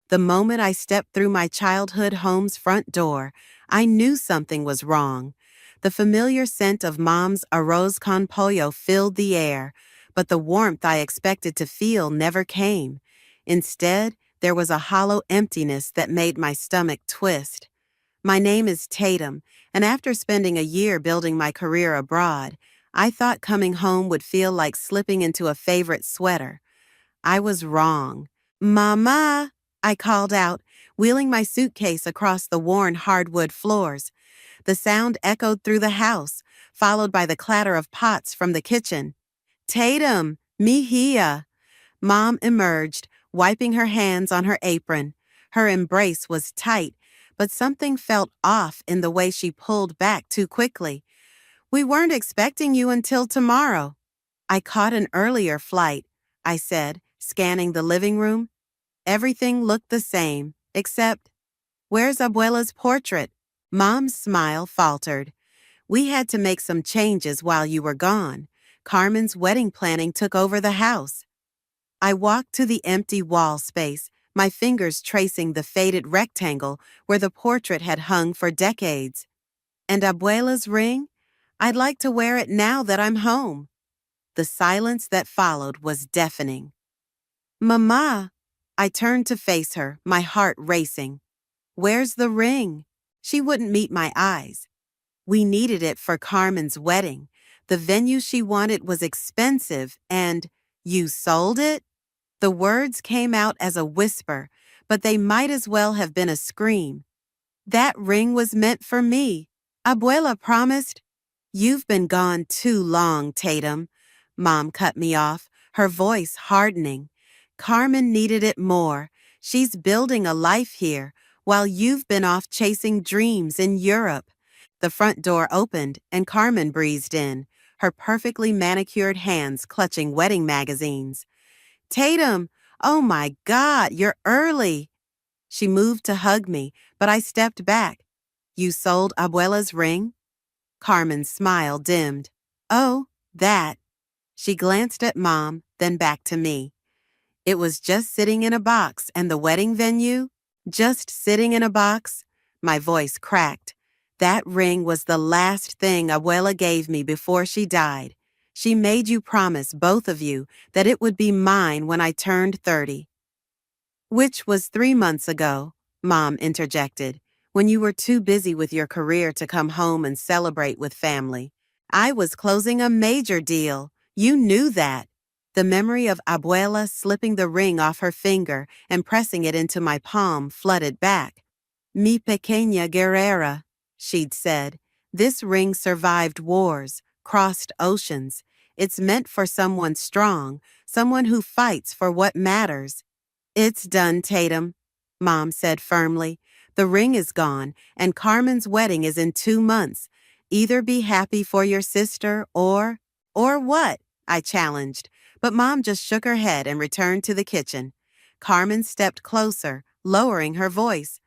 The moment I stepped through my childhood home's front door, I knew something was wrong. The familiar scent of Mom's arroz con pollo filled the air, but the warmth I expected to feel never came. Instead, there was a hollow emptiness that made my stomach twist. My name is Tatum, and after spending a year building my career abroad, I thought coming home would feel like slipping into a favorite sweater. I was wrong. Mama, I called out, wheeling my suitcase across the worn hardwood floors. The sound echoed through the house, followed by the clatter of pots from the kitchen. Tatum, me here. Mom emerged, wiping her hands on her apron. Her embrace was tight, but something felt off in the way she pulled back too quickly. We weren't expecting you until tomorrow. I caught an earlier flight, I said, scanning the living room. Everything looked the same, except, where's Abuela's portrait? Mom's smile faltered. We had to make some changes while you were gone. Carmen's wedding planning took over the house. I walked to the empty wall space, my fingers tracing the faded rectangle where the portrait had hung for decades. And Abuela's ring? I'd like to wear it now that I'm home. The silence that followed was deafening. Mama! I turned to face her, my heart racing. Where's the ring? She wouldn't meet my eyes. We needed it for Carmen's wedding. The venue she wanted was expensive, and you sold it? The words came out as a whisper, but they might as well have been a scream. That ring was meant for me. Abuela promised. You've been gone too long, Tatum. Mom cut me off, her voice hardening. Carmen needed it more. She's building a life here, while you've been off chasing dreams in Europe. The front door opened and Carmen breezed in, her perfectly manicured hands clutching wedding magazines. Tatum, oh my God, you're early. She moved to hug me, but I stepped back. You sold Abuela's ring? Carmen's smile dimmed. Oh, that. She glanced at Mom, then back to me. It was just sitting in a box, and the wedding venue? Just sitting in a box? My voice cracked. That ring was the last thing Abuela gave me before she died. She made you promise, both of you, that it would be mine when I turned 30. Which was 3 months ago, Mom interjected, when you were too busy with your career to come home and celebrate with family. I was closing a major deal. You knew that. The memory of Abuela slipping the ring off her finger and pressing it into my palm flooded back. Mi pequeña guerrera, she'd said. This ring survived wars, crossed oceans. It's meant for someone strong, someone who fights for what matters. It's done, Tatum, Mom said firmly. The ring is gone, and Carmen's wedding is in 2 months. Either be happy for your sister or what? I challenged, but Mom just shook her head and returned to the kitchen. Carmen stepped closer, lowering her voice.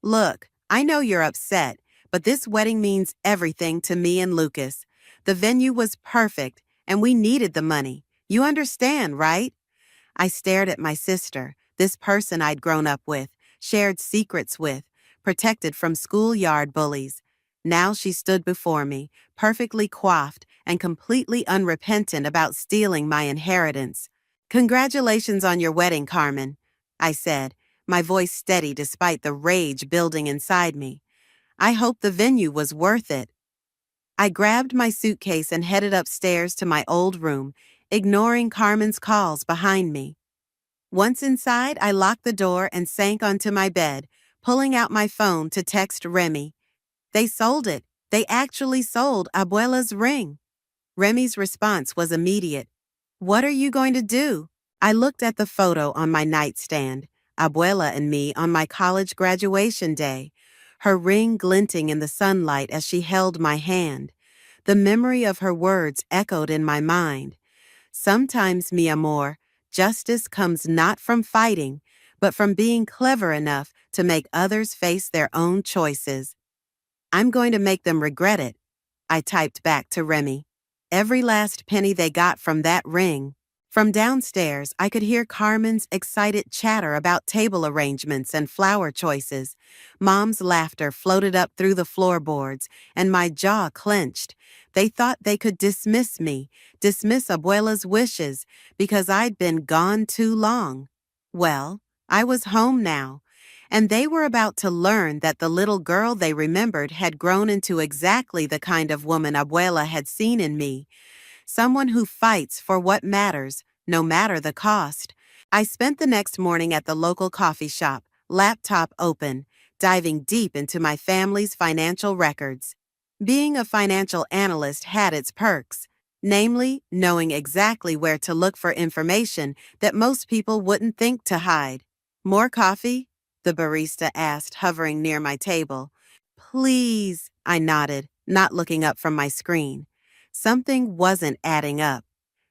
Look, I know you're upset, but this wedding means everything to me and Lucas. The venue was perfect, and we needed the money. You understand, right? I stared at my sister, this person I'd grown up with, shared secrets with, protected from schoolyard bullies. Now she stood before me, perfectly coiffed and completely unrepentant about stealing my inheritance. Congratulations on your wedding, Carmen, I said, my voice steady despite the rage building inside me. I hope the venue was worth it. I grabbed my suitcase and headed upstairs to my old room, ignoring Carmen's calls behind me. Once inside, I locked the door and sank onto my bed, pulling out my phone to text Remy. They sold it. They actually sold Abuela's ring. Remy's response was immediate. What are you going to do? I looked at the photo on my nightstand, Abuela and me on my college graduation day, her ring glinting in the sunlight as she held my hand. The memory of her words echoed in my mind. Sometimes, mi amor, justice comes not from fighting, but from being clever enough to make others face their own choices. I'm going to make them regret it, I typed back to Remy. Every last penny they got from that ring, From downstairs, I could hear Carmen's excited chatter about table arrangements and flower choices. Mom's laughter floated up through the floorboards, and my jaw clenched. They thought they could dismiss me, dismiss Abuela's wishes, because I'd been gone too long. Well, I was home now, and they were about to learn that the little girl they remembered had grown into exactly the kind of woman Abuela had seen in me. Someone who fights for what matters, no matter the cost. I spent the next morning at the local coffee shop, laptop open, diving deep into my family's financial records. Being a financial analyst had its perks, namely, knowing exactly where to look for information that most people wouldn't think to hide. More coffee? The barista asked, hovering near my table. Please, I nodded, not looking up from my screen. Something wasn't adding up.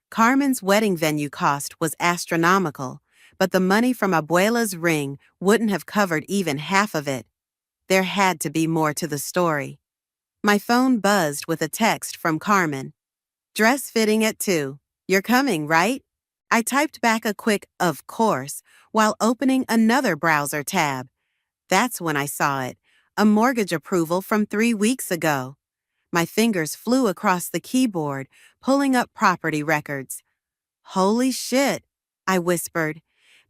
Carmen's wedding venue cost was astronomical, but the money from Abuela's ring wouldn't have covered even half of it. There had to be more to the story. My phone buzzed with a text from Carmen. Dress fitting at 2. You're coming, right? I typed back a quick, of course, while opening another browser tab. That's when I saw it. A mortgage approval from 3 weeks ago. My fingers flew across the keyboard, pulling up property records. Holy shit, I whispered.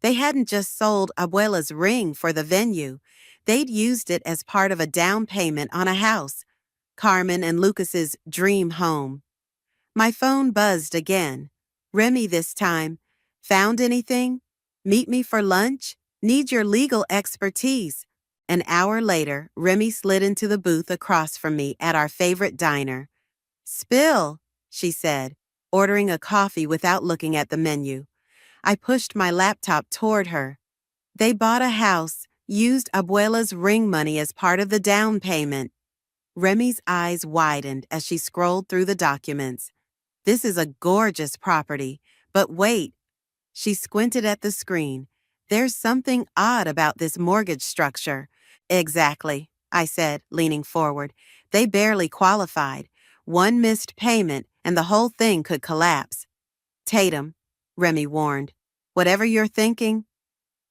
They hadn't just sold Abuela's ring for the venue. They'd used it as part of a down payment on a house. Carmen and Lucas's dream home. My phone buzzed again. Remy this time. Found anything? Meet me for lunch? Need your legal expertise. An hour later, Remy slid into the booth across from me at our favorite diner. Spill, she said, ordering a coffee without looking at the menu. I pushed my laptop toward her. They bought a house, used Abuela's ring money as part of the down payment. Remy's eyes widened as she scrolled through the documents. This is a gorgeous property, but wait. She squinted at the screen. There's something odd about this mortgage structure. Exactly, I said, leaning forward. They barely qualified. One missed payment, and the whole thing could collapse. Tatum, Remy warned. Whatever you're thinking.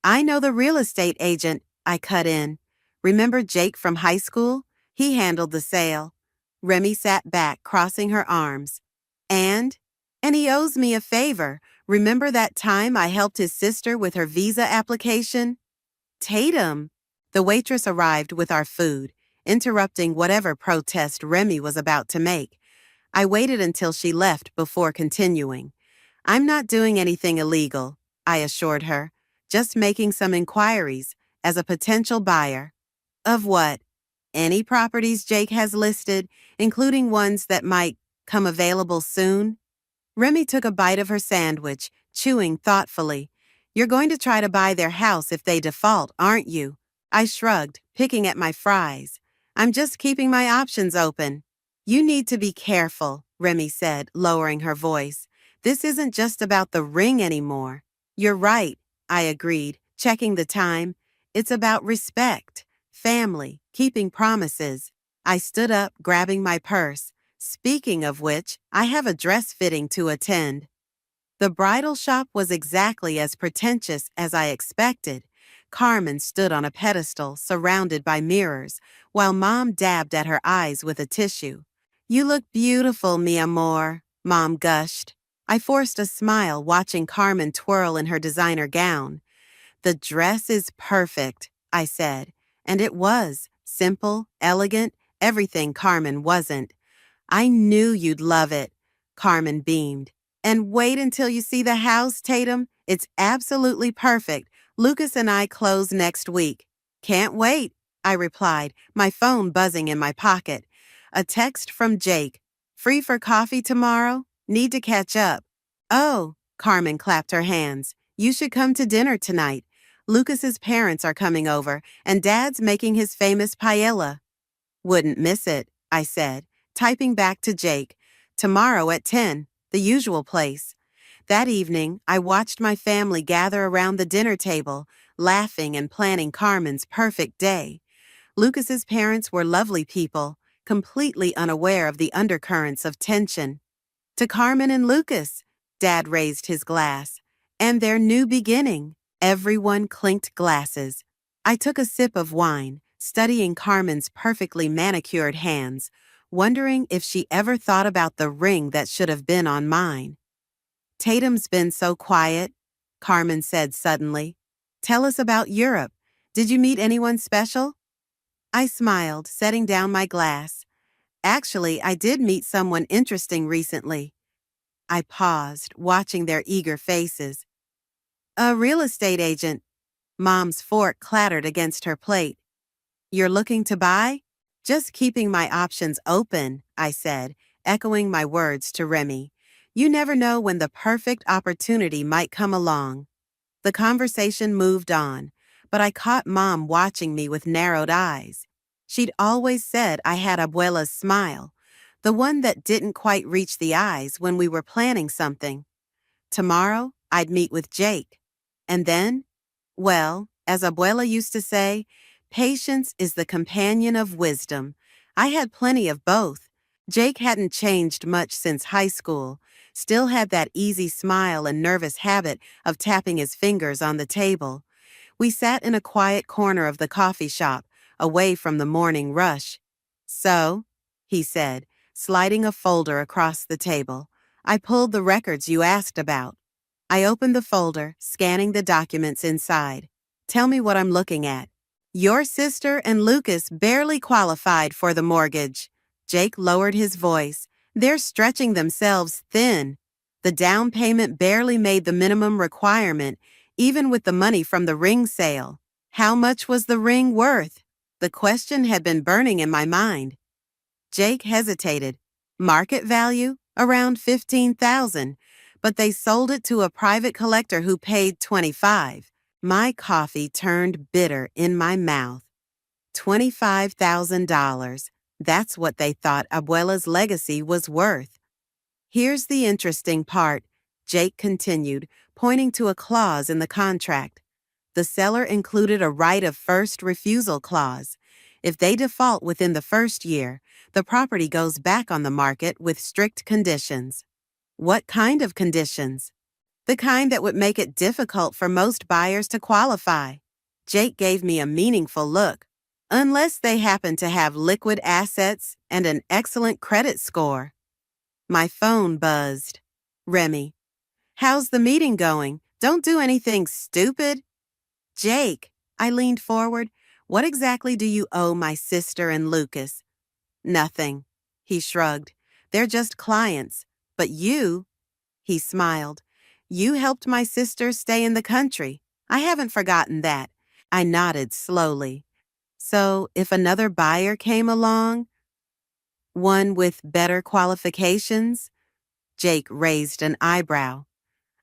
I know the real estate agent, I cut in. Remember Jake from high school? He handled the sale. Remy sat back, crossing her arms. And he owes me a favor. Remember that time I helped his sister with her visa application? Tatum. The waitress arrived with our food, interrupting whatever protest Remy was about to make. I waited until she left before continuing. I'm not doing anything illegal, I assured her, just making some inquiries as a potential buyer. Of what? Any properties Jake has listed, including ones that might come available soon? Remy took a bite of her sandwich, chewing thoughtfully. You're going to try to buy their house if they default, aren't you? I shrugged, picking at my fries. I'm just keeping my options open. You need to be careful, Remy said, lowering her voice. This isn't just about the ring anymore. You're right, I agreed, checking the time. It's about respect, family, keeping promises. I stood up, grabbing my purse. Speaking of which, I have a dress fitting to attend. The bridal shop was exactly as pretentious as I expected. Carmen stood on a pedestal, surrounded by mirrors, while Mom dabbed at her eyes with a tissue. You look beautiful, mi amor, Mom gushed. I forced a smile watching Carmen twirl in her designer gown. The dress is perfect, I said. And it was. Simple, elegant, everything Carmen wasn't. I knew you'd love it, Carmen beamed. And wait until you see the house, Tatum. It's absolutely perfect. Lucas and I close next week. Can't wait, I replied, my phone buzzing in my pocket. A text from Jake. Free for coffee tomorrow? Need to catch up. Oh, Carmen clapped her hands. You should come to dinner tonight. Lucas's parents are coming over, and Dad's making his famous paella. Wouldn't miss it, I said, typing back to Jake. Tomorrow at 10, the usual place. That evening, I watched my family gather around the dinner table, laughing and planning Carmen's perfect day. Lucas's parents were lovely people, completely unaware of the undercurrents of tension. To Carmen and Lucas, Dad raised his glass. And their new beginning. Everyone clinked glasses. I took a sip of wine, studying Carmen's perfectly manicured hands, wondering if she ever thought about the ring that should have been on mine. Tatum's been so quiet, Carmen said suddenly. Tell us about Europe. Did you meet anyone special? I smiled, setting down my glass. Actually, I did meet someone interesting recently. I paused, watching their eager faces. A real estate agent. Mom's fork clattered against her plate. You're looking to buy? Just keeping my options open, I said, echoing my words to Remy. You never know when the perfect opportunity might come along. The conversation moved on, but I caught Mom watching me with narrowed eyes. She'd always said I had Abuela's smile, the one that didn't quite reach the eyes when we were planning something. Tomorrow, I'd meet with Jake. And then, well, as Abuela used to say, patience is the companion of wisdom. I had plenty of both. Jake hadn't changed much since high school, still had that easy smile and nervous habit of tapping his fingers on the table. We sat in a quiet corner of the coffee shop, away from the morning rush. So, he said, sliding a folder across the table, I pulled the records you asked about. I opened the folder, scanning the documents inside. Tell me what I'm looking at. Your sister and Lucas barely qualified for the mortgage. Jake lowered his voice. They're stretching themselves thin. The down payment barely made the minimum requirement, even with the money from the ring sale. How much was the ring worth? The question had been burning in my mind. Jake hesitated. Market value? Around $15,000, but they sold it to a private collector who paid $25,000. My coffee turned bitter in my mouth. $25,000. That's what they thought Abuela's legacy was worth. Here's the interesting part, Jake continued, pointing to a clause in the contract. The seller included a right of first refusal clause. If they default within the first year, the property goes back on the market with strict conditions. What kind of conditions? The kind that would make it difficult for most buyers to qualify. Jake gave me a meaningful look. Unless they happen to have liquid assets and an excellent credit score. My phone buzzed. Remy. How's the meeting going? Don't do anything stupid. Jake. I leaned forward. What exactly do you owe my sister and Lucas? Nothing. He shrugged. They're just clients. But you, he smiled. You helped my sister stay in the country. I haven't forgotten that. I nodded slowly. So if another buyer came along, one with better qualifications? Jake raised an eyebrow.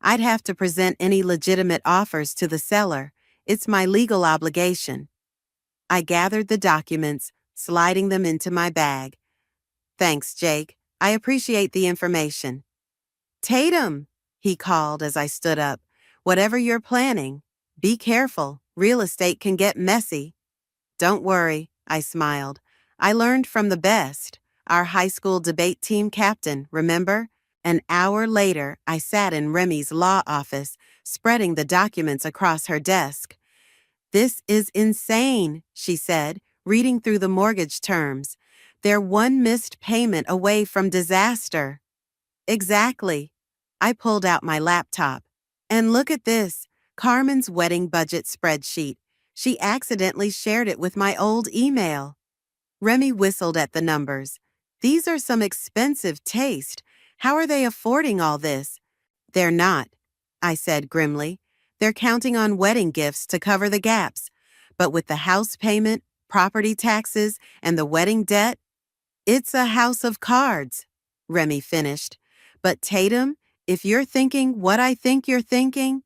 I'd have to present any legitimate offers to the seller. It's my legal obligation. I gathered the documents, sliding them into my bag. Thanks, Jake. I appreciate the information. Tatum, he called as I stood up. Whatever you're planning, be careful. Real estate can get messy. Don't worry, I smiled. I learned from the best. Our high school debate team captain, remember? An hour later, I sat in Remy's law office, spreading the documents across her desk. This is insane, she said, reading through the mortgage terms. They're one missed payment away from disaster. Exactly. I pulled out my laptop. And look at this, Carmen's wedding budget spreadsheet. She accidentally shared it with my old email. Remy whistled at the numbers. These are some expensive taste. How are they affording all this? They're not, I said grimly. They're counting on wedding gifts to cover the gaps. But with the house payment, property taxes, and the wedding debt, it's a house of cards, Remy finished. But Tatum, if you're thinking what I think you're thinking,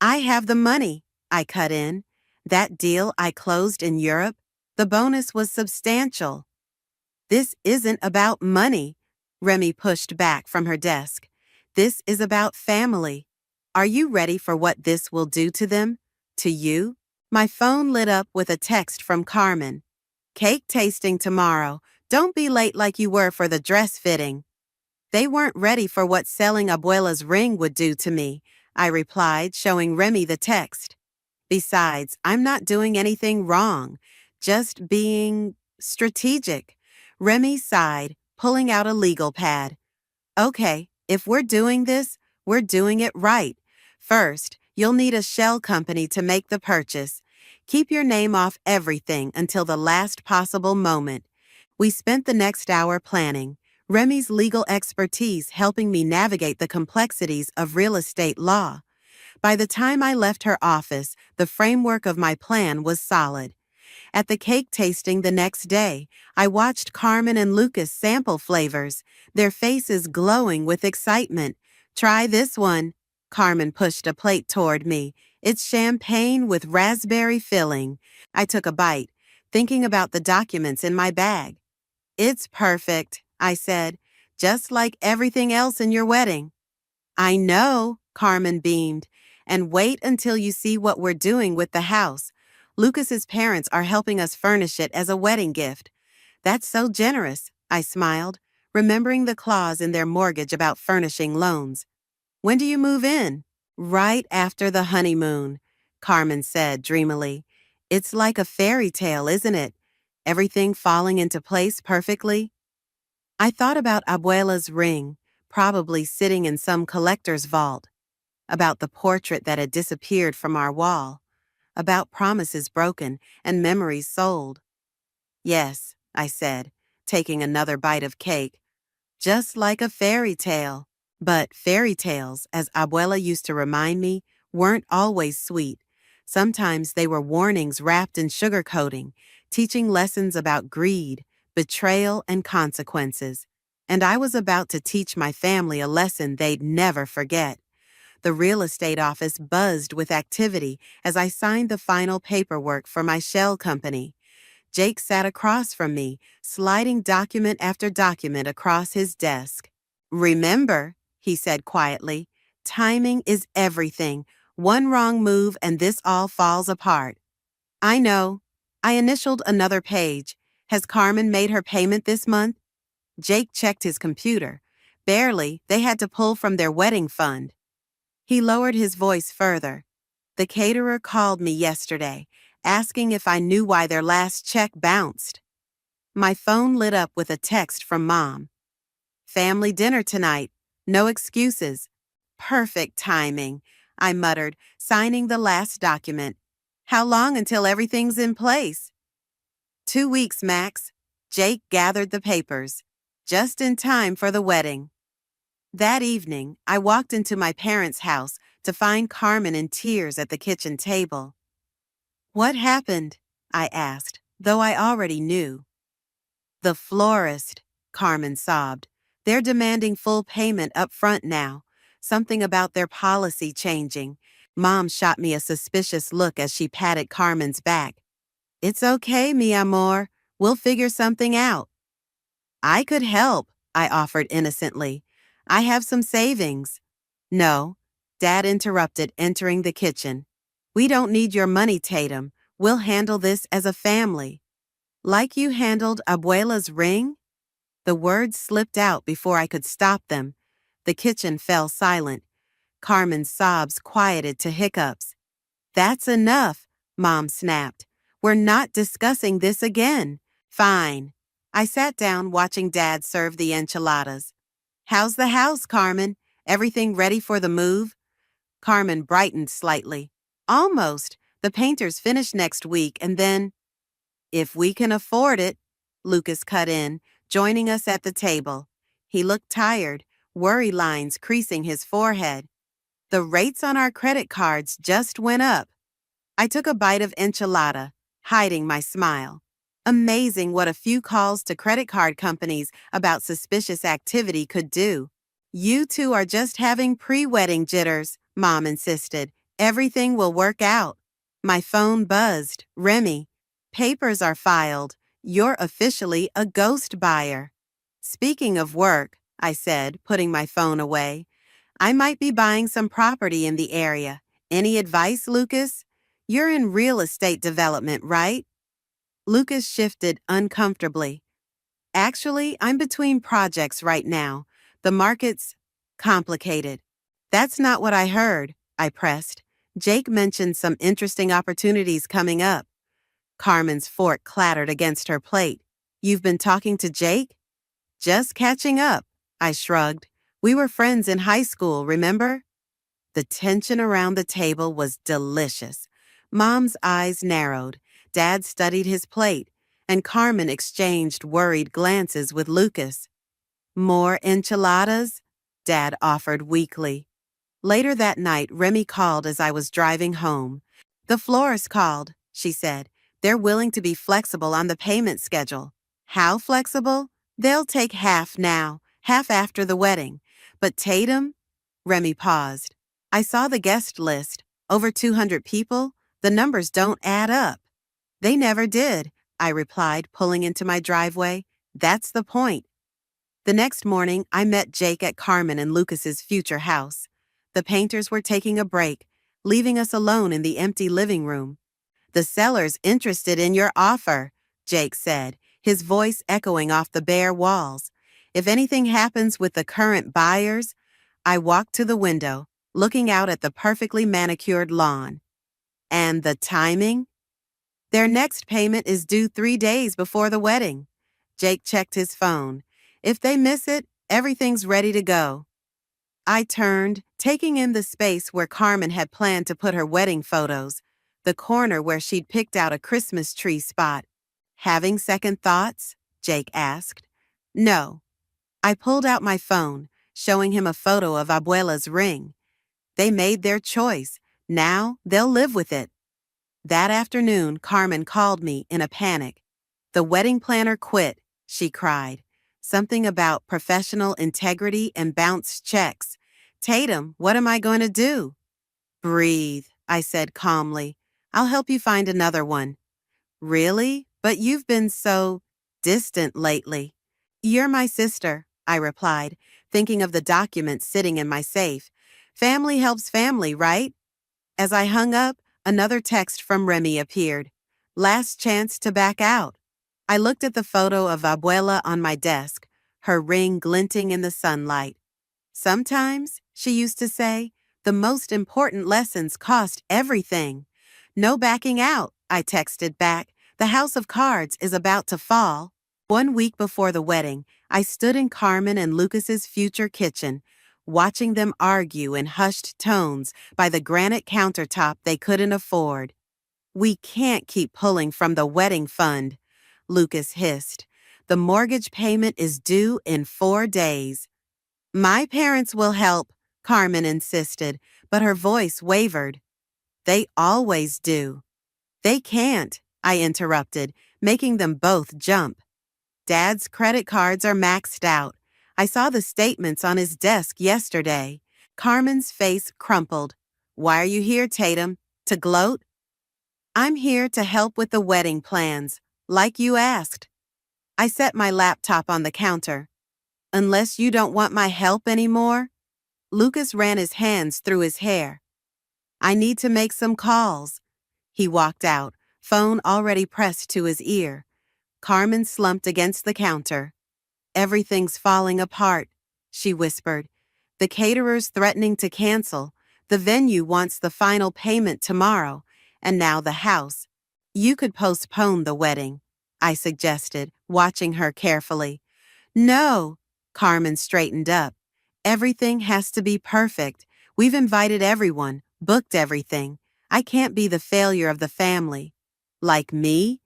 I have the money, I cut in. That deal I closed in Europe, the bonus was substantial. This isn't about money, Remy pushed back from her desk. This is about family. Are you ready for what this will do to them? To you? My phone lit up with a text from Carmen. Cake tasting tomorrow. Don't be late like you were for the dress fitting. They weren't ready for what selling Abuela's ring would do to me, I replied, showing Remy the text. Besides, I'm not doing anything wrong, just being strategic. Remy sighed, pulling out a legal pad. Okay, if we're doing this, we're doing it right. First, you'll need a shell company to make the purchase. Keep your name off everything until the last possible moment. We spent the next hour planning, Remy's legal expertise helping me navigate the complexities of real estate law. By the time I left her office, the framework of my plan was solid. At the cake tasting the next day, I watched Carmen and Lucas sample flavors, their faces glowing with excitement. Try this one. Carmen pushed a plate toward me. It's champagne with raspberry filling. I took a bite, thinking about the documents in my bag. It's perfect, I said, just like everything else in your wedding. I know, Carmen beamed. And wait until you see what we're doing with the house. Lucas's parents are helping us furnish it as a wedding gift. That's so generous, I smiled, remembering the clause in their mortgage about furnishing loans. When do you move in? Right after the honeymoon, Carmen said dreamily. It's like a fairy tale, isn't it? Everything falling into place perfectly. I thought about Abuela's ring, probably sitting in some collector's vault, about the portrait that had disappeared from our wall, about promises broken and memories sold. Yes, I said, taking another bite of cake, just like a fairy tale. But fairy tales, as Abuela used to remind me, weren't always sweet. Sometimes they were warnings wrapped in sugar coating, teaching lessons about greed, betrayal, and consequences. And I was about to teach my family a lesson they'd never forget. The real estate office buzzed with activity as I signed the final paperwork for my shell company. Jake sat across from me, sliding document after document across his desk. Remember, he said quietly, timing is everything. One wrong move and this all falls apart. I know. I initialed another page. Has Carmen made her payment this month? Jake checked his computer. Barely, they had to pull from their wedding fund. He lowered his voice further. The caterer called me yesterday, asking if I knew why their last check bounced. My phone lit up with a text from Mom. Family dinner tonight. No excuses. Perfect timing, I muttered, signing the last document. How long until everything's in place? 2 weeks, Max. Jake gathered the papers. Just in time for the wedding. That evening, I walked into my parents' house to find Carmen in tears at the kitchen table. What happened? I asked, though I already knew. The florist, Carmen sobbed. They're demanding full payment up front now. Something about their policy changing. Mom shot me a suspicious look as she patted Carmen's back. It's okay, mi amor. We'll figure something out. I could help, I offered innocently. I have some savings. No, Dad interrupted, entering the kitchen. We don't need your money, Tatum. We'll handle this as a family. Like you handled Abuela's ring? The words slipped out before I could stop them. The kitchen fell silent. Carmen's sobs quieted to hiccups. That's enough, Mom snapped. We're not discussing this again. Fine. I sat down watching Dad serve the enchiladas. How's the house, Carmen? Everything ready for the move? Carmen brightened slightly. Almost. The painters finish next week and then… If we can afford it, Lucas cut in, joining us at the table. He looked tired, worry lines creasing his forehead. The rates on our credit cards just went up. I took a bite of enchilada, hiding my smile. Amazing what a few calls to credit card companies about suspicious activity could do. You two are just having pre-wedding jitters, Mom insisted. Everything will work out. My phone buzzed. Remy. Papers are filed. You're officially a ghost buyer. Speaking of work, I said, putting my phone away, I might be buying some property in the area. Any advice, Lucas? You're in real estate development, right? Lucas shifted uncomfortably. Actually, I'm between projects right now. The market's complicated. That's not what I heard, I pressed. Jake mentioned some interesting opportunities coming up. Carmen's fork clattered against her plate. You've been talking to Jake? Just catching up, I shrugged. We were friends in high school, remember? The tension around the table was delicious. Mom's eyes narrowed, Dad studied his plate, and Carmen exchanged worried glances with Lucas. More enchiladas? Dad offered weakly. Later that night, Remy called as I was driving home. The florist called, she said. They're willing to be flexible on the payment schedule. How flexible? They'll take half now, half after the wedding. But Tatum? Remy paused. I saw the guest list. Over 200 people? The numbers don't add up. They never did, I replied, pulling into my driveway. That's the point. The next morning, I met Jake at Carmen and Lucas's future house. The painters were taking a break, leaving us alone in the empty living room. The seller's interested in your offer, Jake said, his voice echoing off the bare walls. If anything happens with the current buyers, I walked to the window, looking out at the perfectly manicured lawn. And the timing? Their next payment is due 3 days before the wedding. Jake checked his phone. If they miss it, everything's ready to go. I turned, taking in the space where Carmen had planned to put her wedding photos, the corner where she'd picked out a Christmas tree spot. Having second thoughts? Jake asked. No. I pulled out my phone, showing him a photo of Abuela's ring. They made their choice. Now they'll live with it. That afternoon, Carmen called me in a panic. The wedding planner quit, she cried. Something about professional integrity and bounced checks. Tatum, what am I going to do? Breathe, I said calmly. I'll help you find another one. Really? But you've been so distant lately. You're my sister, I replied, thinking of the documents sitting in my safe. Family helps family, right? As I hung up, another text from Remy appeared. Last chance to back out. I looked at the photo of Abuela on my desk, her ring glinting in the sunlight. Sometimes, she used to say, the most important lessons cost everything. No backing out, I texted back. The house of cards is about to fall. 1 week before the wedding, I stood in Carmen and Lucas's future kitchen, watching them argue in hushed tones by the granite countertop they couldn't afford. We can't keep pulling from the wedding fund, Lucas hissed. The mortgage payment is due in 4 days. My parents will help, Carmen insisted, but her voice wavered. They always do. They can't, I interrupted, making them both jump. Dad's credit cards are maxed out. I saw the statements on his desk yesterday. Carmen's face crumpled. Why are you here, Tatum? To gloat? I'm here to help with the wedding plans, like you asked. I set my laptop on the counter. Unless you don't want my help anymore? Lucas ran his hands through his hair. I need to make some calls. He walked out, phone already pressed to his ear. Carmen slumped against the counter. Everything's falling apart, she whispered. The caterer's threatening to cancel. The venue wants the final payment tomorrow, and now the house. You could postpone the wedding, I suggested, watching her carefully. No, Carmen straightened up. Everything has to be perfect. We've invited everyone, booked everything. I can't be the failure of the family. Like me?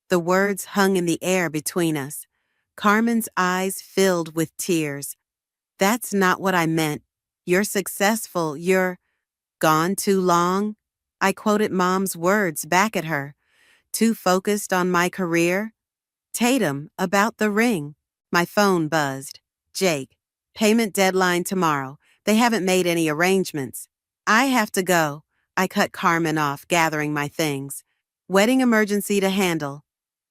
The words hung in the air between us. Carmen's eyes filled with tears. That's not what I meant. You're successful. You're gone too long? I quoted Mom's words back at her. Too focused on my career? Tatum, about the ring. My phone buzzed. Jake, payment deadline tomorrow. They haven't made any arrangements. I have to go. I cut Carmen off, gathering my things. Wedding emergency to handle.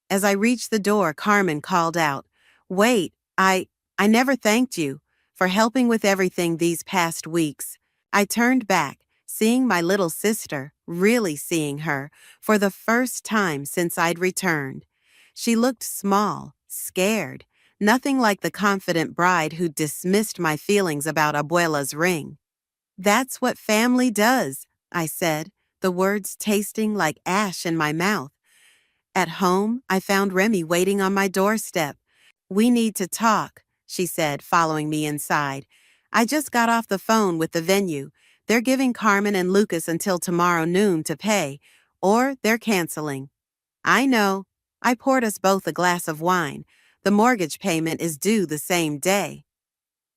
As I reached the door, Carmen called out, Wait, I never thanked you for helping with everything these past weeks. I turned back, seeing my little sister, really seeing her, for the first time since I'd returned. She looked small, scared, Nothing like the confident bride who dismissed my feelings about Abuela's ring. That's what family does, I said, the words tasting like ash in my mouth. At home, I found Remy waiting on my doorstep. We need to talk, she said, following me inside. I just got off the phone with the venue. They're giving Carmen and Lucas until tomorrow noon to pay, or they're canceling. I know. I poured us both a glass of wine. The mortgage payment is due the same day.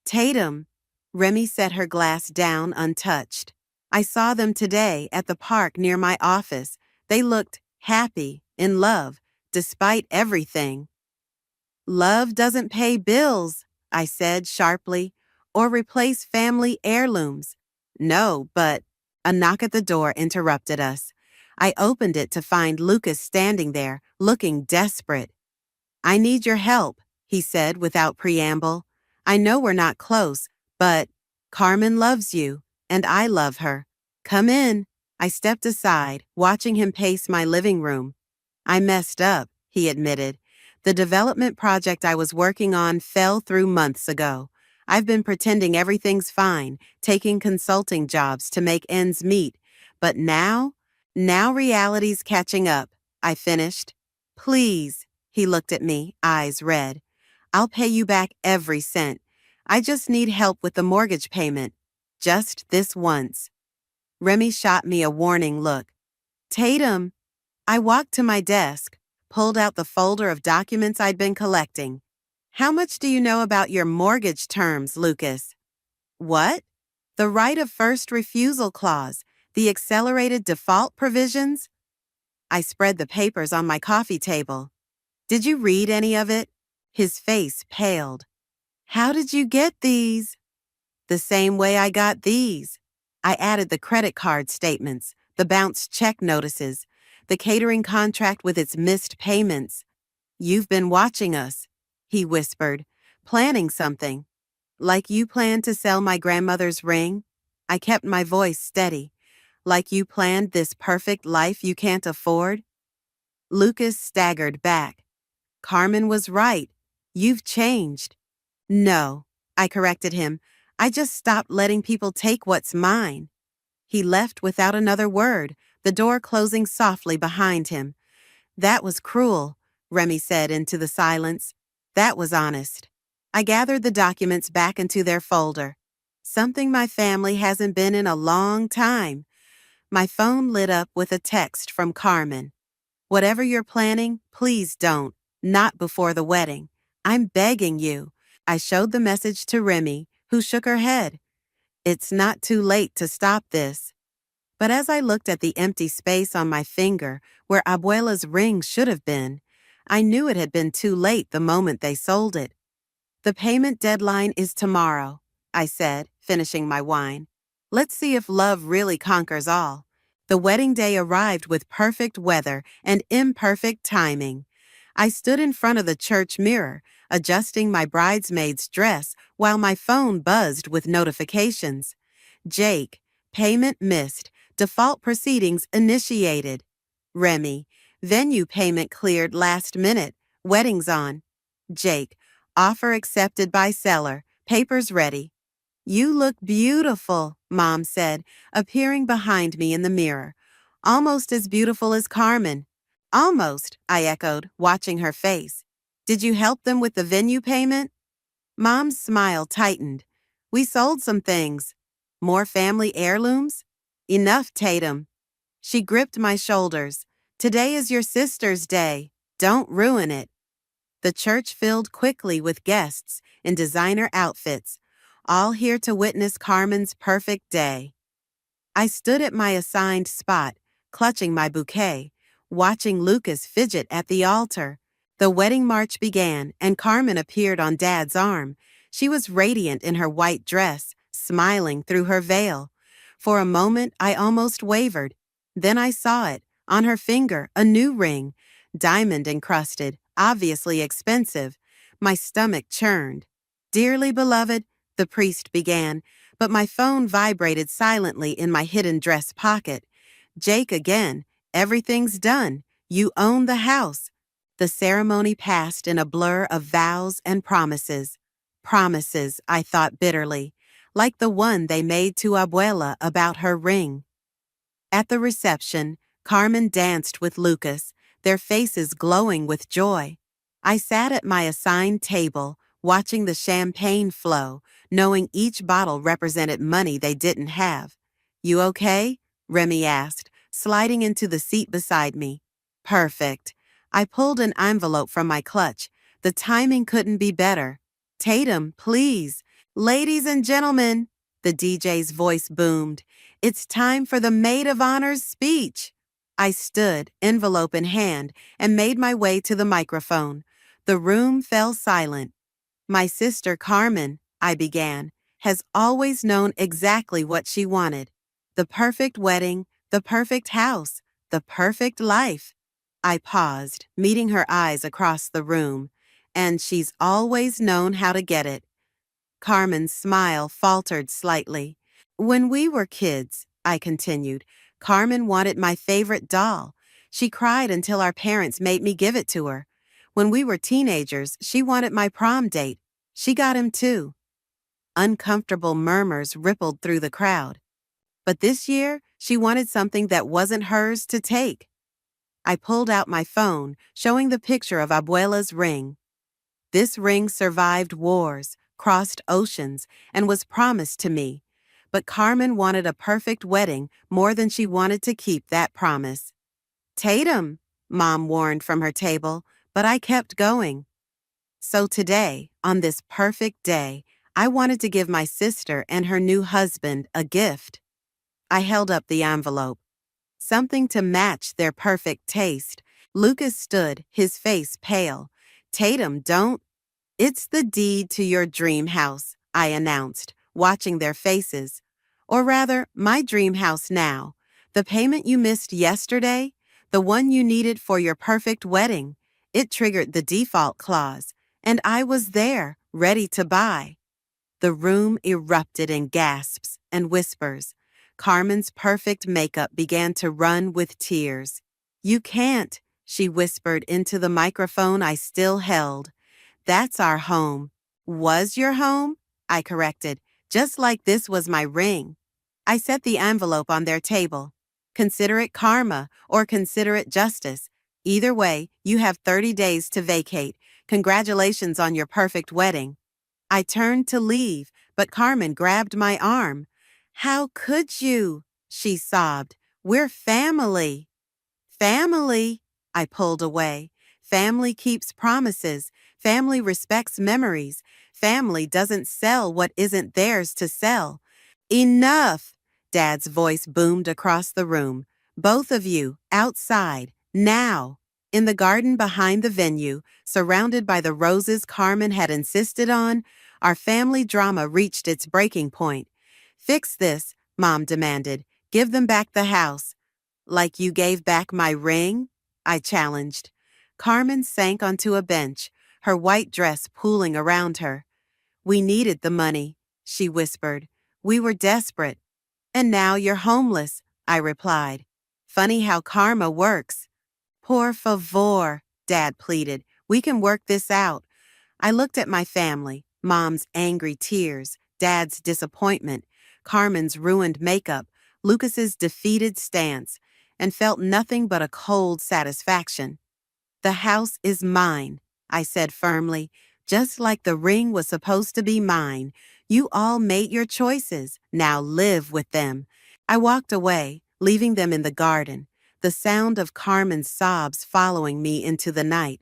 Tatum. Remy set her glass down untouched. I saw them today at the park near my office. They looked happy, in love, despite everything. Love doesn't pay bills, I said sharply, or replace family heirlooms. No, but a knock at the door interrupted us. I opened it to find Lucas standing there, looking desperate. I need your help, he said without preamble. I know we're not close, but Carmen loves you, and I love her. Come in. I stepped aside, watching him pace my living room. I messed up, he admitted. The development project I was working on fell through months ago. I've been pretending everything's fine, taking consulting jobs to make ends meet. But now reality's catching up, I finished. Please, he looked at me, eyes red. I'll pay you back every cent. I just need help with the mortgage payment. Just this once. Remy shot me a warning look. Tatum. I walked to my desk, pulled out the folder of documents I'd been collecting. How much do you know about your mortgage terms, Lucas? What? The right of first refusal clause, the accelerated default provisions? I spread the papers on my coffee table. Did you read any of it? His face paled. How did you get these? The same way I got these. I added the credit card statements, the bounced check notices, the catering contract with its missed payments. You've been watching us, he whispered, planning something. Like you planned to sell my grandmother's ring? I kept my voice steady. Like you planned this perfect life you can't afford? Lucas staggered back. Carmen was right. You've changed. No, I corrected him. I just stopped letting people take what's mine. He left without another word, the door closing softly behind him. That was cruel, Remy said into the silence. That was honest. I gathered the documents back into their folder. Something my family hasn't been in a long time. My phone lit up with a text from Carmen. Whatever you're planning, please don't. Not before the wedding. I'm begging you. I showed the message to Remy, who shook her head. It's not too late to stop this. But as I looked at the empty space on my finger where Abuela's ring should have been, I knew it had been too late the moment they sold it. The payment deadline is tomorrow, I said, finishing my wine. Let's see if love really conquers all. The wedding day arrived with perfect weather and imperfect timing. I stood in front of the church mirror, adjusting my bridesmaid's dress while my phone buzzed with notifications. Jake, payment missed, default proceedings initiated. Remy, venue payment cleared last minute, weddings on. Jake, offer accepted by seller, papers ready. You look beautiful, Mom said, appearing behind me in the mirror. Almost as beautiful as Carmen. Almost, I echoed, watching her face. Did you help them with the venue payment? Mom's smile tightened. We sold some things. More family heirlooms? Enough, Tatum. She gripped my shoulders. Today is your sister's day. Don't ruin it. The church filled quickly with guests in designer outfits, all here to witness Carmen's perfect day. I stood at my assigned spot, clutching my bouquet, watching Lucas fidget at the altar. The wedding march began, and Carmen appeared on Dad's arm. She was radiant in her white dress, smiling through her veil. For a moment, I almost wavered. Then I saw it, on her finger, a new ring, diamond-encrusted, obviously expensive. My stomach churned. Dearly beloved, the priest began, but my phone vibrated silently in my hidden dress pocket. Jake again. Everything's done. You own the house. The ceremony passed in a blur of vows and promises. Promises, I thought bitterly, like the one they made to Abuela about her ring. At the reception, Carmen danced with Lucas, their faces glowing with joy. I sat at my assigned table, watching the champagne flow, knowing each bottle represented money they didn't have. "You okay?" Remy asked, sliding into the seat beside me. "Perfect." I pulled an envelope from my clutch. The timing couldn't be better. "Tatum, please." "Ladies and gentlemen," the DJ's voice boomed. "It's time for the Maid of Honor's speech." I stood, envelope in hand, and made my way to the microphone. The room fell silent. "My sister Carmen," I began, "has always known exactly what she wanted. The perfect wedding, the perfect house, the perfect life." I paused, meeting her eyes across the room. "And she's always known how to get it." Carmen's smile faltered slightly. "When we were kids," I continued, "Carmen wanted my favorite doll. She cried until our parents made me give it to her. When we were teenagers, she wanted my prom date. She got him too." Uncomfortable murmurs rippled through the crowd. "But this year, she wanted something that wasn't hers to take." I pulled out my phone, showing the picture of Abuela's ring. "This ring survived wars, crossed oceans, and was promised to me. But Carmen wanted a perfect wedding more than she wanted to keep that promise." "Tatum," Mom warned from her table, but I kept going. "So today, on this perfect day, I wanted to give my sister and her new husband a gift." I held up the envelope. "Something to match their perfect taste." Lucas stood, his face pale. "Tatum, don't—" "It's the deed to your dream house," I announced, watching their faces. "Or rather, my dream house now. The payment you missed yesterday, the one you needed for your perfect wedding. It triggered the default clause, and I was there, ready to buy." The room erupted in gasps and whispers. Carmen's perfect makeup began to run with tears. "You can't," she whispered into the microphone I still held. "That's our home." "Was your home?" I corrected, "just like this was my ring." I set the envelope on their table. "Consider it karma or consider it justice. Either way, you have 30 days to vacate. Congratulations on your perfect wedding." I turned to leave, but Carmen grabbed my arm. "How could you?" she sobbed. "We're family." "Family?" I pulled away. "Family keeps promises. Family respects memories. Family doesn't sell what isn't theirs to sell." "Enough!" Dad's voice boomed across the room. "Both of you, outside, now." In the garden behind the venue, surrounded by the roses Carmen had insisted on, our family drama reached its breaking point. "Fix this," Mom demanded. "Give them back the house." "Like you gave back my ring?" I challenged. Carmen sank onto a bench, her white dress pooling around her. "We needed the money," she whispered. "We were desperate." "And now you're homeless," I replied. "Funny how karma works." "Por favor," Dad pleaded. "We can work this out." I looked at my family, Mom's angry tears, Dad's disappointment, Carmen's ruined makeup, Lucas's defeated stance, and felt nothing but a cold satisfaction. "The house is mine," I said firmly, "just like the ring was supposed to be mine. You all made your choices. Now live with them." I walked away, leaving them in the garden, the sound of Carmen's sobs following me into the night.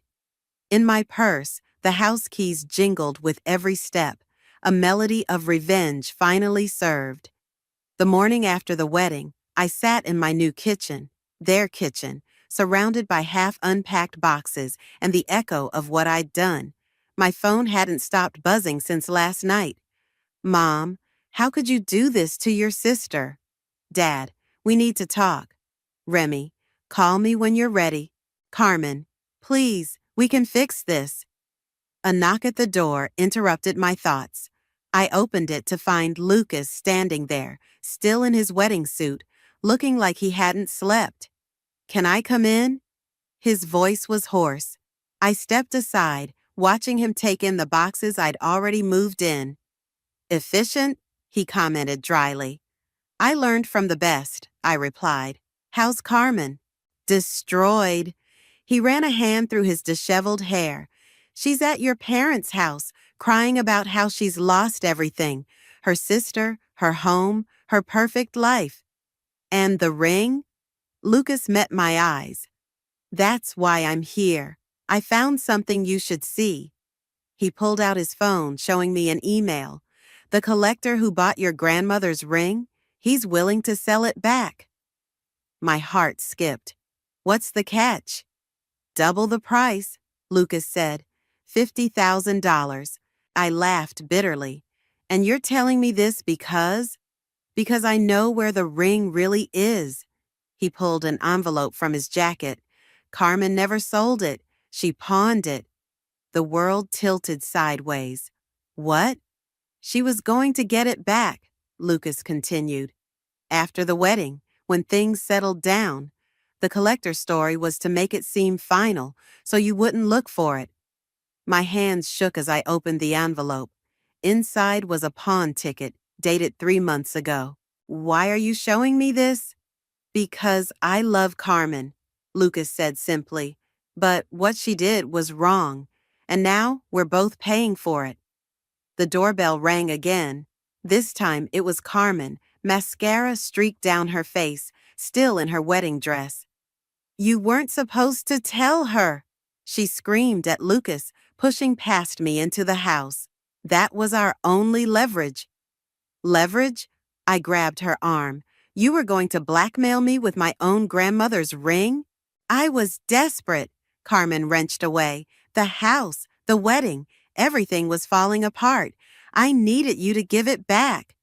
In my purse, the house keys jingled with every step, a melody of revenge finally served. The morning after the wedding, I sat in my new kitchen, their kitchen, surrounded by half-unpacked boxes and the echo of what I'd done. My phone hadn't stopped buzzing since last night. "Mom, how could you do this to your sister?" "Dad, we need to talk." Remy, "Call me when you're ready." Carmen, "Please, we can fix this." A knock at the door interrupted my thoughts. I opened it to find Lucas standing there, still in his wedding suit, looking like he hadn't slept. "Can I come in?" His voice was hoarse. I stepped aside, watching him take in the boxes I'd already moved in. Efficient? He commented dryly. I learned from the best, I replied. How's Carmen? Destroyed. He ran a hand through his disheveled hair. She's at your parents' house, crying about how she's lost everything. Her sister, her home, her perfect life. And the ring? Lucas met my eyes. That's why I'm here. I found something you should see. He pulled out his phone, showing me an email. The collector who bought your grandmother's ring, he's willing to sell it back. My heart skipped. What's the catch? Double the price, Lucas said. $50,000. I laughed bitterly. And you're telling me this because? Because I know where the ring really is. He pulled an envelope from his jacket. Carmen never sold it. She pawned it. The world tilted sideways. What? She was going to get it back, Lucas continued. After the wedding, when things settled down. The collector's story was to make it seem final, so you wouldn't look for it. My hands shook as I opened the envelope. Inside was a pawn ticket, dated 3 months ago. Why are you showing me this? Because I love Carmen, Lucas said simply. But what she did was wrong, and now we're both paying for it. The doorbell rang again. This time it was Carmen, mascara streaked down her face, still in her wedding dress. You weren't supposed to tell her, she screamed at Lucas, pushing past me into the house. That was our only leverage. Leverage? I grabbed her arm. You were going to blackmail me with my own grandmother's ring? I was desperate, Carmen wrenched away. The house, the wedding, everything was falling apart. I needed you to give it back.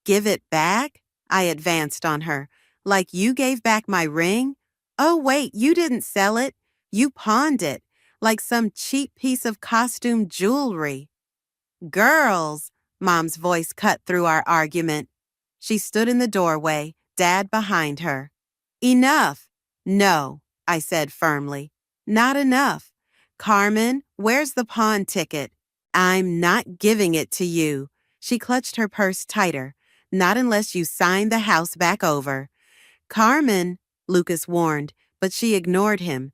Give it back? I advanced on her. Like you gave back my ring? Oh, wait, you didn't sell it. You pawned it, like some cheap piece of costume jewelry. Girls, Mom's voice cut through our argument. She stood in the doorway, Dad behind her. Enough. No, I said firmly. Not enough. Carmen, where's the pawn ticket? I'm not giving it to you. She clutched her purse tighter. Not unless you sign the house back over. Carmen, Lucas warned, but she ignored him.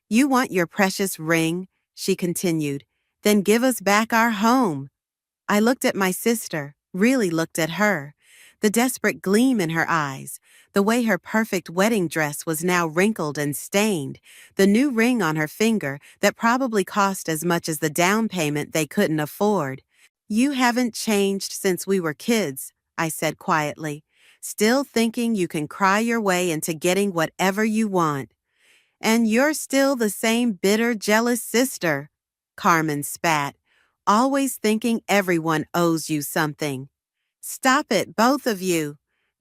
You want your precious ring, she continued. Then give us back our home. I looked at my sister, really looked at her. The desperate gleam in her eyes, the way her perfect wedding dress was now wrinkled and stained, the new ring on her finger that probably cost as much as the down payment they couldn't afford. You haven't changed since we were kids, I said quietly, still thinking you can cry your way into getting whatever you want. And you're still the same bitter, jealous sister, Carmen spat, always thinking everyone owes you something. Stop it, both of you.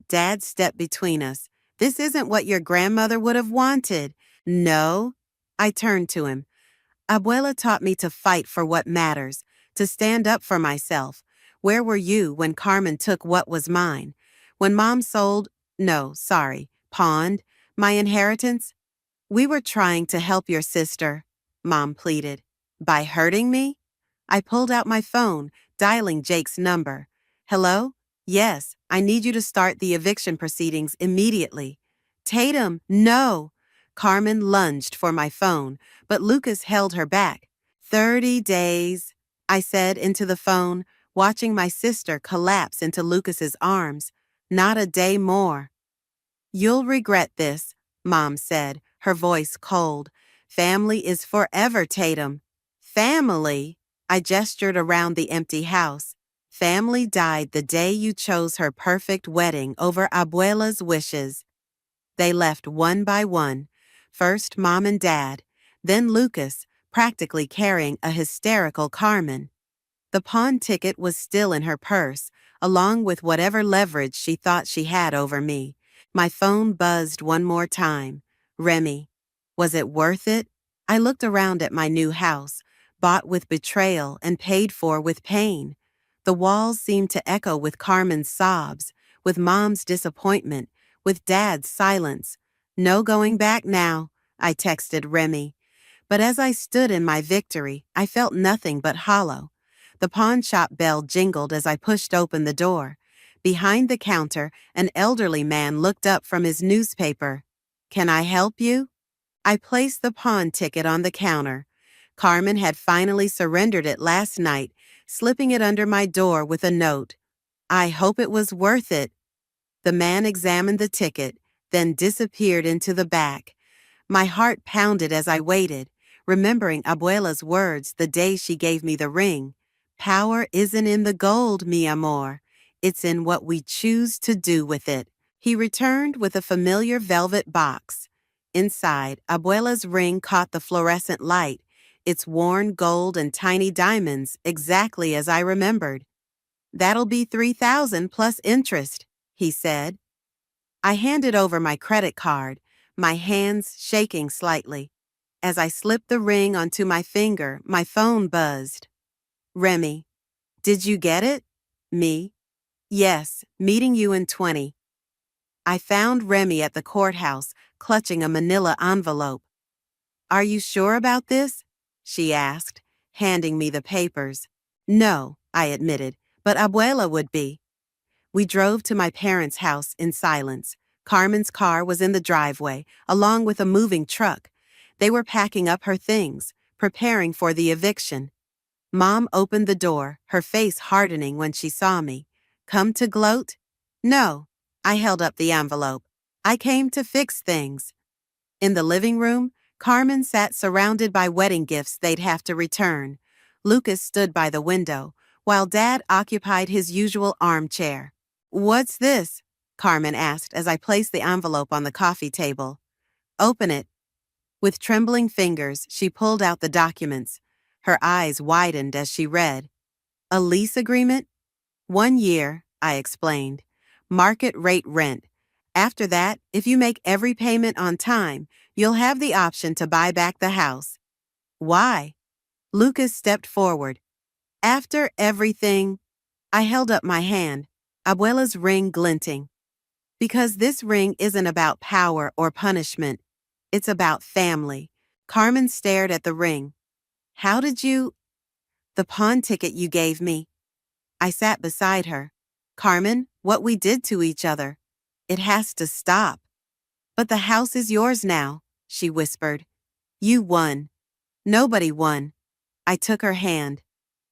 Dad stepped between us. This isn't what your grandmother would have wanted. No. I turned to him. Abuela taught me to fight for what matters, to stand up for myself. Where were you when Carmen took what was mine? When Mom pawned my inheritance? We were trying to help your sister, Mom pleaded. By hurting me? I pulled out my phone, dialing Jake's number. Hello? Yes, I need you to start the eviction proceedings immediately. Tatum, no! Carmen lunged for my phone, but Lucas held her back. 30 days, I said into the phone, watching my sister collapse into Lucas's arms. Not a day more. You'll regret this, Mom said, her voice cold. Family is forever, Tatum. Family? I gestured around the empty house. Family died the day you chose her perfect wedding over Abuela's wishes. They left one by one. First Mom and Dad, then Lucas, practically carrying a hysterical Carmen. The pawn ticket was still in her purse, along with whatever leverage she thought she had over me. My phone buzzed one more time. Remy. Was it worth it? I looked around at my new house, bought with betrayal and paid for with pain. The walls seemed to echo with Carmen's sobs, with Mom's disappointment, with Dad's silence. No going back now, I texted Remy. But as I stood in my victory, I felt nothing but hollow. The pawn shop bell jingled as I pushed open the door. Behind the counter, an elderly man looked up from his newspaper. "Can I help you?" I placed the pawn ticket on the counter. Carmen had finally surrendered it last night, slipping it under my door with a note. "I hope it was worth it." The man examined the ticket, then disappeared into the back. My heart pounded as I waited, remembering Abuela's words the day she gave me the ring. "Power isn't in the gold, mi amor. It's in what we choose to do with it." He returned with a familiar velvet box. Inside, Abuela's ring caught the fluorescent light, its worn gold and tiny diamonds exactly as I remembered. "That'll be 3,000 plus interest," he said. I handed over my credit card, my hands shaking slightly. As I slipped the ring onto my finger, my phone buzzed. "Remy, did you get it?" "Me?" "Yes, meeting you in 20. I found Remy at the courthouse, clutching a manila envelope. "Are you sure about this?" she asked, handing me the papers. "No," I admitted, "but Abuela would be." We drove to my parents' house in silence. Carmen's car was in the driveway, along with a moving truck. They were packing up her things, preparing for the eviction. Mom opened the door, her face hardening when she saw me. "Come to gloat?" "No." I held up the envelope. "I came to fix things." In the living room, Carmen sat surrounded by wedding gifts they'd have to return. Lucas stood by the window, while Dad occupied his usual armchair. "What's this?" Carmen asked as I placed the envelope on the coffee table. "Open it." With trembling fingers, she pulled out the documents. Her eyes widened as she read. "A lease agreement?" "1 year," I explained. "Market rate rent. After that, if you make every payment on time, you'll have the option to buy back the house." "Why?" Lucas stepped forward. "After everything," I held up my hand, Abuela's ring glinting. "Because this ring isn't about power or punishment. It's about family." Carmen stared at the ring. "How did you—" "The pawn ticket you gave me." I sat beside her. "Carmen, what we did to each other. It has to stop." "But the house is yours now," she whispered. "You won." "Nobody won." I took her hand.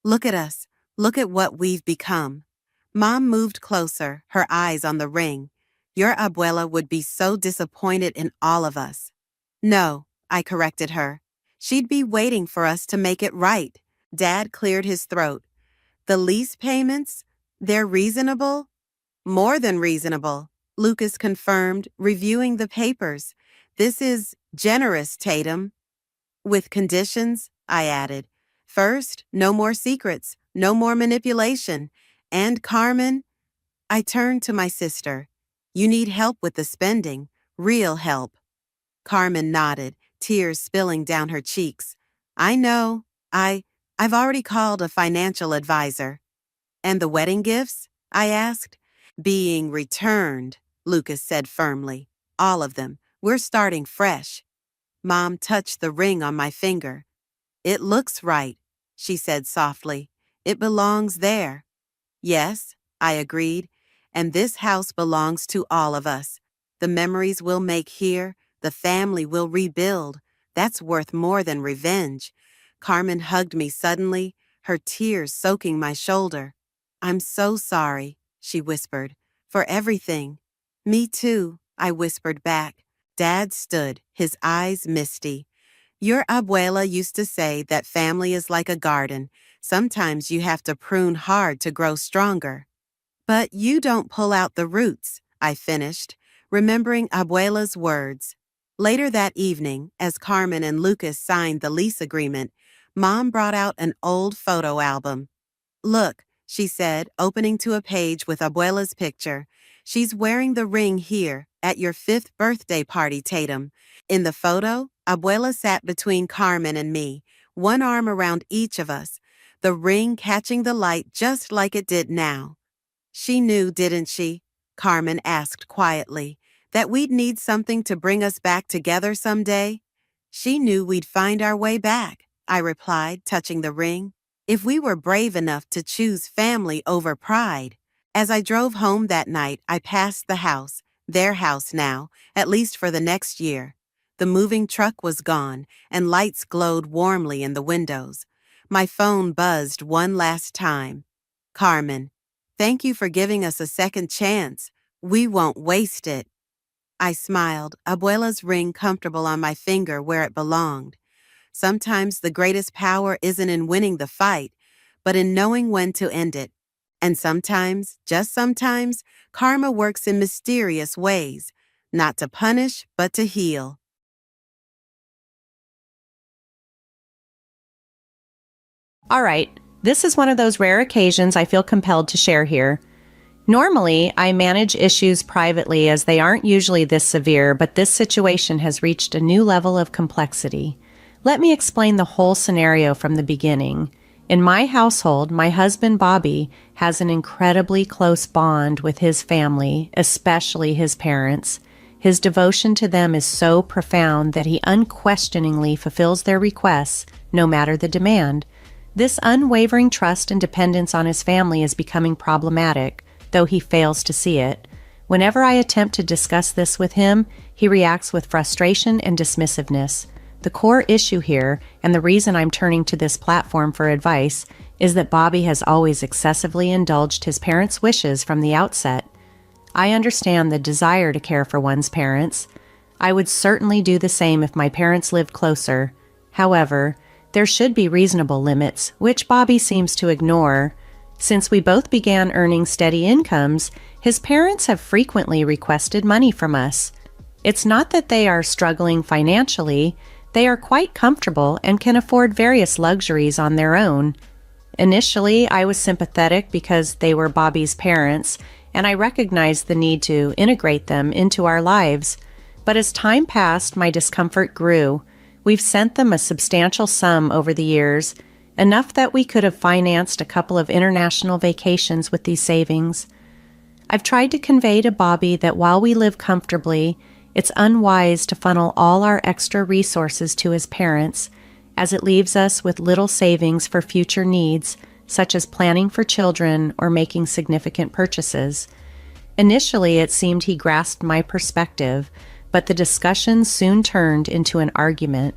"Look at us. Look at what we've become." Mom moved closer, her eyes on the ring. "Your abuela would be so disappointed in all of us." "No," I corrected her. "She'd be waiting for us to make it right." Dad cleared his throat. "The lease payments? They're reasonable?" "More than reasonable," Lucas confirmed, reviewing the papers. "This is generous, Tatum." "With conditions," I added. "First, no more secrets, no more manipulation. And Carmen," I turned to my sister. "You need help with the spending, real help." Carmen nodded, tears spilling down her cheeks. "I know. I've already called a financial advisor." "And the wedding gifts?" I asked. "Being returned," Lucas said firmly. "All of them. We're starting fresh." Mom touched the ring on my finger. "It looks right," she said softly. "It belongs there." "Yes," I agreed. "And this house belongs to all of us. The memories we'll make here, the family we'll rebuild, that's worth more than revenge." Carmen hugged me suddenly, her tears soaking my shoulder. "I'm so sorry," she whispered, "for everything." "Me too," I whispered back. Dad stood, his eyes misty. "Your abuela used to say that family is like a garden. Sometimes you have to prune hard to grow stronger." "But you don't pull out the roots," I finished, remembering Abuela's words. Later that evening, as Carmen and Lucas signed the lease agreement, Mom brought out an old photo album. "Look," she said, opening to a page with Abuela's picture. "She's wearing the ring here, at your 5th birthday party, Tatum." In the photo, Abuela sat between Carmen and me, one arm around each of us, the ring catching the light just like it did now. "She knew, didn't she?" Carmen asked quietly, "that we'd need something to bring us back together someday?" She knew we'd find our way back, I replied, touching the ring. If we were brave enough to choose family over pride. As I drove home that night, I passed the house, their house now, at least for the next year. The moving truck was gone, and lights glowed warmly in the windows. My phone buzzed one last time. Carmen, thank you for giving us a second chance. We won't waste it. I smiled, Abuela's ring comfortable on my finger where it belonged. Sometimes the greatest power isn't in winning the fight, but in knowing when to end it. And sometimes, just sometimes, karma works in mysterious ways, not to punish, but to heal. All right, this is one of those rare occasions I feel compelled to share here. Normally, I manage issues privately as they aren't usually this severe, but this situation has reached a new level of complexity. Let me explain the whole scenario from the beginning. In my household, my husband Bobby has an incredibly close bond with his family, especially his parents. His devotion to them is so profound that he unquestioningly fulfills their requests, no matter the demand. This unwavering trust and dependence on his family is becoming problematic, though he fails to see it. Whenever I attempt to discuss this with him, he reacts with frustration and dismissiveness. The core issue here, and the reason I'm turning to this platform for advice, is that Bobby has always excessively indulged his parents' wishes from the outset. I understand the desire to care for one's parents. I would certainly do the same if my parents lived closer. However, there should be reasonable limits, which Bobby seems to ignore. Since we both began earning steady incomes, his parents have frequently requested money from us. It's not that they are struggling financially. They are quite comfortable and can afford various luxuries on their own. Initially, I was sympathetic because they were Bobby's parents, and I recognized the need to integrate them into our lives. But as time passed, my discomfort grew. We've sent them a substantial sum over the years, enough that we could have financed a couple of international vacations with these savings. I've tried to convey to Bobby that while we live comfortably, it's unwise to funnel all our extra resources to his parents, as it leaves us with little savings for future needs, such as planning for children or making significant purchases. Initially, it seemed he grasped my perspective, but the discussion soon turned into an argument.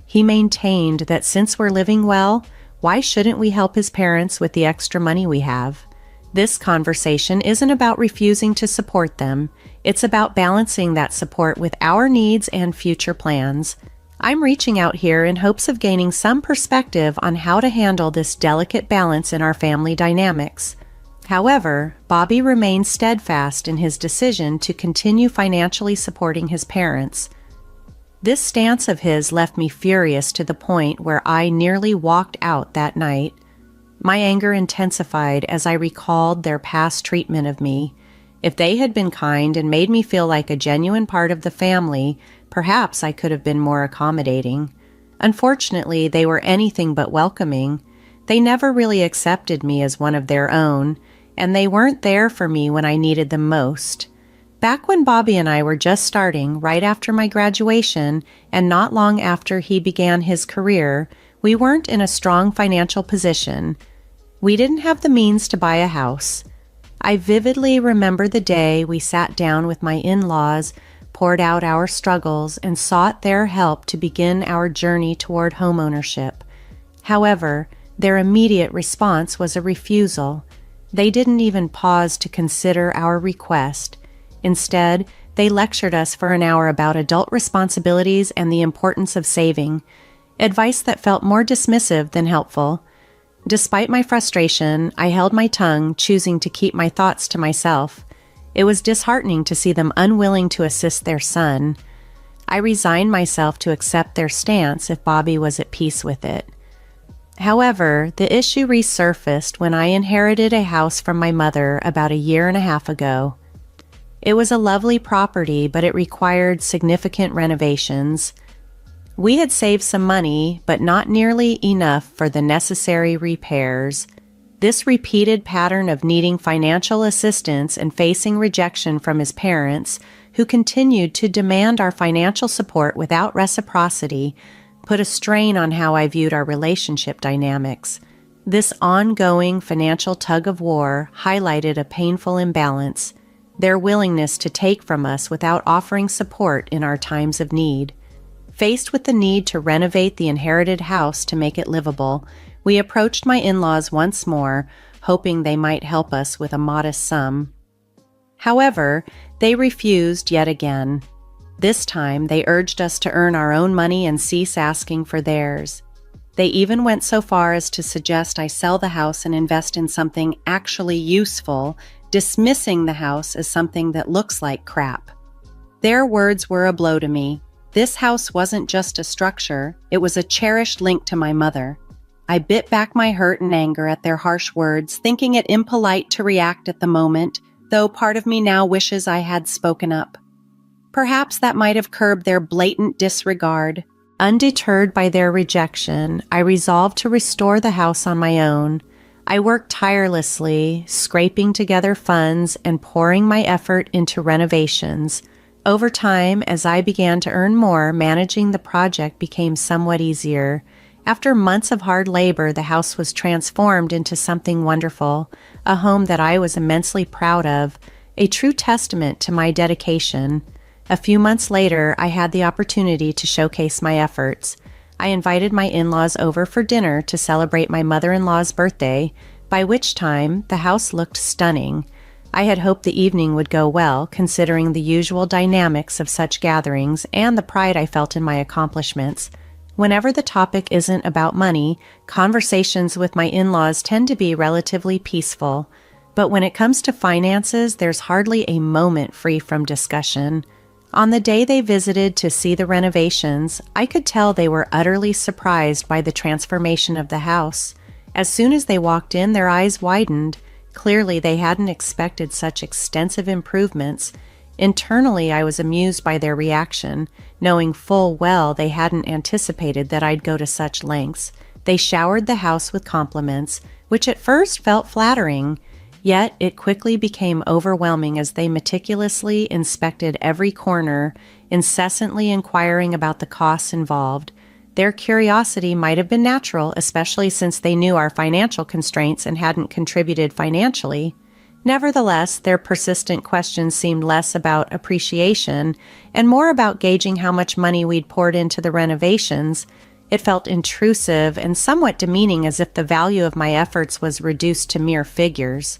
He maintained that since we're living well, why shouldn't we help his parents with the extra money we have? This conversation isn't about refusing to support them. It's about balancing that support with our needs and future plans. I'm reaching out here in hopes of gaining some perspective on how to handle this delicate balance in our family dynamics. However, Bobby remains steadfast in his decision to continue financially supporting his parents. This stance of his left me furious to the point where I nearly walked out that night. My anger intensified as I recalled their past treatment of me. If they had been kind and made me feel like a genuine part of the family, perhaps I could have been more accommodating. Unfortunately, they were anything but welcoming. They never really accepted me as one of their own, and they weren't there for me when I needed them most. Back when Bobby and I were just starting, right after my graduation, and not long after he began his career, we weren't in a strong financial position. We didn't have the means to buy a house. I vividly remember the day we sat down with my in-laws, poured out our struggles, and sought their help to begin our journey toward homeownership. However, their immediate response was a refusal. They didn't even pause to consider our request. Instead, they lectured us for an hour about adult responsibilities and the importance of saving, advice that felt more dismissive than helpful. Despite my frustration, I held my tongue, choosing to keep my thoughts to myself. It was disheartening to see them unwilling to assist their son. I resigned myself to accept their stance if Bobby was at peace with it. However, the issue resurfaced when I inherited a house from my mother about a year and a half ago. It was a lovely property, but it required significant renovations. We had saved some money, but not nearly enough for the necessary repairs. This repeated pattern of needing financial assistance and facing rejection from his parents, who continued to demand our financial support without reciprocity, put a strain on how I viewed our relationship dynamics. This ongoing financial tug-of-war highlighted a painful imbalance, their willingness to take from us without offering support in our times of need. Faced with the need to renovate the inherited house to make it livable, we approached my in-laws once more, hoping they might help us with a modest sum. However, they refused yet again. This time, they urged us to earn our own money and cease asking for theirs. They even went so far as to suggest I sell the house and invest in something actually useful, dismissing the house as something that looks like crap. Their words were a blow to me. This house wasn't just a structure, it was a cherished link to my mother. I bit back my hurt and anger at their harsh words, thinking it impolite to react at the moment, though part of me now wishes I had spoken up. Perhaps that might have curbed their blatant disregard. Undeterred by their rejection, I resolved to restore the house on my own. I worked tirelessly, scraping together funds and pouring my effort into renovations. Over time, as I began to earn more, managing the project became somewhat easier. After months of hard labor, the house was transformed into something wonderful, a home that I was immensely proud of, a true testament to my dedication. A few months later, I had the opportunity to showcase my efforts. I invited my in-laws over for dinner to celebrate my mother-in-law's birthday, by which time the house looked stunning. I had hoped the evening would go well, considering the usual dynamics of such gatherings and the pride I felt in my accomplishments. Whenever the topic isn't about money, conversations with my in-laws tend to be relatively peaceful. But when it comes to finances, there's hardly a moment free from discussion. On the day they visited to see the renovations, I could tell they were utterly surprised by the transformation of the house. As soon as they walked in, their eyes widened. Clearly, they hadn't expected such extensive improvements. Internally, I was amused by their reaction, knowing full well they hadn't anticipated that I'd go to such lengths. They showered the house with compliments, which at first felt flattering. Yet it quickly became overwhelming as they meticulously inspected every corner, incessantly inquiring about the costs involved. Their curiosity might have been natural, especially since they knew our financial constraints and hadn't contributed financially. Nevertheless, their persistent questions seemed less about appreciation and more about gauging how much money we'd poured into the renovations. It felt intrusive and somewhat demeaning, as if the value of my efforts was reduced to mere figures.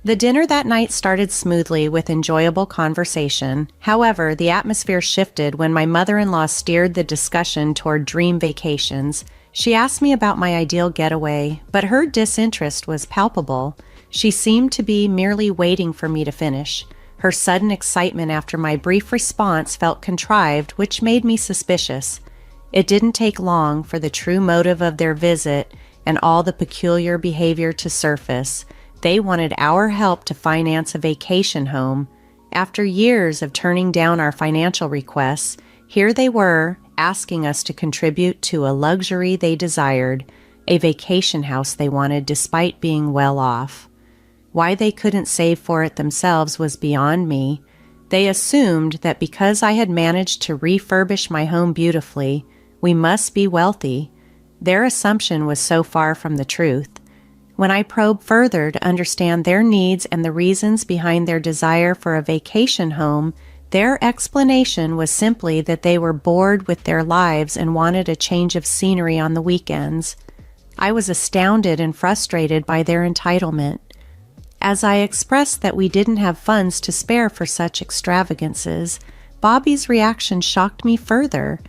The dinner that night started smoothly with enjoyable conversation. However, the atmosphere shifted when my mother-in-law steered the discussion toward dream vacations. She asked me about my ideal getaway, but her disinterest was palpable. She seemed to be merely waiting for me to finish. Her sudden excitement after my brief response felt contrived, which made me suspicious. It didn't take long for the true motive of their visit and all the peculiar behavior to surface. They wanted our help to finance a vacation home. After years of turning down our financial requests, here they were, asking us to contribute to a luxury they desired, a vacation house they wanted despite being well off. Why they couldn't save for it themselves was beyond me. They assumed that because I had managed to refurbish my home beautifully, we must be wealthy. Their assumption was so far from the truth. When I probed further to understand their needs and the reasons behind their desire for a vacation home, their explanation was simply that they were bored with their lives and wanted a change of scenery on the weekends. I was astounded and frustrated by their entitlement. As I expressed that we didn't have funds to spare for such extravagances, Bobby's reaction shocked me further.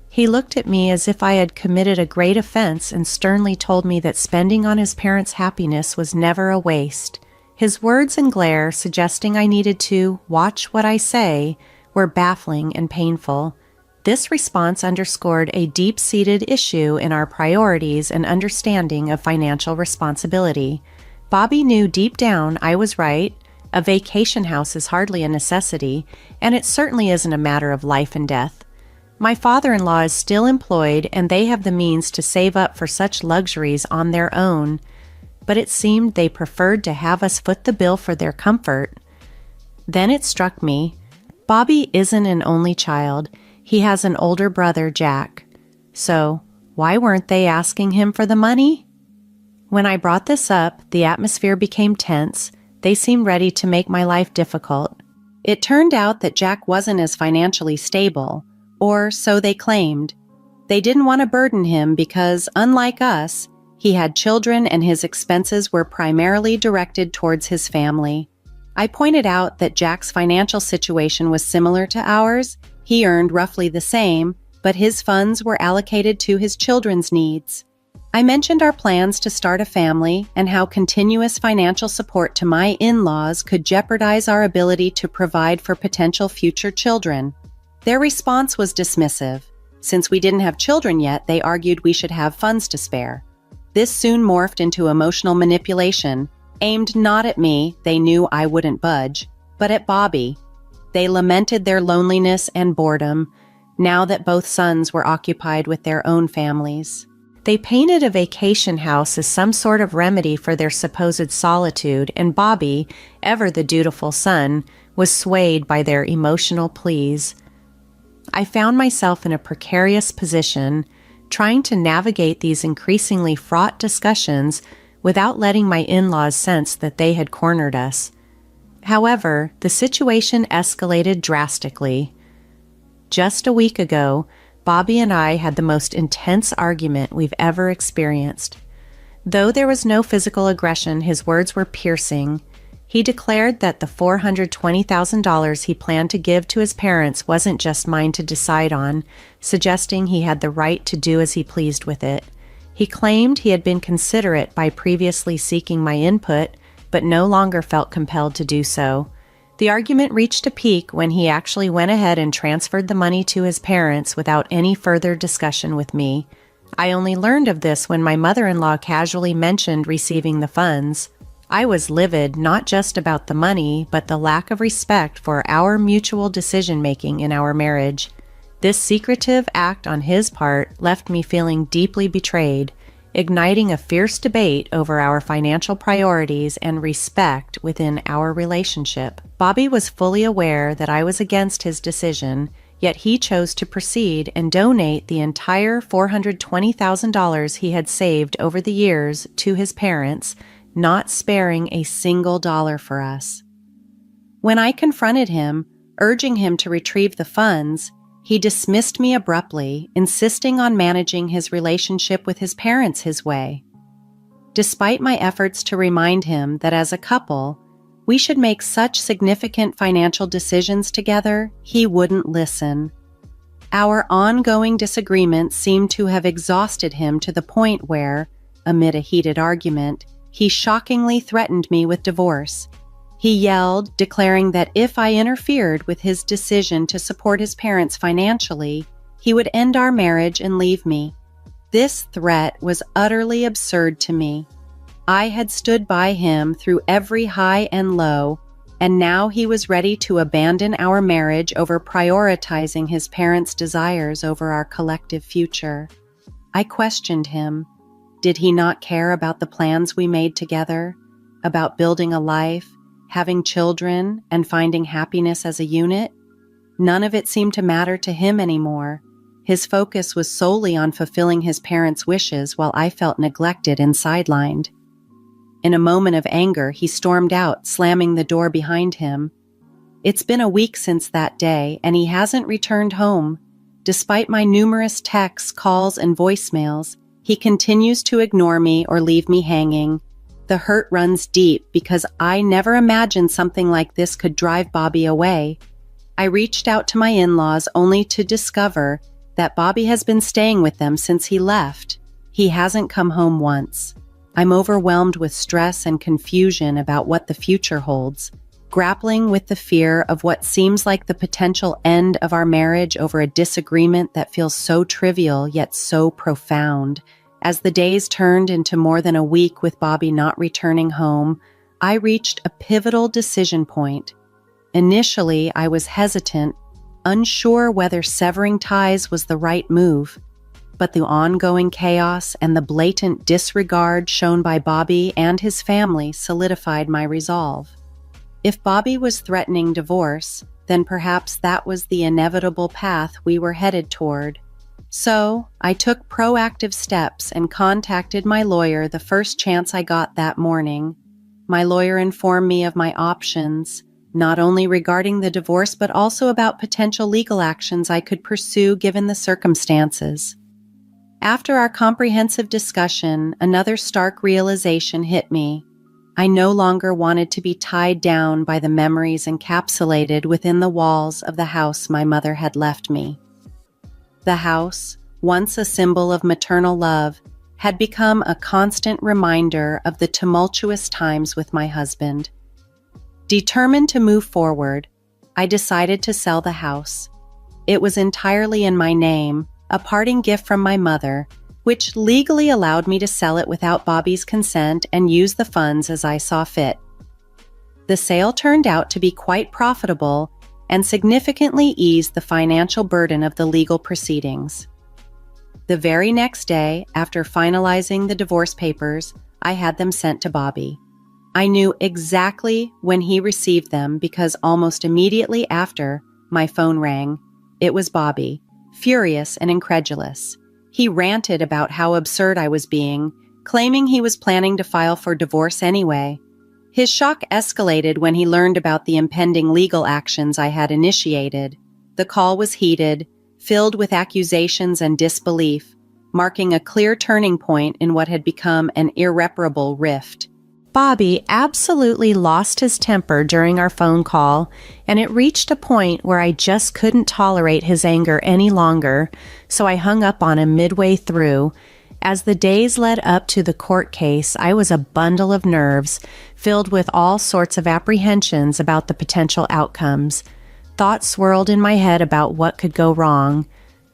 He looked at me as if I had committed a great offense and sternly told me that spending on his parents' happiness was never a waste. His words and glare, suggesting I needed to watch what I say, were baffling and painful. This response underscored a deep-seated issue in our priorities and understanding of financial responsibility. Bobby knew deep down I was right. A vacation house is hardly a necessity, and it certainly isn't a matter of life and death. My father-in-law is still employed, and they have the means to save up for such luxuries on their own, but it seemed they preferred to have us foot the bill for their comfort. Then it struck me. Bobby isn't an only child. He has an older brother, Jack. So, why weren't they asking him for the money? When I brought this up, the atmosphere became tense. They seemed ready to make my life difficult. It turned out that Jack wasn't as financially stable, or so they claimed. They didn't want to burden him because, unlike us, he had children and his expenses were primarily directed towards his family. I pointed out that Jack's financial situation was similar to ours. He earned roughly the same, but his funds were allocated to his children's needs. I mentioned our plans to start a family and how continuous financial support to my in-laws could jeopardize our ability to provide for potential future children. Their response was dismissive. Since we didn't have children yet, they argued we should have funds to spare. This soon morphed into emotional manipulation, aimed not at me, they knew I wouldn't budge, but at Bobby. They lamented their loneliness and boredom, now that both sons were occupied with their own families. They painted a vacation house as some sort of remedy for their supposed solitude, and Bobby, ever the dutiful son, was swayed by their emotional pleas. I found myself in a precarious position, trying to navigate these increasingly fraught discussions without letting my in-laws sense that they had cornered us. However, the situation escalated drastically. Just a week ago, Bobby and I had the most intense argument we've ever experienced. Though there was no physical aggression, his words were piercing. He declared that the $420,000 he planned to give to his parents wasn't just mine to decide on, suggesting he had the right to do as he pleased with it. He claimed he had been considerate by previously seeking my input, but no longer felt compelled to do so. The argument reached a peak when he actually went ahead and transferred the money to his parents without any further discussion with me. I only learned of this when my mother-in-law casually mentioned receiving the funds. I was livid not just about the money, but the lack of respect for our mutual decision-making in our marriage. This secretive act on his part left me feeling deeply betrayed, igniting a fierce debate over our financial priorities and respect within our relationship. Bobby was fully aware that I was against his decision, yet he chose to proceed and donate the entire $420,000 he had saved over the years to his parents, not sparing a single dollar for us. When I confronted him, urging him to retrieve the funds, he dismissed me abruptly, insisting on managing his relationship with his parents his way. Despite my efforts to remind him that as a couple, we should make such significant financial decisions together, he wouldn't listen. Our ongoing disagreements seemed to have exhausted him to the point where, amid a heated argument, he shockingly threatened me with divorce. He yelled, declaring that if I interfered with his decision to support his parents financially, he would end our marriage and leave me. This threat was utterly absurd to me. I had stood by him through every high and low, and now he was ready to abandon our marriage over prioritizing his parents' desires over our collective future. I questioned him. Did he not care about the plans we made together, about building a life, having children, and finding happiness as a unit? None of it seemed to matter to him anymore. His focus was solely on fulfilling his parents' wishes while I felt neglected and sidelined. In a moment of anger, he stormed out, slamming the door behind him. It's been a week since that day, and he hasn't returned home. Despite my numerous texts, calls, and voicemails, he continues to ignore me or leave me hanging. The hurt runs deep because I never imagined something like this could drive Bobby away. I reached out to my in-laws only to discover that Bobby has been staying with them since he left. He hasn't come home once. I'm overwhelmed with stress and confusion about what the future holds, grappling with the fear of what seems like the potential end of our marriage over a disagreement that feels so trivial yet so profound. As the days turned into more than a week with Bobby not returning home, I reached a pivotal decision point. Initially, I was hesitant, unsure whether severing ties was the right move. But the ongoing chaos and the blatant disregard shown by Bobby and his family solidified my resolve. If Bobby was threatening divorce, then perhaps that was the inevitable path we were headed toward. So, I took proactive steps and contacted my lawyer the first chance I got that morning. My lawyer informed me of my options, not only regarding the divorce but also about potential legal actions I could pursue given the circumstances. After our comprehensive discussion, another stark realization hit me. I no longer wanted to be tied down by the memories encapsulated within the walls of the house my mother had left me. The house, once a symbol of maternal love, had become a constant reminder of the tumultuous times with my husband. Determined to move forward, I decided to sell the house. It was entirely in my name, a parting gift from my mother, which legally allowed me to sell it without Bobby's consent and use the funds as I saw fit. The sale turned out to be quite profitable and significantly eased the financial burden of the legal proceedings. The very next day, after finalizing the divorce papers, I had them sent to Bobby. I knew exactly when he received them because almost immediately after, my phone rang. It was Bobby, furious and incredulous. He ranted about how absurd I was being, claiming he was planning to file for divorce anyway. His shock escalated when he learned about the impending legal actions I had initiated. The call was heated, filled with accusations and disbelief, marking a clear turning point in what had become an irreparable rift. Bobby absolutely lost his temper during our phone call, and it reached a point where I just couldn't tolerate his anger any longer, so I hung up on him midway through. As the days led up to the court case, I was a bundle of nerves, filled with all sorts of apprehensions about the potential outcomes. Thoughts swirled in my head about what could go wrong.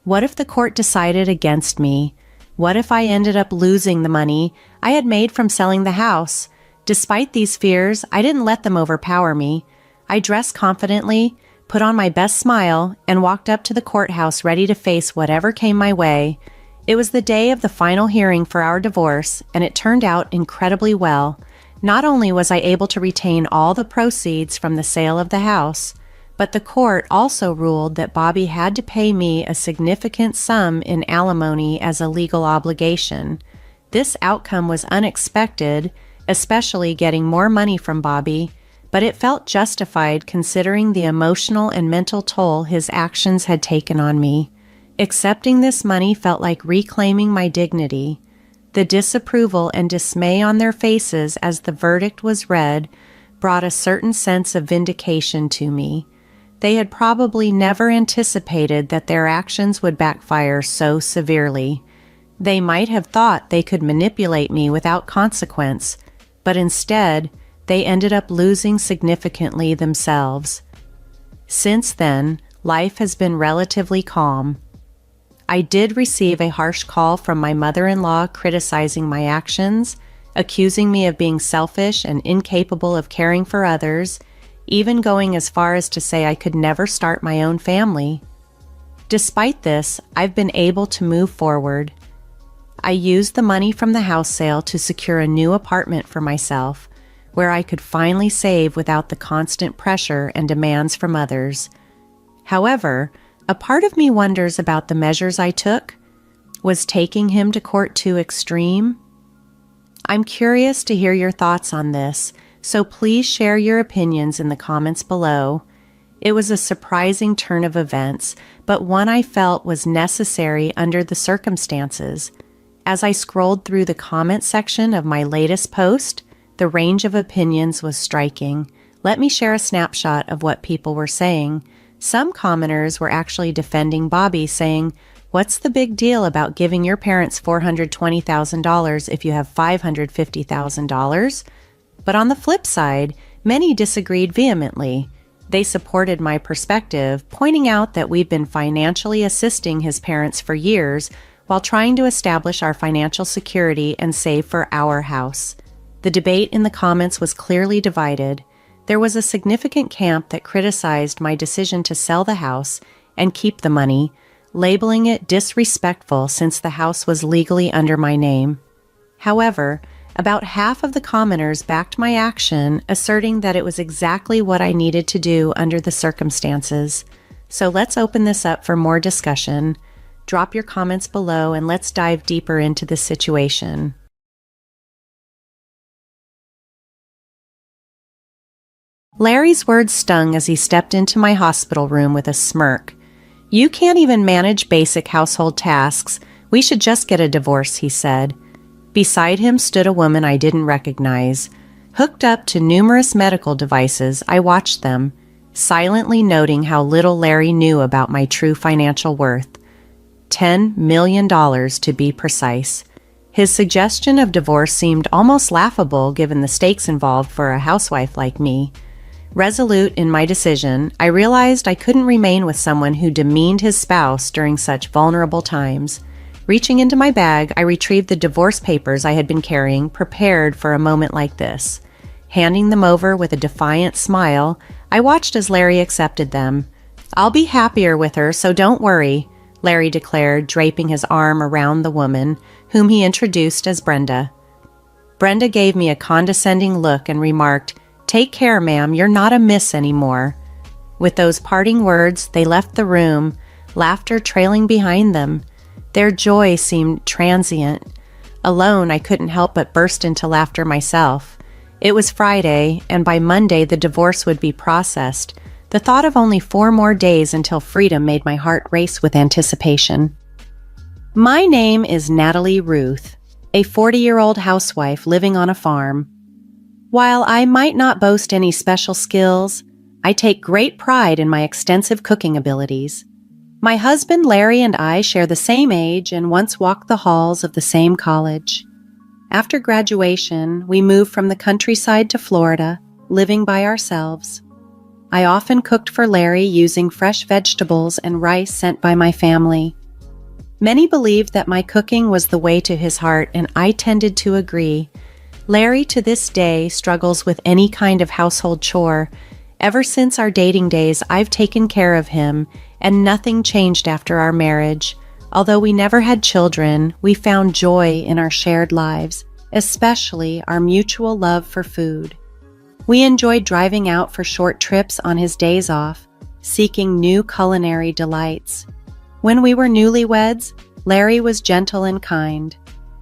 What if the court decided against me? What if I ended up losing the money I had made from selling the house? Despite these fears, I didn't let them overpower me. I dressed confidently, put on my best smile, and walked up to the courthouse ready to face whatever came my way. It was the day of the final hearing for our divorce, and it turned out incredibly well. Not only was I able to retain all the proceeds from the sale of the house, but the court also ruled that Bobby had to pay me a significant sum in alimony as a legal obligation. This outcome was unexpected, especially getting more money from Bobby, but it felt justified considering the emotional and mental toll his actions had taken on me. Accepting this money felt like reclaiming my dignity. The disapproval and dismay on their faces as the verdict was read brought a certain sense of vindication to me. They had probably never anticipated that their actions would backfire so severely. They might have thought they could manipulate me without consequence, but instead, they ended up losing significantly themselves. Since then, life has been relatively calm. I did receive a harsh call from my mother-in-law criticizing my actions, accusing me of being selfish and incapable of caring for others, even going as far as to say I could never start my own family. Despite this, I've been able to move forward. I used the money from the house sale to secure a new apartment for myself, where I could finally save without the constant pressure and demands from others. However, a part of me wonders about the measures I took. Was taking him to court too extreme? I'm curious to hear your thoughts on this, so please share your opinions in the comments below. It was a surprising turn of events, but one I felt was necessary under the circumstances. As I scrolled through the comment section of my latest post, the range of opinions was striking. Let me share a snapshot of what people were saying. Some commenters were actually defending Bobby, saying, "What's the big deal about giving your parents $420,000 if you have $550,000? But on the flip side, many disagreed vehemently. They supported my perspective, pointing out that we've been financially assisting his parents for years while trying to establish our financial security and save for our house. The debate in the comments was clearly divided. There was a significant camp that criticized my decision to sell the house and keep the money, labeling it disrespectful since the house was legally under my name. However, About half of the commenters backed my action, asserting that it was exactly what I needed to do under the circumstances. So let's open this up for more discussion. Drop your comments below and let's dive deeper into this situation. Larry's words stung as he stepped into my hospital room with a smirk. "You can't even manage basic household tasks. We should just get a divorce," he said. Beside him stood a woman I didn't recognize. Hooked up to numerous medical devices, I watched them, silently noting how little Larry knew about my true financial worth. $10 million to be precise. His suggestion of divorce seemed almost laughable given the stakes involved for a housewife like me. Resolute in my decision, I realized I couldn't remain with someone who demeaned his spouse during such vulnerable times. Reaching into my bag, I retrieved the divorce papers I had been carrying, prepared for a moment like this. Handing them over with a defiant smile, I watched as Larry accepted them. "I'll be happier with her, so don't worry," Larry declared, draping his arm around the woman, whom he introduced as Brenda. Brenda gave me a condescending look and remarked, "Take care, ma'am, you're not a miss anymore." With those parting words, they left the room, laughter trailing behind them. Their joy seemed transient. Alone, I couldn't help but burst into laughter myself. It was Friday, and by Monday the divorce would be processed. The thought of only 4 more days until freedom made my heart race with anticipation. My name is Natalie Ruth, a 40-year-old housewife living on a farm. While I might not boast any special skills, I take great pride in my extensive cooking abilities. My husband Larry and I share the same age and once walked the halls of the same college. After graduation, we moved from the countryside to Florida, living by ourselves. I often cooked for Larry using fresh vegetables and rice sent by my family. Many believed that my cooking was the way to his heart, and I tended to agree. Larry to this day struggles with any kind of household chore. Ever since our dating days, I've taken care of him, and nothing changed after our marriage. Although we never had children, we found joy in our shared lives, especially our mutual love for food. We enjoyed driving out for short trips on his days off, seeking new culinary delights. When we were newlyweds, Larry was gentle and kind.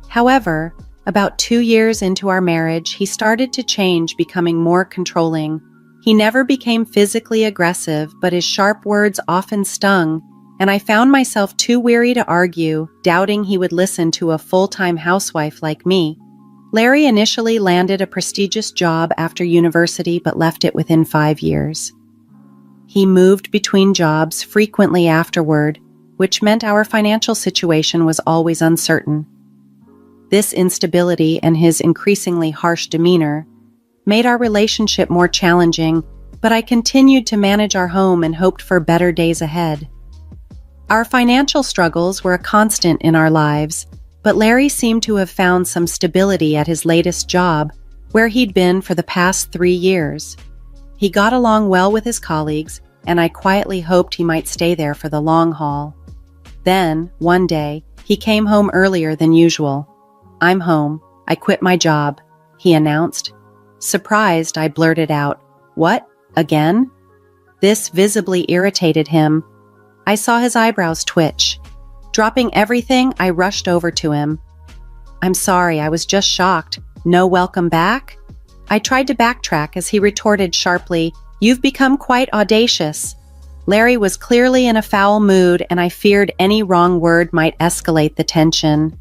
However, about 2 years into our marriage, he started to change, becoming more controlling. He never became physically aggressive, but his sharp words often stung, and I found myself too weary to argue, doubting he would listen to a full-time housewife like me. Larry initially landed a prestigious job after university, but left it within 5 years. He moved between jobs frequently afterward, which meant our financial situation was always uncertain. This instability and his increasingly harsh demeanor made our relationship more challenging, but I continued to manage our home and hoped for better days ahead. Our financial struggles were a constant in our lives, but Larry seemed to have found some stability at his latest job, where he'd been for the past 3 years. He got along well with his colleagues, and I quietly hoped he might stay there for the long haul. Then, one day, he came home earlier than usual. "I'm home. I quit my job," he announced. Surprised, I blurted out, "What? Again?" This visibly irritated him. I saw his eyebrows twitch. Dropping everything, I rushed over to him. "I'm sorry, I was just shocked. No welcome back?" I tried to backtrack as he retorted sharply, "You've become quite audacious." Larry was clearly in a foul mood, and I feared any wrong word might escalate the tension.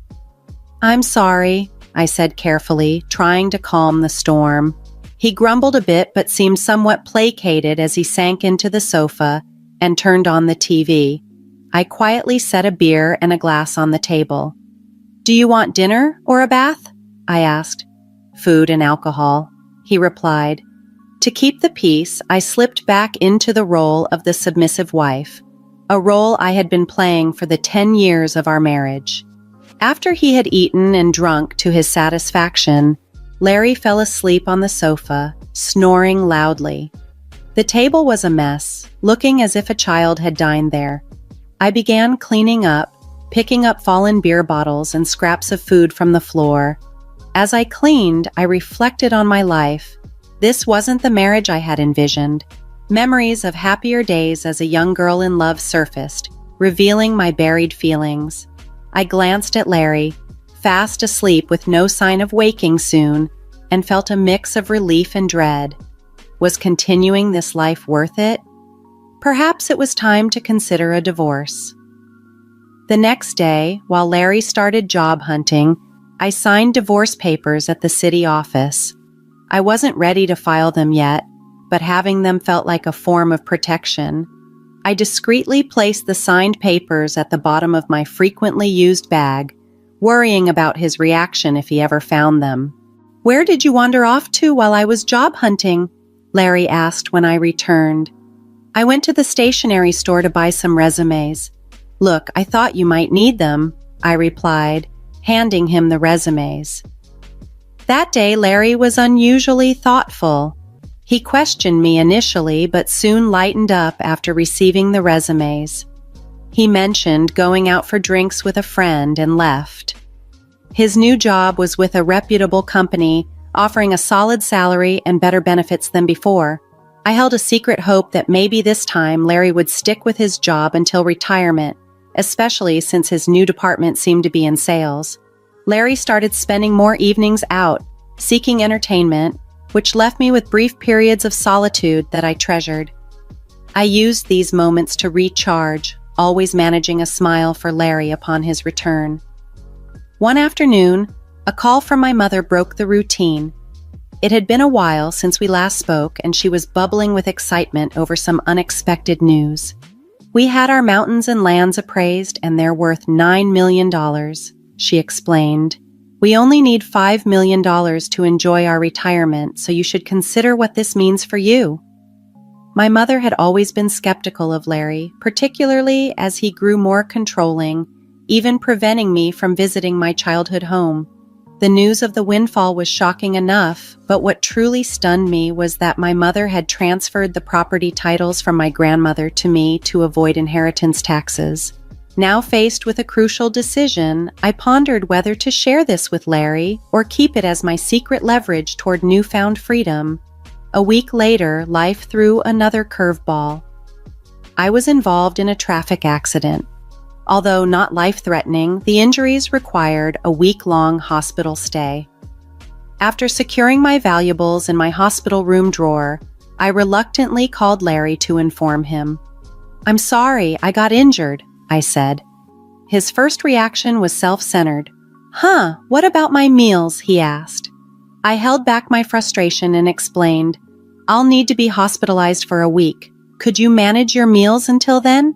"I'm sorry," I said carefully, trying to calm the storm. He grumbled a bit but seemed somewhat placated as he sank into the sofa and turned on the TV. I quietly set a beer and a glass on the table. "Do you want dinner or a bath?" I asked. "Food and alcohol," he replied. To keep the peace, I slipped back into the role of the submissive wife, a role I had been playing for the 10 years of our marriage. After he had eaten and drunk to his satisfaction, Larry fell asleep on the sofa, snoring loudly. The table was a mess, looking as if a child had dined there. I began cleaning up, picking up fallen beer bottles and scraps of food from the floor. As I cleaned, I reflected on my life. This wasn't the marriage I had envisioned. Memories of happier days as a young girl in love surfaced, revealing my buried feelings. I glanced at Larry, fast asleep with no sign of waking soon, and felt a mix of relief and dread. Was continuing this life worth it? Perhaps it was time to consider a divorce. The next day, while Larry started job hunting, I signed divorce papers at the city office. I wasn't ready to file them yet, but having them felt like a form of protection. I discreetly placed the signed papers at the bottom of my frequently used bag, worrying about his reaction if he ever found them. "Where did you wander off to while I was job hunting?" Larry asked when I returned. "I went to the stationery store to buy some resumes." "Look, I thought you might need them," I replied, handing him the resumes. That day, Larry was unusually thoughtful. He questioned me initially, but soon lightened up after receiving the resumes. He mentioned going out for drinks with a friend and left. His new job was with a reputable company, offering a solid salary and better benefits than before. I held a secret hope that maybe this time Larry would stick with his job until retirement, especially since his new department seemed to be in sales. Larry started spending more evenings out, seeking entertainment, which left me with brief periods of solitude that I treasured. I used these moments to recharge, always managing a smile for Larry upon his return. One afternoon, a call from my mother broke the routine. It had been a while since we last spoke, and she was bubbling with excitement over some unexpected news. "We had our mountains and lands appraised, and they're worth $9 million, she explained. "We only need $5 million to enjoy our retirement, so you should consider what this means for you." My mother had always been skeptical of Larry, particularly as he grew more controlling, even preventing me from visiting my childhood home. The news of the windfall was shocking enough, but what truly stunned me was that my mother had transferred the property titles from my grandmother to me to avoid inheritance taxes. Now faced with a crucial decision, I pondered whether to share this with Larry or keep it as my secret leverage toward newfound freedom. A week later, life threw another curveball. I was involved in a traffic accident. Although not life-threatening, the injuries required a week-long hospital stay. After securing my valuables in my hospital room drawer, I reluctantly called Larry to inform him. "I'm sorry, I got injured," I said. His first reaction was self-centered. What about my meals?" he asked. I held back my frustration and explained, "I'll need to be hospitalized for a week. Could you manage your meals until then?"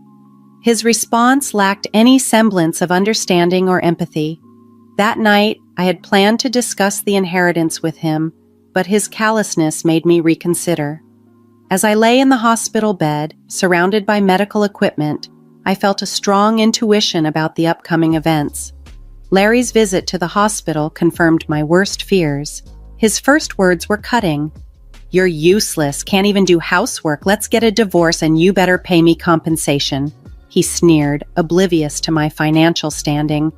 His response lacked any semblance of understanding or empathy. That night, I had planned to discuss the inheritance with him, but his callousness made me reconsider. As I lay in the hospital bed, surrounded by medical equipment, I felt a strong intuition about the upcoming events. Larry's visit to the hospital confirmed my worst fears. His first words were cutting. "You're useless, can't even do housework, let's get a divorce and you better pay me compensation," he sneered, oblivious to my financial standing.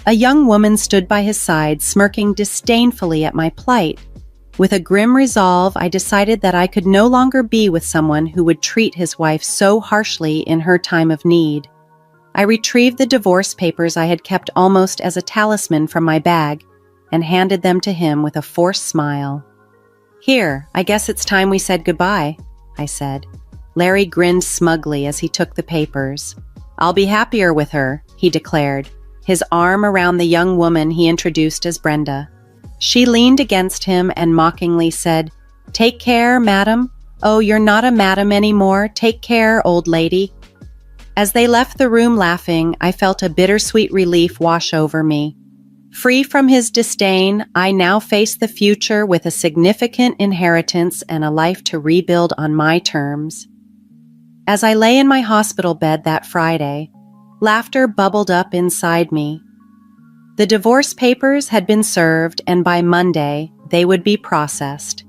A young woman stood by his side, smirking disdainfully at my plight. With a grim resolve, I decided that I could no longer be with someone who would treat his wife so harshly in her time of need. I retrieved the divorce papers I had kept almost as a talisman from my bag and handed them to him with a forced smile. "Here, I guess it's time we said goodbye," I said. Larry grinned smugly as he took the papers. "I'll be happier with her," he declared, his arm around the young woman he introduced as Brenda. She leaned against him and mockingly said, "Take care, madam." "Oh, you're not a madam anymore. Take care, old lady." As they left the room laughing, I felt a bittersweet relief wash over me. Free from his disdain, I now faced the future with a significant inheritance and a life to rebuild on my terms. As I lay in my hospital bed that Friday, laughter bubbled up inside me. The divorce papers had been served, and by Monday, they would be processed.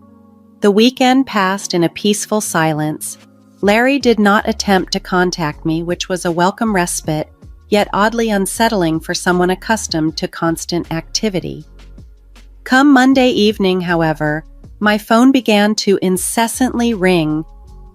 The weekend passed in a peaceful silence. Larry did not attempt to contact me, which was a welcome respite, yet oddly unsettling for someone accustomed to constant activity. Come Monday evening, however, my phone began to incessantly ring.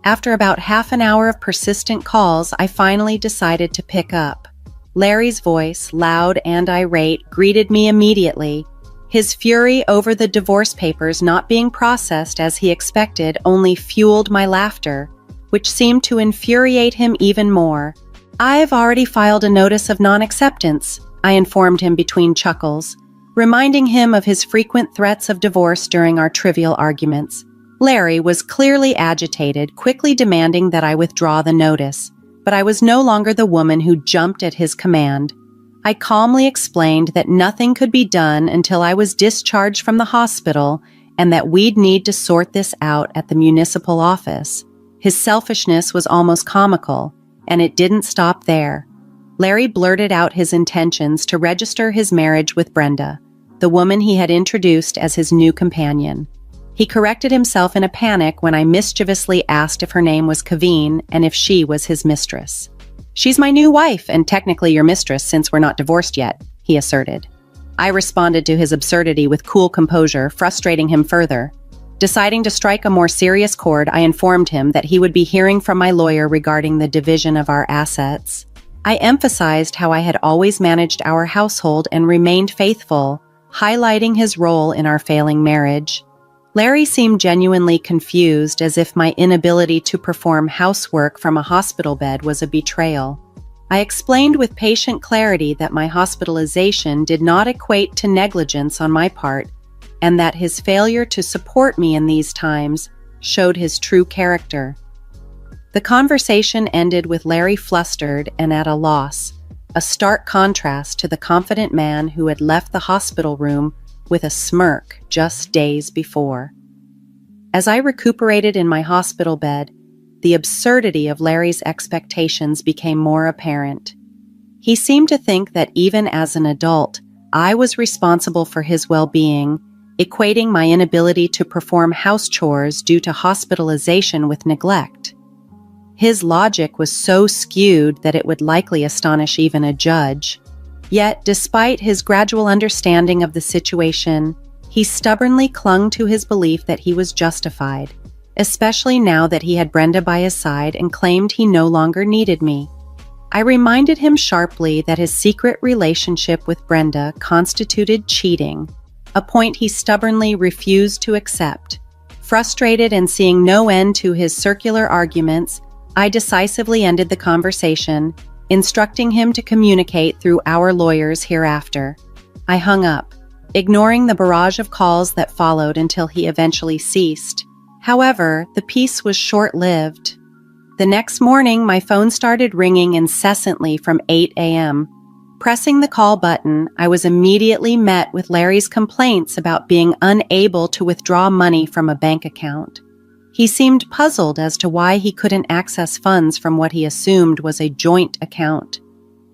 After about half an hour of persistent calls, I finally decided to pick up. Larry's voice, loud and irate, greeted me immediately. His fury over the divorce papers not being processed as he expected only fueled my laughter, which seemed to infuriate him even more. "I've already filed a notice of non-acceptance," I informed him between chuckles, reminding him of his frequent threats of divorce during our trivial arguments. Larry was clearly agitated, quickly demanding that I withdraw the notice, but I was no longer the woman who jumped at his command. I calmly explained that nothing could be done until I was discharged from the hospital and that we'd need to sort this out at the municipal office. His selfishness was almost comical, and it didn't stop there. Larry blurted out his intentions to register his marriage with Brenda, the woman he had introduced as his new companion. He corrected himself in a panic when I mischievously asked if her name was Kaveen and if she was his mistress. "She's my new wife and technically your mistress since we're not divorced yet," he asserted. I responded to his absurdity with cool composure, frustrating him further. Deciding to strike a more serious chord, I informed him that he would be hearing from my lawyer regarding the division of our assets. I emphasized how I had always managed our household and remained faithful, highlighting his role in our failing marriage. Larry seemed genuinely confused, as if my inability to perform housework from a hospital bed was a betrayal. I explained with patient clarity that my hospitalization did not equate to negligence on my part, and that his failure to support me in these times showed his true character. The conversation ended with Larry flustered and at a loss, a stark contrast to the confident man who had left the hospital room with a smirk just days before. As I recuperated in my hospital bed, the absurdity of Larry's expectations became more apparent. He seemed to think that even as an adult, I was responsible for his well-being, equating my inability to perform house chores due to hospitalization with neglect. His logic was so skewed that it would likely astonish even a judge. Yet, despite his gradual understanding of the situation, he stubbornly clung to his belief that he was justified, especially now that he had Brenda by his side and claimed he no longer needed me. I reminded him sharply that his secret relationship with Brenda constituted cheating, a point he stubbornly refused to accept. Frustrated and seeing no end to his circular arguments, I decisively ended the conversation, instructing him to communicate through our lawyers hereafter. I hung up, ignoring the barrage of calls that followed until he eventually ceased. However, the peace was short-lived. The next morning, my phone started ringing incessantly from 8 a.m. Pressing the call button, I was immediately met with Larry's complaints about being unable to withdraw money from a bank account. He seemed puzzled as to why he couldn't access funds from what he assumed was a joint account.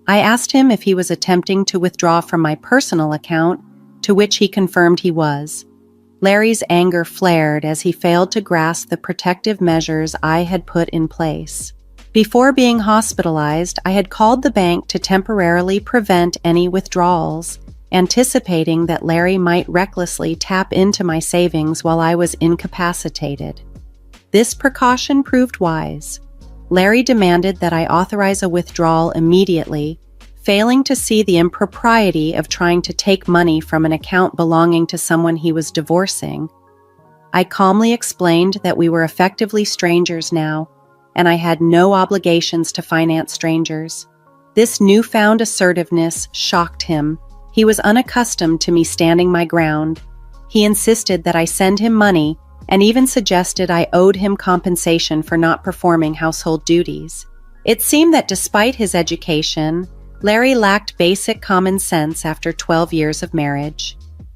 I asked him if he was attempting to withdraw from my personal account, to which he confirmed he was. Larry's anger flared as he failed to grasp the protective measures I had put in place. Before being hospitalized, I had called the bank to temporarily prevent any withdrawals, anticipating that Larry might recklessly tap into my savings while I was incapacitated. This precaution proved wise. Larry demanded that I authorize a withdrawal immediately, failing to see the impropriety of trying to take money from an account belonging to someone he was divorcing. I calmly explained that we were effectively strangers now, and I had no obligations to finance strangers. This newfound assertiveness shocked him. He was unaccustomed to me standing my ground. He insisted that I send him money and even suggested I owed him compensation for not performing household duties. It seemed that despite his education, Larry lacked basic common sense after 12 years of marriage.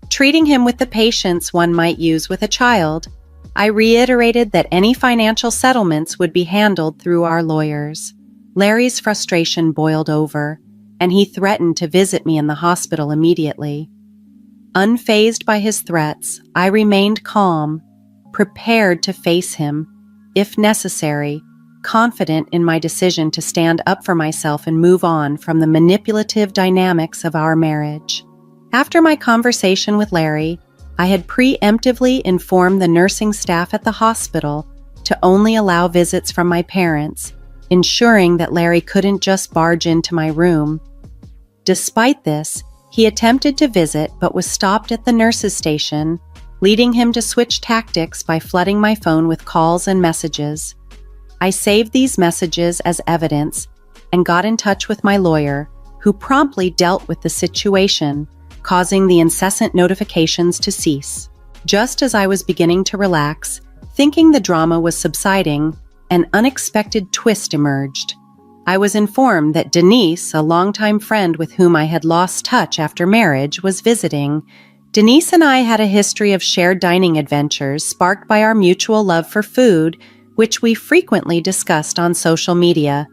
Treating him with the patience one might use with a child, I reiterated that any financial settlements would be handled through our lawyers. Larry's frustration boiled over, and he threatened to visit me in the hospital immediately. Unfazed by his threats, I remained calm, prepared to face him, if necessary, confident in my decision to stand up for myself and move on from the manipulative dynamics of our marriage. After my conversation with Larry, I had preemptively informed the nursing staff at the hospital to only allow visits from my parents, ensuring that Larry couldn't just barge into my room. Despite this, he attempted to visit but was stopped at the nurse's station, leading him to switch tactics by flooding my phone with calls and messages. I saved these messages as evidence and got in touch with my lawyer, who promptly dealt with the situation, causing the incessant notifications to cease. Just as I was beginning to relax, thinking the drama was subsiding, an unexpected twist emerged. I was informed that Denise, a longtime friend with whom I had lost touch after marriage, was visiting. Denise and I had a history of shared dining adventures sparked by our mutual love for food, which we frequently discussed on social media.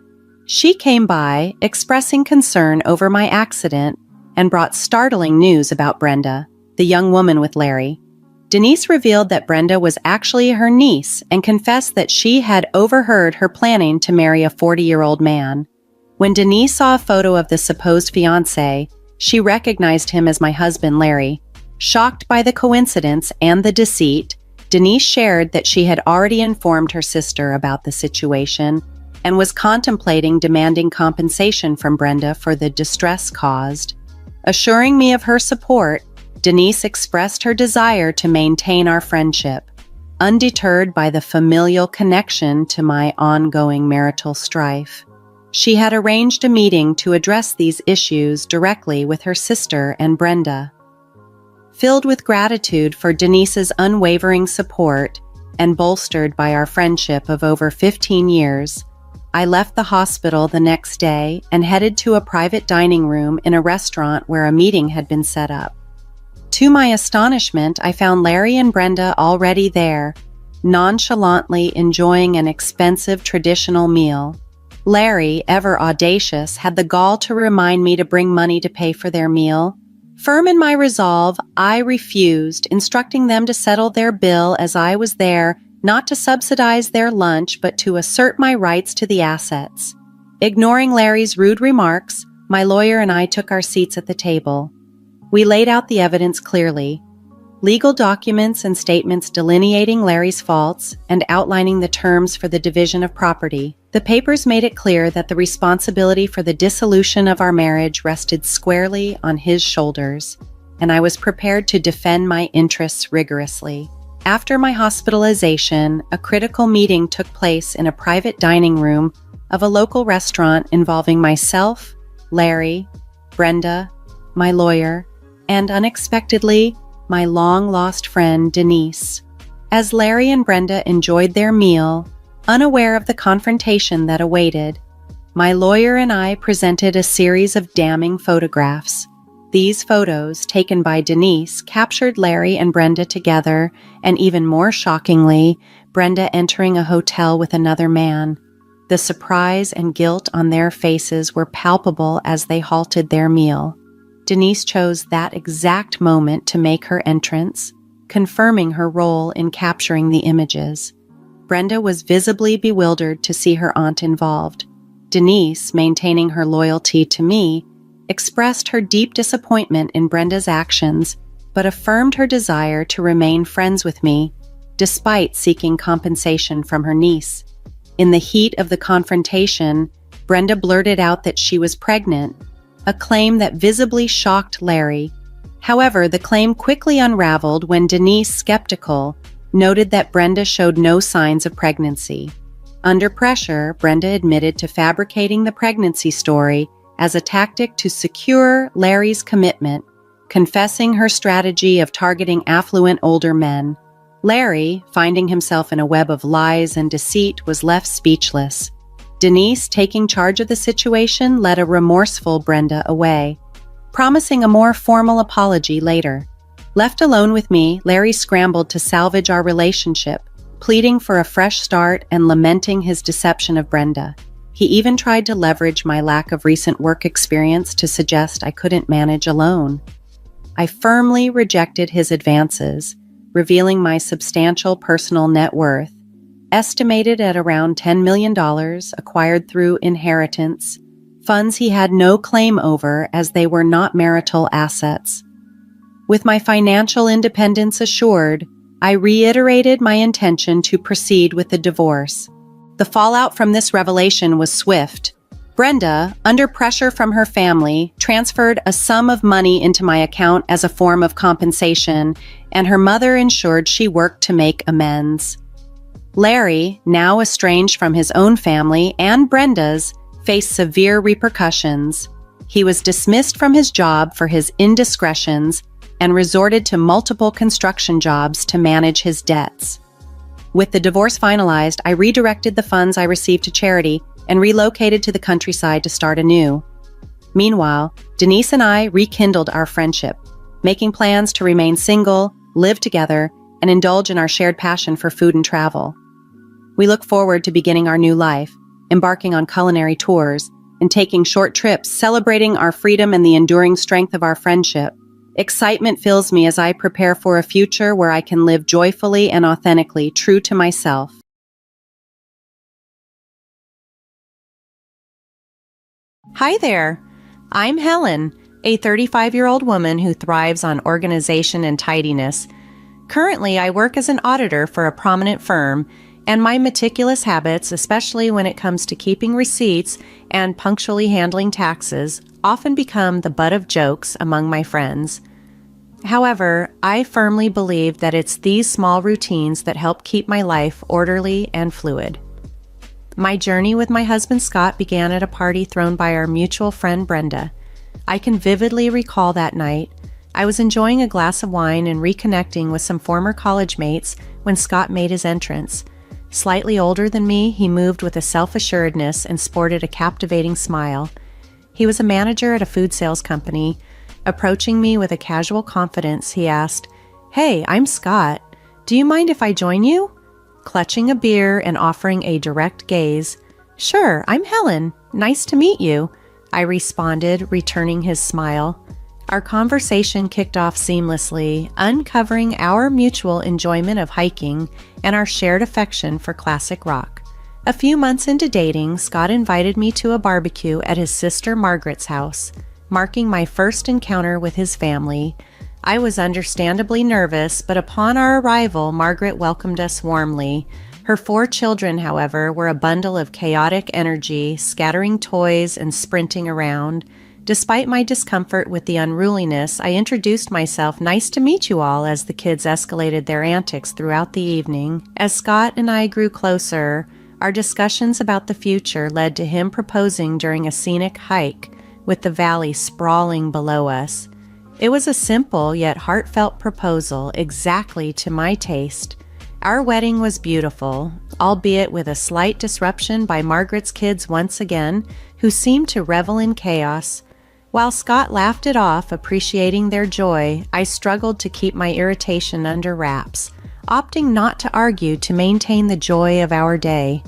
She came by, expressing concern over my accident, and brought startling news about Brenda, the young woman with Larry. Denise revealed that Brenda was actually her niece and confessed that she had overheard her planning to marry a 40-year-old man. When Denise saw a photo of the supposed fiancé, she recognized him as my husband, Larry. Shocked by the coincidence and the deceit, Denise shared that she had already informed her sister about the situation and was contemplating demanding compensation from Brenda for the distress caused. Assuring me of her support, Denise expressed her desire to maintain our friendship, undeterred by the familial connection to my ongoing marital strife. She had arranged a meeting to address these issues directly with her sister and Brenda. Filled with gratitude for Denise's unwavering support and bolstered by our friendship of over 15 years, I left the hospital the next day and headed to a private dining room in a restaurant where a meeting had been set up. To my astonishment, I found Larry and Brenda already there, nonchalantly enjoying an expensive traditional meal. Larry, ever audacious, had the gall to remind me to bring money to pay for their meal. Firm in my resolve, I refused, instructing them to settle their bill as I was there, not to subsidize their lunch, but to assert my rights to the assets. Ignoring Larry's rude remarks, my lawyer and I took our seats at the table. We laid out the evidence clearly, legal documents and statements delineating Larry's faults and outlining the terms for the division of property. The papers made it clear that the responsibility for the dissolution of our marriage rested squarely on his shoulders, and I was prepared to defend my interests rigorously. After my hospitalization, a critical meeting took place in a private dining room of a local restaurant involving myself, Larry, Brenda, my lawyer, and unexpectedly, my long-lost friend Denise. As Larry and Brenda enjoyed their meal, unaware of the confrontation that awaited, my lawyer and I presented a series of damning photographs. These photos, taken by Denise, captured Larry and Brenda together, and even more shockingly, Brenda entering a hotel with another man. The surprise and guilt on their faces were palpable as they halted their meal. Denise chose that exact moment to make her entrance, confirming her role in capturing the images. Brenda was visibly bewildered to see her aunt involved. Denise, maintaining her loyalty to me, expressed her deep disappointment in Brenda's actions, but affirmed her desire to remain friends with me, despite seeking compensation from her niece. In the heat of the confrontation, Brenda blurted out that she was pregnant, a claim that visibly shocked Larry. However, the claim quickly unraveled when Denise, skeptical, noted that Brenda showed no signs of pregnancy. Under pressure, Brenda admitted to fabricating the pregnancy story as a tactic to secure Larry's commitment, confessing her strategy of targeting affluent older men. Larry, finding himself in a web of lies and deceit, was left speechless. Denise, taking charge of the situation, led a remorseful Brenda away, promising a more formal apology later. Left alone with me, Larry scrambled to salvage our relationship, pleading for a fresh start and lamenting his deception of Brenda. He even tried to leverage my lack of recent work experience to suggest I couldn't manage alone. I firmly rejected his advances, revealing my substantial personal net worth, estimated at around $10 million, acquired through inheritance, funds he had no claim over as they were not marital assets. With my financial independence assured, I reiterated my intention to proceed with the divorce. The fallout from this revelation was swift. Brenda, under pressure from her family, transferred a sum of money into my account as a form of compensation, and her mother ensured she worked to make amends. Larry, now estranged from his own family and Brenda's, faced severe repercussions. He was dismissed from his job for his indiscretions and resorted to multiple construction jobs to manage his debts. With the divorce finalized, I redirected the funds I received to charity and relocated to the countryside to start anew. Meanwhile, Denise and I rekindled our friendship, making plans to remain single, live together, and indulge in our shared passion for food and travel. We look forward to beginning our new life, embarking on culinary tours, and taking short trips, celebrating our freedom and the enduring strength of our friendship. Excitement fills me as I prepare for a future where I can live joyfully and authentically, true to myself. Hi there. I'm Helen, a 35-year-old woman who thrives on organization and tidiness. Currently, I work as an auditor for a prominent firm, and my meticulous habits, especially when it comes to keeping receipts and punctually handling taxes, often become the butt of jokes among my friends. However, I firmly believe that it's these small routines that help keep my life orderly and fluid. My journey with my husband Scott began at a party thrown by our mutual friend Brenda. I can vividly recall that night. I was enjoying a glass of wine and reconnecting with some former college mates when Scott made his entrance. Slightly older than me, he moved with a self-assuredness and sported a captivating smile. He was a manager at a food sales company. Approaching me with a casual confidence, he asked, "Hey, I'm Scott. Do you mind if I join you?" Clutching a beer and offering a direct gaze, "Sure, I'm Helen. Nice to meet you," I responded, returning his smile. Our conversation kicked off seamlessly, uncovering our mutual enjoyment of hiking and our shared affection for classic rock. A few months into dating, Scott invited me to a barbecue at his sister Margaret's house, marking my first encounter with his family. I was understandably nervous, but upon our arrival, Margaret welcomed us warmly. Her 4 children, however, were a bundle of chaotic energy, scattering toys and sprinting around. Despite my discomfort with the unruliness, I introduced myself, "Nice to meet you all," as the kids escalated their antics throughout the evening. As Scott and I grew closer, our discussions about the future led to him proposing during a scenic hike, with the valley sprawling below us. It was a simple yet heartfelt proposal, exactly to my taste. Our wedding was beautiful, albeit with a slight disruption by Margaret's kids once again, who seemed to revel in chaos. While Scott laughed it off, appreciating their joy, I struggled to keep my irritation under wraps, opting not to argue to maintain the joy of our day.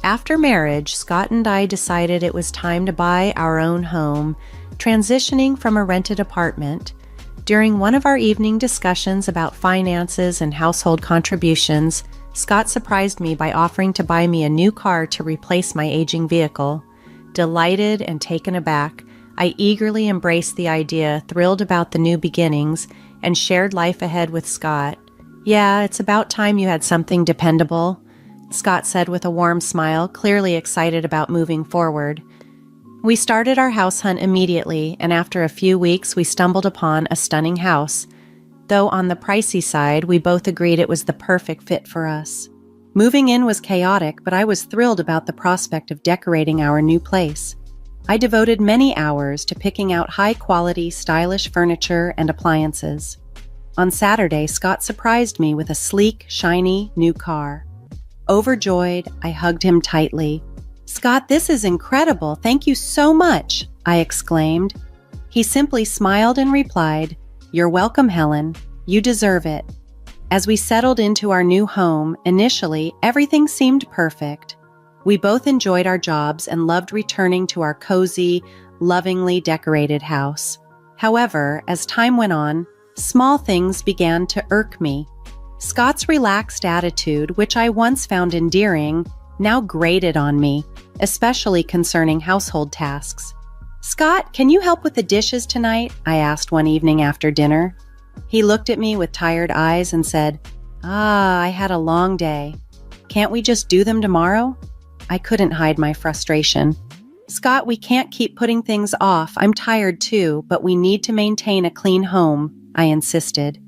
After marriage, Scott and I decided it was time to buy our own home, transitioning from a rented apartment. During one of our evening discussions about finances and household contributions, Scott surprised me by offering to buy me a new car to replace my aging vehicle. Delighted and taken aback, I eagerly embraced the idea, thrilled about the new beginnings, and shared life ahead with Scott. "Yeah, it's about time you had something dependable," Scott said with a warm smile, clearly excited about moving forward. We started our house hunt immediately, and after a few weeks, we stumbled upon a stunning house. Though on the pricey side, we both agreed it was the perfect fit for us. Moving in was chaotic, but I was thrilled about the prospect of decorating our new place. I devoted many hours to picking out high-quality, stylish furniture and appliances. On Saturday, Scott surprised me with a sleek, shiny new car. Overjoyed, I hugged him tightly. "Scott, this is incredible. Thank you so much," I exclaimed. He simply smiled and replied, "You're welcome, Helen. You deserve it." As we settled into our new home, initially, everything seemed perfect. We both enjoyed our jobs and loved returning to our cozy, lovingly decorated house. However, as time went on, small things began to irk me. Scott's relaxed attitude, which I once found endearing, now grated on me, especially concerning household tasks. "Scott, can you help with the dishes tonight?" I asked one evening after dinner. He looked at me with tired eyes and said, I had a long day. Can't we just do them tomorrow? I couldn't hide my frustration. Scott, we can't keep putting things off. I'm tired too, but we need to maintain a clean home, I insisted.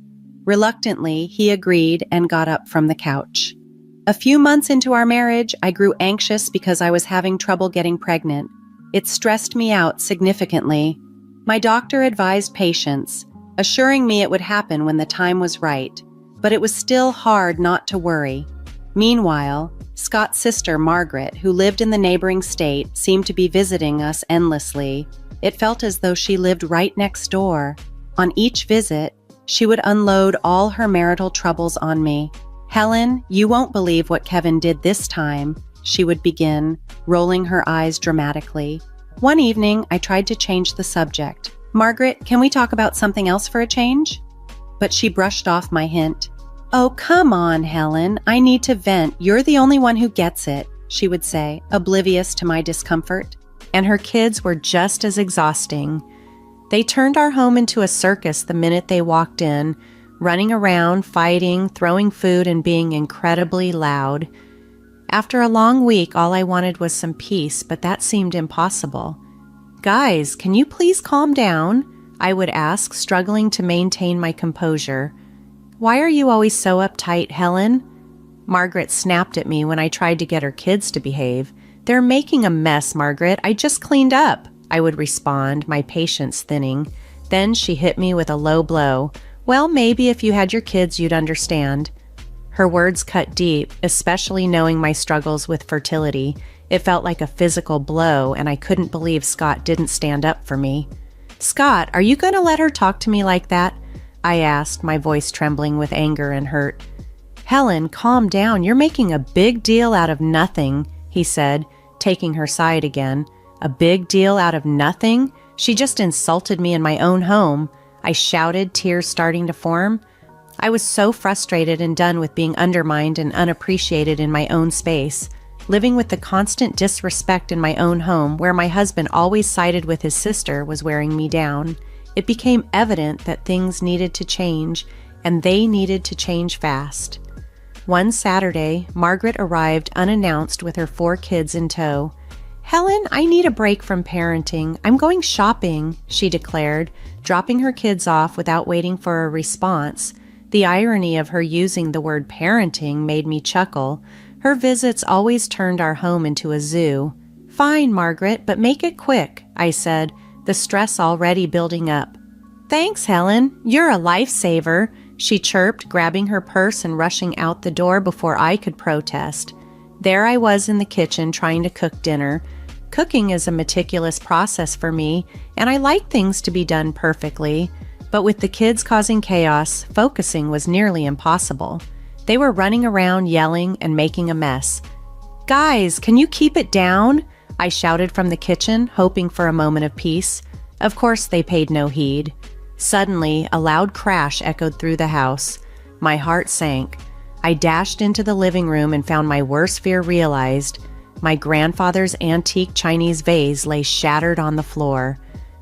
Reluctantly, he agreed and got up from the couch. A few months into our marriage, I grew anxious because I was having trouble getting pregnant. It stressed me out significantly. My doctor advised patience, assuring me it would happen when the time was right, but it was still hard not to worry. Meanwhile, Scott's sister, Margaret, who lived in the neighboring state, seemed to be visiting us endlessly. It felt as though she lived right next door. On each visit, she would unload all her marital troubles on me. Helen, you won't believe what Kevin did this time, she would begin, rolling her eyes dramatically. One evening, I tried to change the subject. Margaret, can we talk about something else for a change? But she brushed off my hint. Oh, come on, Helen. I need to vent. You're the only one who gets it, she would say, oblivious to my discomfort. And her kids were just as exhausting. They turned our home into a circus the minute they walked in, running around, fighting, throwing food, and being incredibly loud. After a long week, all I wanted was some peace, but that seemed impossible. Guys, can you please calm down? I would ask, struggling to maintain my composure. Why are you always so uptight, Helen? Margaret snapped at me when I tried to get her kids to behave. They're making a mess, Margaret. I just cleaned up, I would respond, my patience thinning. Then she hit me with a low blow. Well, maybe if you had your kids, you'd understand. Her words cut deep, especially knowing my struggles with fertility. It felt like a physical blow, and I couldn't believe Scott didn't stand up for me. Scott, are you going to let her talk to me like that? I asked, my voice trembling with anger and hurt. Helen, calm down. You're making a big deal out of nothing, he said, taking her side again. A big deal out of nothing? She just insulted me in my own home. I shouted, tears starting to form. I was so frustrated and done with being undermined and unappreciated in my own space. Living with the constant disrespect in my own home, where my husband always sided with his sister, was wearing me down. It became evident that things needed to change, and they needed to change fast. One Saturday, Margaret arrived unannounced with her 4 kids in tow. Helen, I need a break from parenting. I'm going shopping, she declared, dropping her kids off without waiting for a response. The irony of her using the word parenting made me chuckle. Her visits always turned our home into a zoo. Fine, Margaret, but make it quick, I said, the stress already building up. Thanks, Helen. You're a lifesaver, she chirped, grabbing her purse and rushing out the door before I could protest. There I was in the kitchen trying to cook dinner. Cooking is a meticulous process for me, and I like things to be done perfectly. But with the kids causing chaos, focusing was nearly impossible. They were running around, yelling, and making a mess. Guys, can you keep it down? I shouted from the kitchen, hoping for a moment of peace. Of course, they paid no heed. Suddenly, a loud crash echoed through the house. My heart sank. I dashed into the living room and found my worst fear realized. My grandfather's antique Chinese vase lay shattered on the floor.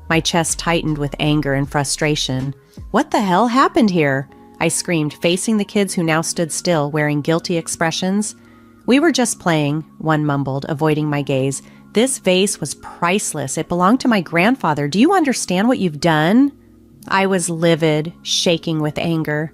My chest tightened with anger and frustration. What the hell happened here? I screamed, facing the kids who now stood still, wearing guilty expressions. We were just playing, one mumbled, avoiding my gaze. This vase was priceless. It belonged to my grandfather. Do you understand what you've done? I was livid, shaking with anger.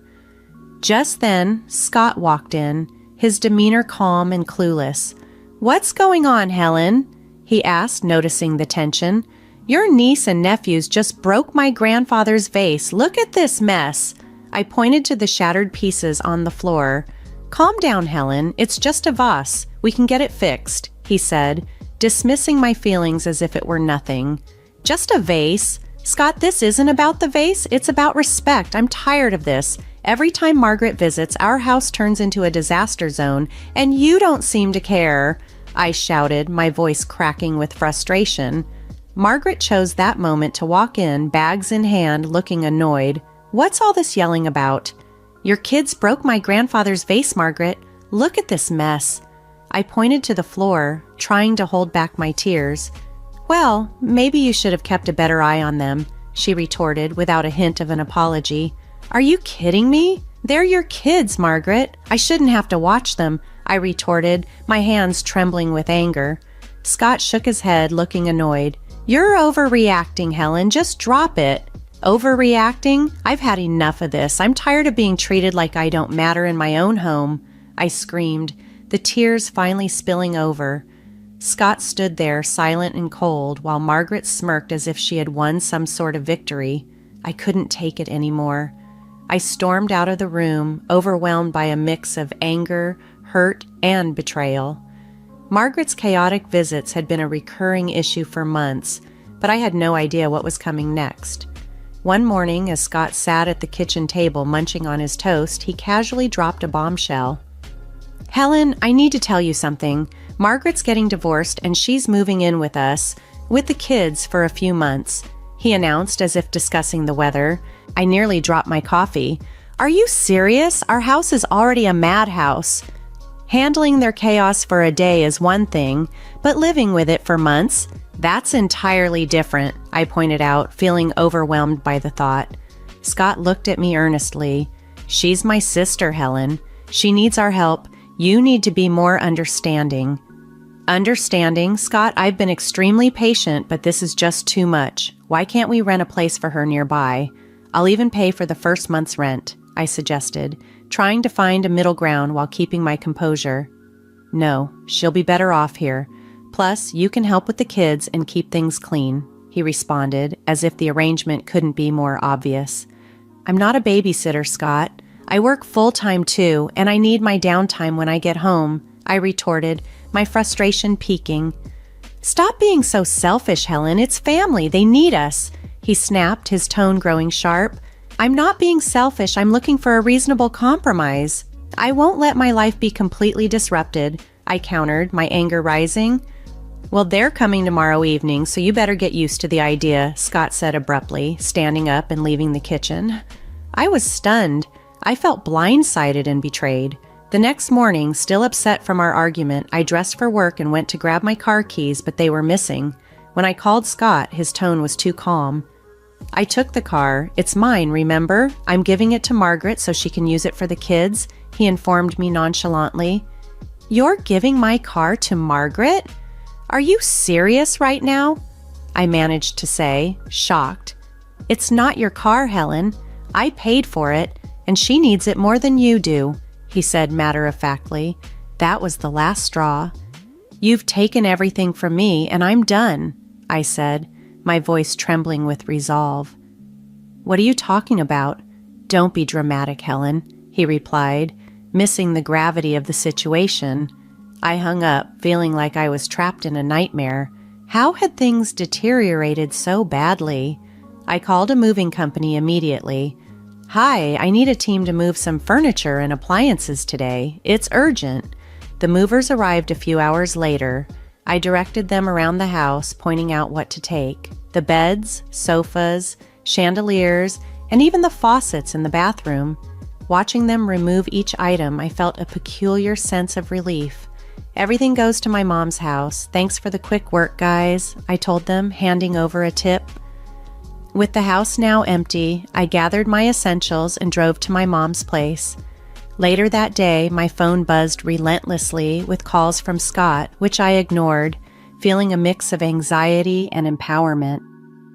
Just then, Scott walked in, his demeanor calm and clueless. What's going on, Helen? He asked, noticing the tension. Your niece and nephews just broke my grandfather's vase. Look at this mess. I pointed to the shattered pieces on the floor. Calm down, Helen. It's just a vase. We can get it fixed, he said, dismissing my feelings as if it were nothing. Just a vase? Scott, this isn't about the vase. It's about respect. I'm tired of this. Every time Margaret visits, our house turns into a disaster zone, and you don't seem to care, I shouted, my voice cracking with frustration. Margaret chose that moment to walk in, bags in hand, looking annoyed. What's all this yelling about? Your kids broke my grandfather's vase, Margaret. Look at this mess. I pointed to the floor, trying to hold back my tears. Well, maybe you should have kept a better eye on them, she retorted without a hint of an apology. Are you kidding me? They're your kids, Margaret. I shouldn't have to watch them, I retorted, my hands trembling with anger. Scott shook his head, looking annoyed. You're overreacting, Helen. Just drop it. Overreacting? I've had enough of this. I'm tired of being treated like I don't matter in my own home, I screamed, the tears finally spilling over. Scott stood there, silent and cold, while Margaret smirked as if she had won some sort of victory. I couldn't take it anymore. I stormed out of the room, overwhelmed by a mix of anger, hurt, and betrayal. Margaret's chaotic visits had been a recurring issue for months, but I had no idea what was coming next. One morning, as Scott sat at the kitchen table munching on his toast, he casually dropped a bombshell. Helen, I need to tell you something. Margaret's getting divorced and she's moving in with us, with the kids, for a few months, he announced as if discussing the weather. I nearly dropped my coffee. Are you serious? Our house is already a madhouse. Handling their chaos for a day is one thing, but living with it for months, that's entirely different, I pointed out, feeling overwhelmed by the thought. Scott looked at me earnestly. She's my sister, Helen. She needs our help. You need to be more understanding. Understanding? Scott, I've been extremely patient, but this is just too much. Why can't we rent a place for her nearby? I'll even pay for the first month's rent, I suggested, trying to find a middle ground while keeping my composure. No, she'll be better off here. Plus, you can help with the kids and keep things clean, he responded, as if the arrangement couldn't be more obvious. I'm not a babysitter, Scott. I work full-time too, and I need my downtime when I get home, I retorted, my frustration peaking. Stop being so selfish, Helen. It's family. They need us, he snapped, his tone growing sharp. I'm not being selfish. I'm looking for a reasonable compromise. I won't let my life be completely disrupted, I countered, my anger rising. Well, they're coming tomorrow evening, so you better get used to the idea, Scott said abruptly, standing up and leaving the kitchen. I was stunned. I felt blindsided and betrayed. The next morning, still upset from our argument, I dressed for work and went to grab my car keys, but they were missing. When I called Scott, his tone was too calm. I took the car. It's mine, remember? I'm giving it to Margaret so she can use it for the kids, he informed me nonchalantly. You're giving my car to Margaret? Are you serious right now? I managed to say, shocked. It's not your car, Helen. I paid for it, and she needs it more than you do, he said matter-of-factly. That was the last straw. You've taken everything from me, and I'm done, I said, my voice trembling with resolve. What are you talking about? Don't be dramatic, Helen, he replied, missing the gravity of the situation. I hung up, feeling like I was trapped in a nightmare. How had things deteriorated so badly? I called a moving company immediately. Hi, I need a team to move some furniture and appliances today. It's urgent. The movers arrived a few hours later. I directed them around the house, pointing out what to take. The beds, sofas, chandeliers, and even the faucets in the bathroom. Watching them remove each item, I felt a peculiar sense of relief. Everything goes to my mom's house. Thanks for the quick work, guys, I told them, handing over a tip. With the house now empty, I gathered my essentials and drove to my mom's place. Later that day, my phone buzzed relentlessly with calls from Scott, which I ignored, feeling a mix of anxiety and empowerment.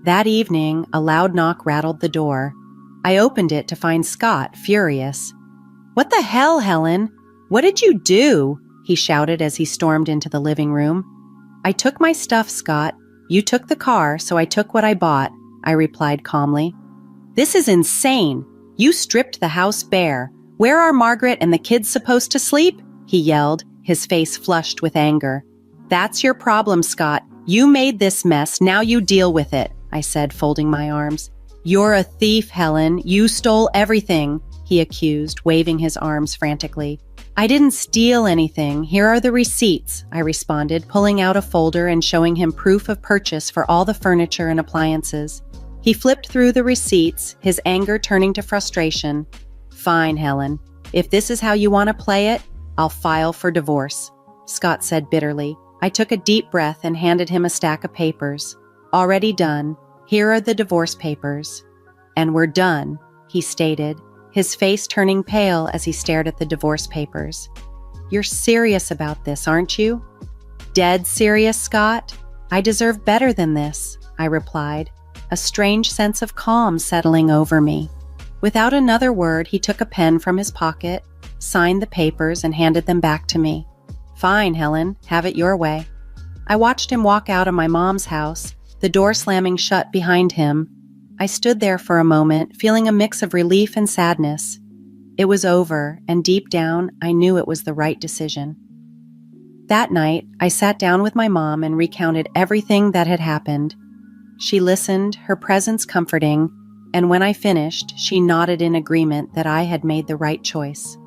That evening, a loud knock rattled the door. I opened it to find Scott furious. What the hell, Helen? What did you do? He shouted as he stormed into the living room. I took my stuff, Scott. You took the car, so I took what I bought, I replied calmly. This is insane. You stripped the house bare. Where are Margaret and the kids supposed to sleep? He yelled, his face flushed with anger. That's your problem, Scott. You made this mess. Now you deal with it, I said, folding my arms. You're a thief, Helen. You stole everything, he accused, waving his arms frantically. I didn't steal anything. Here are the receipts, I responded, pulling out a folder and showing him proof of purchase for all the furniture and appliances. He flipped through the receipts, his anger turning to frustration. Fine, Helen. If this is how you want to play it, I'll file for divorce, Scott said bitterly. I took a deep breath and handed him a stack of papers. Already done. Here are the divorce papers. And we're done, he stated, his face turning pale as he stared at the divorce papers. "You're serious about this, aren't you?" "Dead serious, Scott. I deserve better than this," I replied, a strange sense of calm settling over me. Without another word, he took a pen from his pocket, signed the papers, and handed them back to me. "Fine, Helen, have it your way." I watched him walk out of my mom's house, the door slamming shut behind him. I stood there for a moment, feeling a mix of relief and sadness. It was over, and deep down, I knew it was the right decision. That night, I sat down with my mom and recounted everything that had happened. She listened, her presence comforting, and when I finished, she nodded in agreement that I had made the right choice.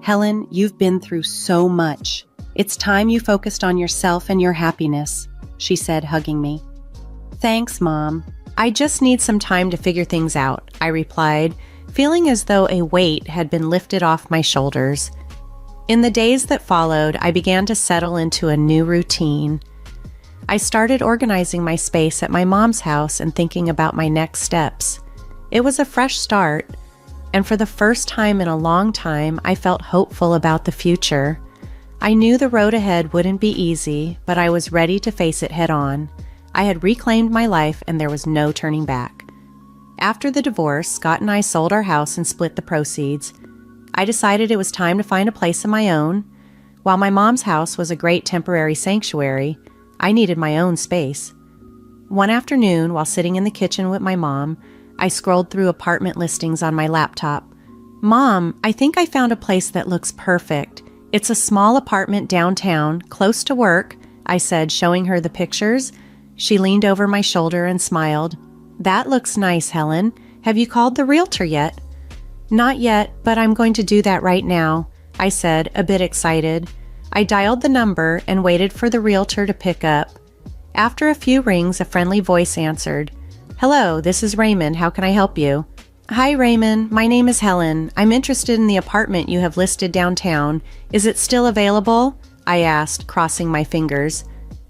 "Helen, you've been through so much. It's time you focused on yourself and your happiness," she said, hugging me. "Thanks, Mom. "I just need some time to figure things out," I replied, feeling as though a weight had been lifted off my shoulders. In the days that followed, I began to settle into a new routine. I started organizing my space at my mom's house and thinking about my next steps. It was a fresh start, and for the first time in a long time, I felt hopeful about the future. I knew the road ahead wouldn't be easy, but I was ready to face it head on. I had reclaimed my life, and there was no turning back. After the divorce, Scott and I sold our house and split the proceeds. I decided it was time to find a place of my own. While my mom's house was a great temporary sanctuary, I needed my own space. One afternoon, while sitting in the kitchen with my mom, I scrolled through apartment listings on my laptop. "Mom, I think I found a place that looks perfect. It's a small apartment downtown, close to work," I said, showing her the pictures. She leaned over my shoulder and smiled. "That looks nice, Helen. Have you called the realtor yet?" "Not yet, but I'm going to do that right now," I said, a bit excited. I dialed the number and waited for the realtor to pick up. After a few rings, a friendly voice answered. "Hello, this is Raymond. How can I help you?" "Hi, Raymond. My name is Helen. I'm interested in the apartment you have listed downtown. Is it still available?" I asked, crossing my fingers.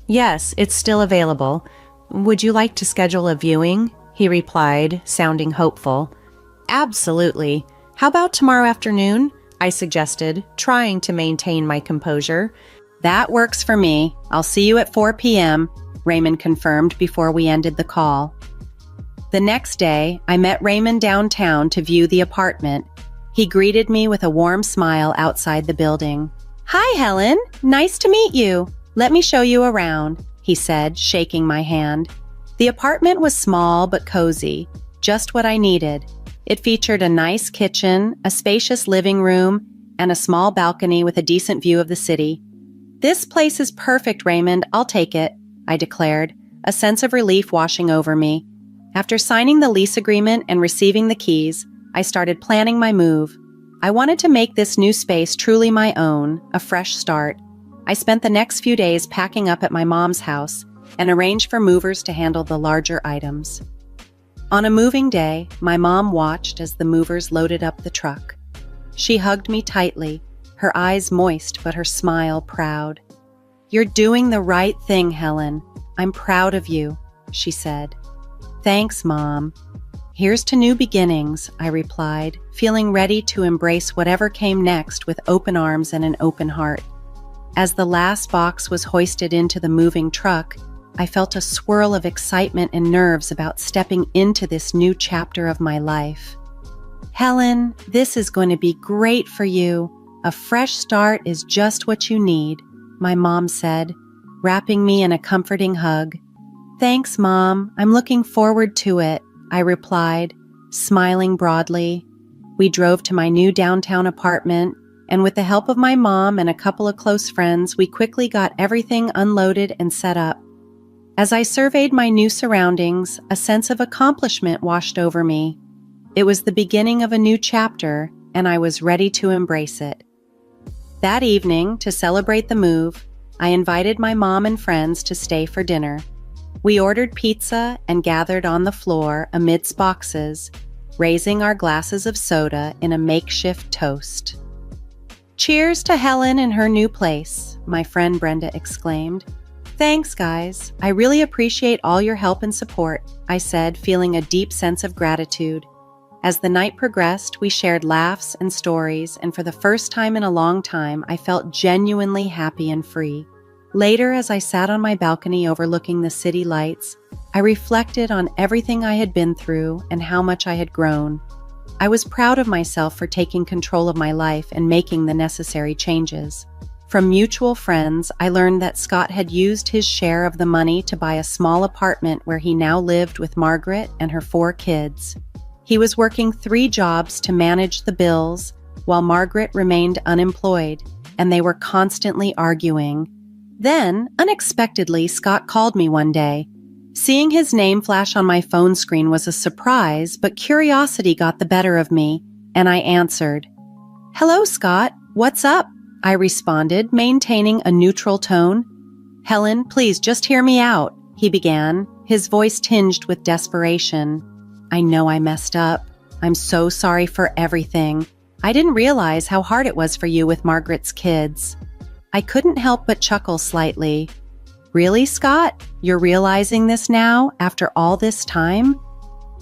"Yes, it's still available. Would you like to schedule a viewing?" he replied, sounding hopeful. "Absolutely. How about tomorrow afternoon?" I suggested, trying to maintain my composure. "That works for me. I'll see you at 4 p.m., Raymond confirmed before we ended the call. The next day, I met Raymond downtown to view the apartment. He greeted me with a warm smile outside the building. "Hi, Helen. Nice to meet you. Let me show you around," he said, shaking my hand. The apartment was small but cozy, just what I needed. It featured a nice kitchen, a spacious living room, and a small balcony with a decent view of the city. "This place is perfect, Raymond. I'll take it," I declared, a sense of relief washing over me. After signing the lease agreement and receiving the keys, I started planning my move. I wanted to make this new space truly my own, a fresh start. I spent the next few days packing up at my mom's house and arranged for movers to handle the larger items. On a moving day, my mom watched as the movers loaded up the truck. She hugged me tightly, her eyes moist but her smile proud. "You're doing the right thing, Helen. I'm proud of you," she said. "Thanks, Mom." "Here's to new beginnings," I replied, feeling ready to embrace whatever came next with open arms and an open heart. As the last box was hoisted into the moving truck, I felt a swirl of excitement and nerves about stepping into this new chapter of my life. "Helen, this is going to be great for you. A fresh start is just what you need," my mom said, wrapping me in a comforting hug. "Thanks, Mom. I'm looking forward to it," I replied, smiling broadly. We drove to my new downtown apartment, and with the help of my mom and a couple of close friends, we quickly got everything unloaded and set up. As I surveyed my new surroundings, a sense of accomplishment washed over me. It was the beginning of a new chapter, and I was ready to embrace it. That evening, to celebrate the move, I invited my mom and friends to stay for dinner. We ordered pizza and gathered on the floor amidst boxes, raising our glasses of soda in a makeshift toast. "Cheers to Helen and her new place," my friend Brenda exclaimed. "Thanks, guys. I really appreciate all your help and support," I said, feeling a deep sense of gratitude. As the night progressed, we shared laughs and stories, and for the first time in a long time, I felt genuinely happy and free. Later, as I sat on my balcony overlooking the city lights, I reflected on everything I had been through and how much I had grown. I was proud of myself for taking control of my life and making the necessary changes. From mutual friends, I learned that Scott had used his share of the money to buy a small apartment where he now lived with Margaret and her 4 kids. He was working 3 jobs to manage the bills, while Margaret remained unemployed, and they were constantly arguing. Then, unexpectedly, Scott called me one day. Seeing his name flash on my phone screen was a surprise, but curiosity got the better of me, and I answered. "Hello, Scott. What's up?" I responded, maintaining a neutral tone. "Helen, please just hear me out," he began, his voice tinged with desperation. "I know I messed up. I'm so sorry for everything. I didn't realize how hard it was for you with Margaret's kids." I couldn't help but chuckle slightly. "Really, Scott? You're realizing this now, after all this time?"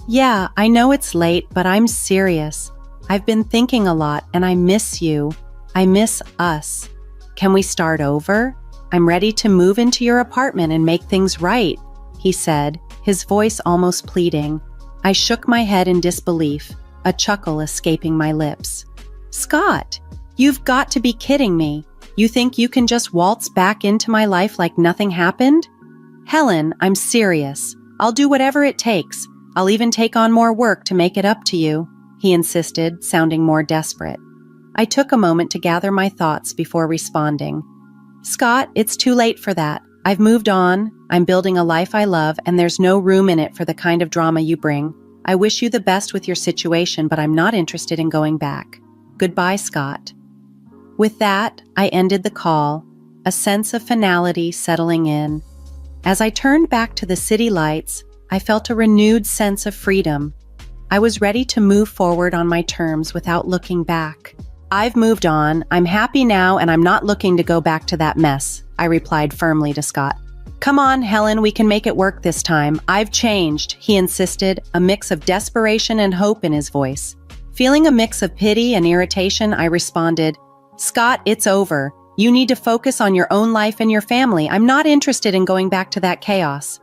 "Yeah, I know it's late, but I'm serious. I've been thinking a lot, and I miss you. I miss us. Can we start over? I'm ready to move into your apartment and make things right," he said, his voice almost pleading. I shook my head in disbelief, a chuckle escaping my lips. "Scott, you've got to be kidding me. You think you can just waltz back into my life like nothing happened?" "Helen, I'm serious. I'll do whatever it takes. I'll even take on more work to make it up to you," he insisted, sounding more desperate. I took a moment to gather my thoughts before responding. "Scott, it's too late for that. I've moved on. I'm building a life I love, and there's no room in it for the kind of drama you bring. I wish you the best with your situation, but I'm not interested in going back. Goodbye, Scott." With that, I ended the call, a sense of finality settling in. As I turned back to the city lights, I felt a renewed sense of freedom. I was ready to move forward on my terms without looking back. "I've moved on, I'm happy now, and I'm not looking to go back to that mess," I replied firmly to Scott. "Come on, Helen, we can make it work this time. I've changed," he insisted, a mix of desperation and hope in his voice. Feeling a mix of pity and irritation, I responded, "Scott, it's over. You need to focus on your own life and your family. I'm not interested in going back to that chaos."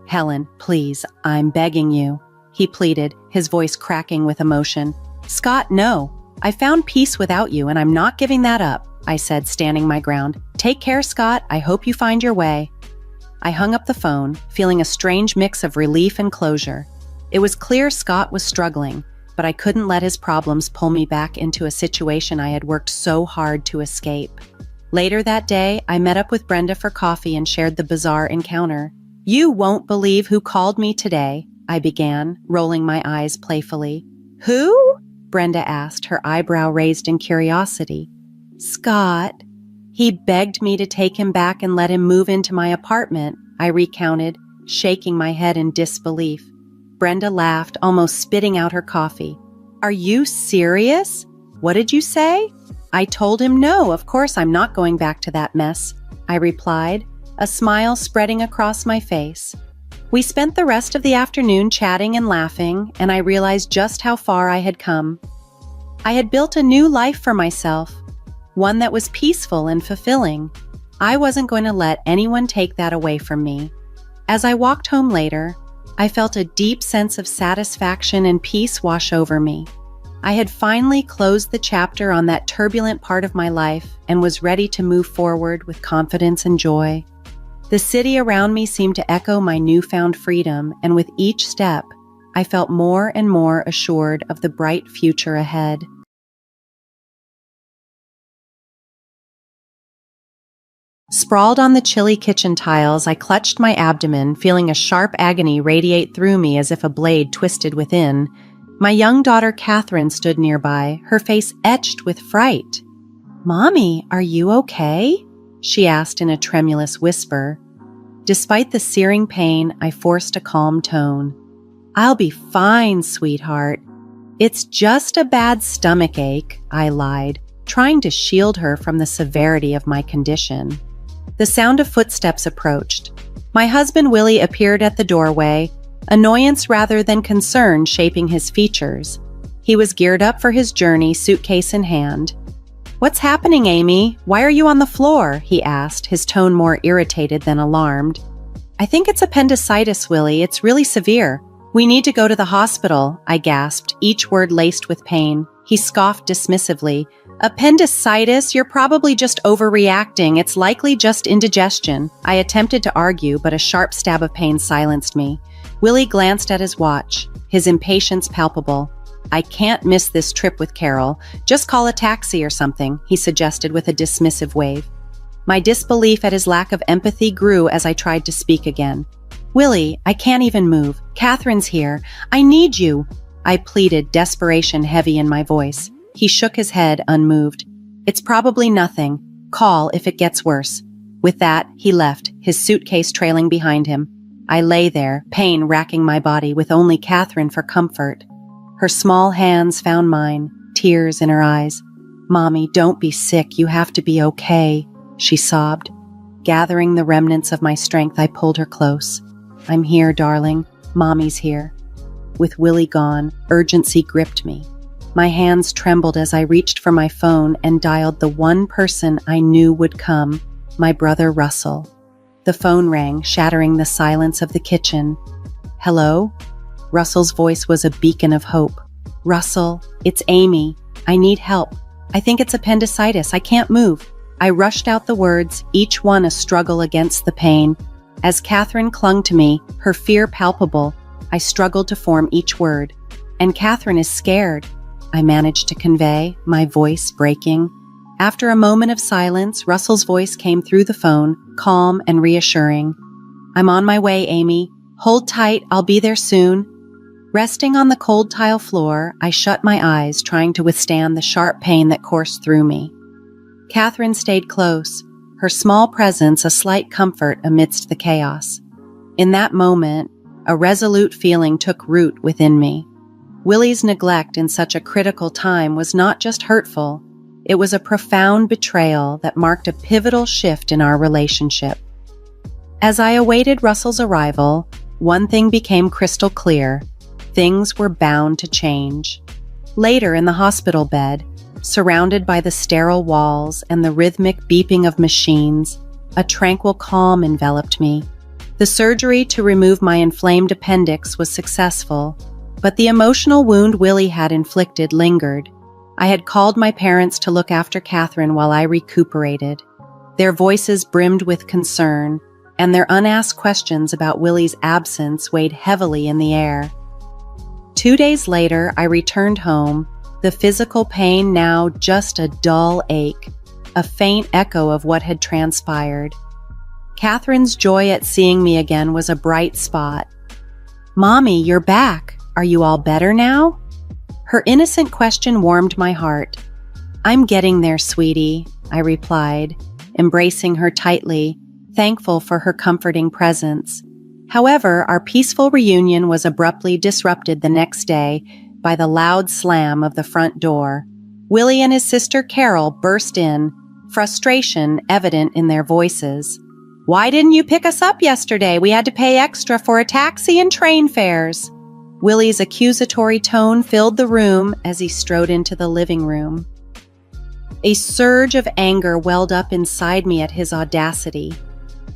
"Helen, please, I'm begging you," he pleaded, his voice cracking with emotion. "Scott, no. I found peace without you, and I'm not giving that up," I said, standing my ground. "Take care, Scott. I hope you find your way." I hung up the phone, feeling a strange mix of relief and closure. It was clear Scott was struggling, but I couldn't let his problems pull me back into a situation I had worked so hard to escape. Later that day, I met up with Brenda for coffee and shared the bizarre encounter. "You won't believe who called me today," I began, rolling my eyes playfully. "Who?" Brenda asked, her eyebrow raised in curiosity. "Scott. He begged me to take him back and let him move into my apartment," I recounted, shaking my head in disbelief. Brenda laughed, almost spitting out her coffee. "Are you serious? What did you say?" "I told him no, of course I'm not going back to that mess," I replied, a smile spreading across my face. We spent the rest of the afternoon chatting and laughing, and I realized just how far I had come. I had built a new life for myself, one that was peaceful and fulfilling. I wasn't going to let anyone take that away from me. As I walked home later, I felt a deep sense of satisfaction and peace wash over me. I had finally closed the chapter on that turbulent part of my life and was ready to move forward with confidence and joy. The city around me seemed to echo my newfound freedom, and with each step, I felt more and more assured of the bright future ahead. Sprawled on the chilly kitchen tiles, I clutched my abdomen, feeling a sharp agony radiate through me as if a blade twisted within. My young daughter Catherine stood nearby, her face etched with fright. "Mommy, are you okay?" she asked in a tremulous whisper. Despite the searing pain, I forced a calm tone. "I'll be fine, sweetheart. It's just a bad stomach ache," I lied, trying to shield her from the severity of my condition. The sound of footsteps approached. My husband Willie appeared at the doorway, annoyance rather than concern shaping his features. He was geared up for his journey, suitcase in hand. "What's happening, Amy? Why are you on the floor?" he asked, his tone more irritated than alarmed. "I think it's appendicitis, Willie. It's really severe. We need to go to the hospital," I gasped, each word laced with pain. He scoffed dismissively. "Appendicitis? You're probably just overreacting. It's likely just indigestion." I attempted to argue, but a sharp stab of pain silenced me. Willie glanced at his watch, his impatience palpable. "I can't miss this trip with Carol. Just call a taxi or something," he suggested with a dismissive wave. My disbelief at his lack of empathy grew as I tried to speak again. "Willie, I can't even move. Catherine's here. I need you," I pleaded, desperation heavy in my voice. He shook his head, unmoved. "It's probably nothing. Call if it gets worse." With that, he left, his suitcase trailing behind him. I lay there, pain racking my body, with only Catherine for comfort. Her small hands found mine, tears in her eyes. "Mommy, don't be sick. You have to be okay," she sobbed. Gathering the remnants of my strength, I pulled her close. "I'm here, darling. Mommy's here." With Willie gone, urgency gripped me. My hands trembled as I reached for my phone and dialed the one person I knew would come, my brother Russell. The phone rang, shattering the silence of the kitchen. "Hello?" Russell's voice was a beacon of hope. "Russell, it's Amy. I need help. I think it's appendicitis. I can't move." I rushed out the words, each one a struggle against the pain. As Catherine clung to me, her fear palpable, I struggled to form each word. "And Catherine is scared," I managed to convey, my voice breaking. After a moment of silence, Russell's voice came through the phone, calm and reassuring. "I'm on my way, Amy. Hold tight, I'll be there soon." Resting on the cold tile floor, I shut my eyes, trying to withstand the sharp pain that coursed through me. Catherine stayed close, her small presence a slight comfort amidst the chaos. In that moment, a resolute feeling took root within me. Willie's neglect in such a critical time was not just hurtful, it was a profound betrayal that marked a pivotal shift in our relationship. As I awaited Russell's arrival, one thing became crystal clear. Things were bound to change. Later in the hospital bed, surrounded by the sterile walls and the rhythmic beeping of machines, a tranquil calm enveloped me. The surgery to remove my inflamed appendix was successful, but the emotional wound Willie had inflicted lingered. I had called my parents to look after Catherine while I recuperated. Their voices brimmed with concern, and their unasked questions about Willie's absence weighed heavily in the air. 2 days later, I returned home, the physical pain now just a dull ache, a faint echo of what had transpired. Catherine's joy at seeing me again was a bright spot. "Mommy, you're back. Are you all better now?" Her innocent question warmed my heart. "I'm getting there, sweetie," I replied, embracing her tightly, thankful for her comforting presence. However, our peaceful reunion was abruptly disrupted the next day by the loud slam of the front door. Willie and his sister Carol burst in, frustration evident in their voices. "Why didn't you pick us up yesterday? We had to pay extra for a taxi and train fares." Willie's accusatory tone filled the room as he strode into the living room. A surge of anger welled up inside me at his audacity.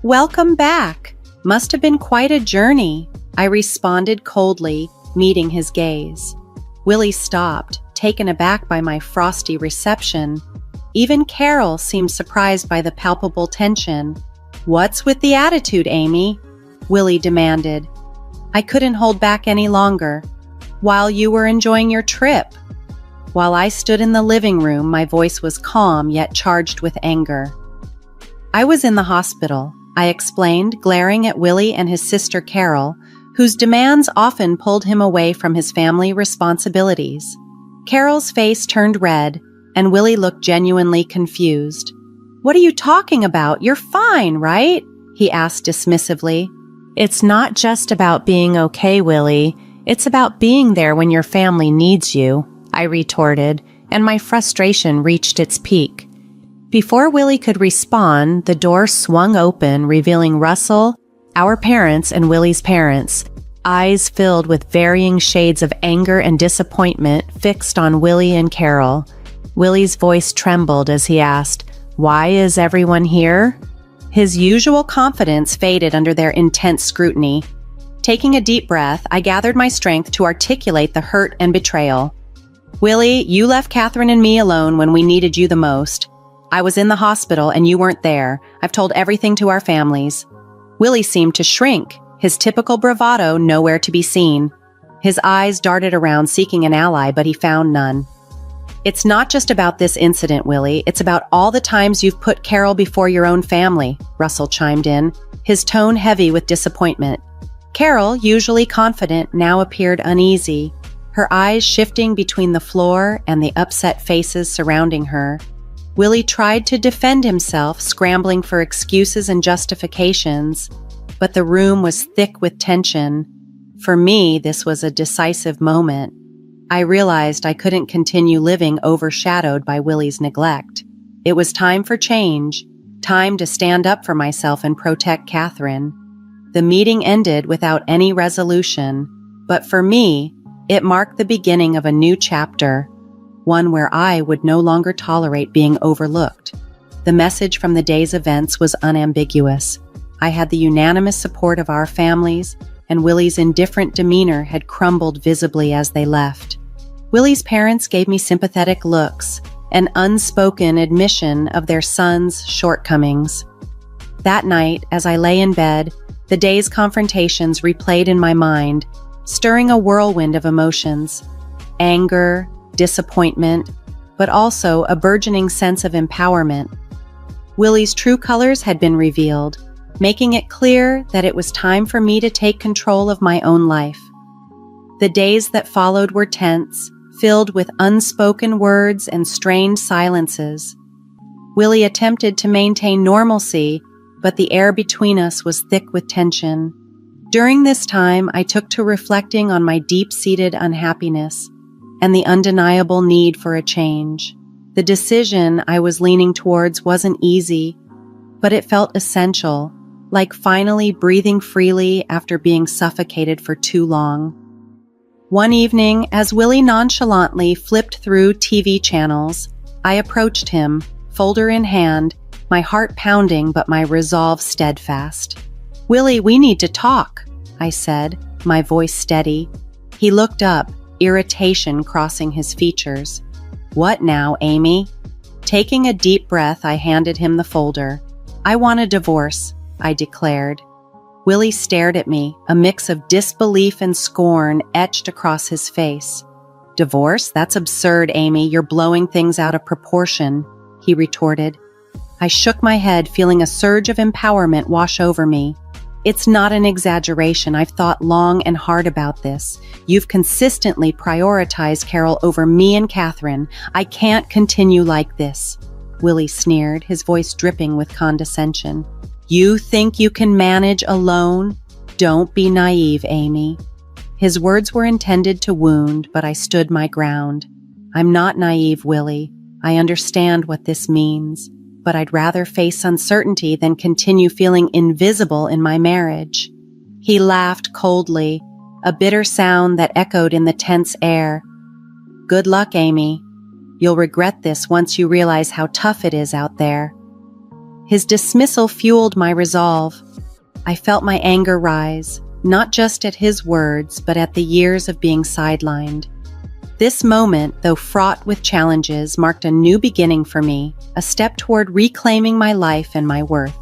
"Welcome back. Must have been quite a journey," I responded coldly, meeting his gaze. Willie stopped, taken aback by my frosty reception. Even Carol seemed surprised by the palpable tension. "What's with the attitude, Amy?" Willie demanded. I couldn't hold back any longer. "While you were enjoying your trip." While I stood in the living room, my voice was calm yet charged with anger. "I was in the hospital," I explained, glaring at Willie and his sister Carol, whose demands often pulled him away from his family responsibilities. Carol's face turned red, and Willie looked genuinely confused. "What are you talking about? You're fine, right?" he asked dismissively. It's not just about being okay, Willie. It's about being there when your family needs you, I retorted, and my frustration reached its peak. Before Willie could respond, the door swung open, revealing Russell, our parents, and Willie's parents. eyes filled with varying shades of anger and disappointment fixed on Willie and Carol. Willie's voice trembled as he asked, "Why is everyone here?" His usual confidence faded under their intense scrutiny. Taking a deep breath, I gathered my strength to articulate the hurt and betrayal. "Willie, you left Catherine and me alone when we needed you the most. I was in the hospital and you weren't there. I've told everything to our families." Willie seemed to shrink, his typical bravado nowhere to be seen. His eyes darted around seeking an ally, but he found none. "It's not just about this incident, Willie. It's about all the times you've put Carol before your own family," Russell chimed in, his tone heavy with disappointment. Carol, usually confident, now appeared uneasy, her eyes shifting between the floor and the upset faces surrounding her. Willie tried to defend himself, scrambling for excuses and justifications, but the room was thick with tension. For me, this was a decisive moment. I realized I couldn't continue living overshadowed by Willie's neglect. It was time for change, time to stand up for myself and protect Catherine. The meeting ended without any resolution, but for me, it marked the beginning of a new chapter, one where I would no longer tolerate being overlooked. The message from the day's events was unambiguous. I had the unanimous support of our families, and Willie's indifferent demeanor had crumbled visibly as they left. Willie's parents gave me sympathetic looks, an unspoken admission of their son's shortcomings. That night, as I lay in bed, the day's confrontations replayed in my mind, stirring a whirlwind of emotions: anger, disappointment, but also a burgeoning sense of empowerment. Willie's true colors had been revealed, making it clear that it was time for me to take control of my own life. The days that followed were tense, filled with unspoken words and strained silences. Willie attempted to maintain normalcy, but the air between us was thick with tension. During this time, I took to reflecting on my deep-seated unhappiness and the undeniable need for a change. The decision I was leaning towards wasn't easy, but it felt essential, like finally breathing freely after being suffocated for too long. One evening, as Willie nonchalantly flipped through TV channels, I approached him, folder in hand, my heart pounding but my resolve steadfast. "Willie, we need to talk," I said, my voice steady. He looked up, irritation crossing his features. "What now, Amy?" Taking a deep breath, I handed him the folder. "I want a divorce," I declared. Willie stared at me, a mix of disbelief and scorn etched across his face. "Divorce? That's absurd, Amy. You're blowing things out of proportion," he retorted. I shook my head, feeling a surge of empowerment wash over me. "It's not an exaggeration. I've thought long and hard about this. You've consistently prioritized Carol over me and Catherine. I can't continue like this," Willie sneered, his voice dripping with condescension. "You think you can manage alone? Don't be naive, Amy." His words were intended to wound, but I stood my ground. "I'm not naive, Willie. I understand what this means, but I'd rather face uncertainty than continue feeling invisible in my marriage." He laughed coldly, a bitter sound that echoed in the tense air. "Good luck, Amy. You'll regret this once you realize how tough it is out there." His dismissal fueled my resolve. I felt my anger rise, not just at his words, but at the years of being sidelined. This moment, though fraught with challenges, marked a new beginning for me, a step toward reclaiming my life and my worth.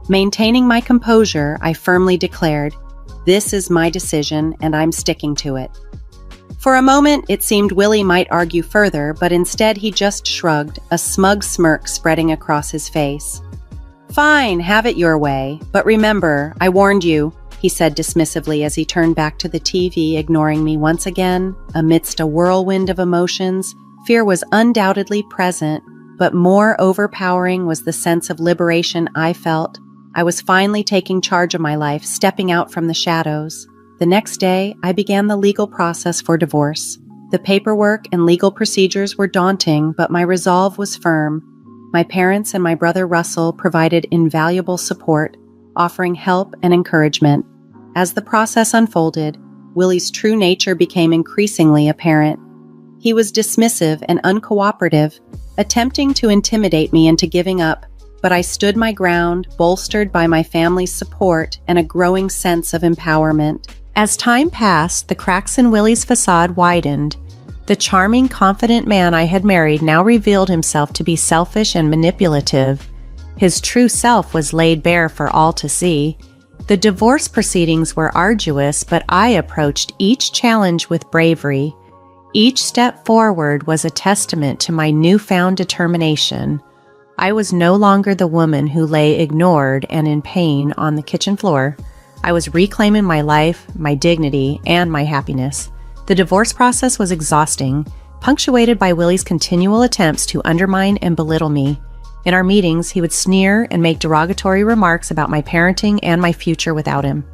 Maintaining my composure, I firmly declared, "This is my decision, and I'm sticking to it." For a moment, it seemed Willie might argue further, but instead he just shrugged, a smug smirk spreading across his face. "Fine, have it your way, but remember, I warned you," he said dismissively as he turned back to the TV, ignoring me once again. Amidst a whirlwind of emotions, fear was undoubtedly present, but more overpowering was the sense of liberation I felt. I was finally taking charge of my life, stepping out from the shadows. The next day, I began the legal process for divorce. The paperwork and legal procedures were daunting, but my resolve was firm. My parents and my brother Russell provided invaluable support, offering help and encouragement. As the process unfolded, Willie's true nature became increasingly apparent. He was dismissive and uncooperative, attempting to intimidate me into giving up, but I stood my ground, bolstered by my family's support and a growing sense of empowerment. As time passed, the cracks in Willie's facade widened. The charming, confident man I had married now revealed himself to be selfish and manipulative. His true self was laid bare for all to see. The divorce proceedings were arduous, but I approached each challenge with bravery. Each step forward was a testament to my newfound determination. I was no longer the woman who lay ignored and in pain on the kitchen floor. I was reclaiming my life, my dignity, and my happiness. The divorce process was exhausting, punctuated by Willie's continual attempts to undermine and belittle me. In our meetings, he would sneer and make derogatory remarks about my parenting and my future without him.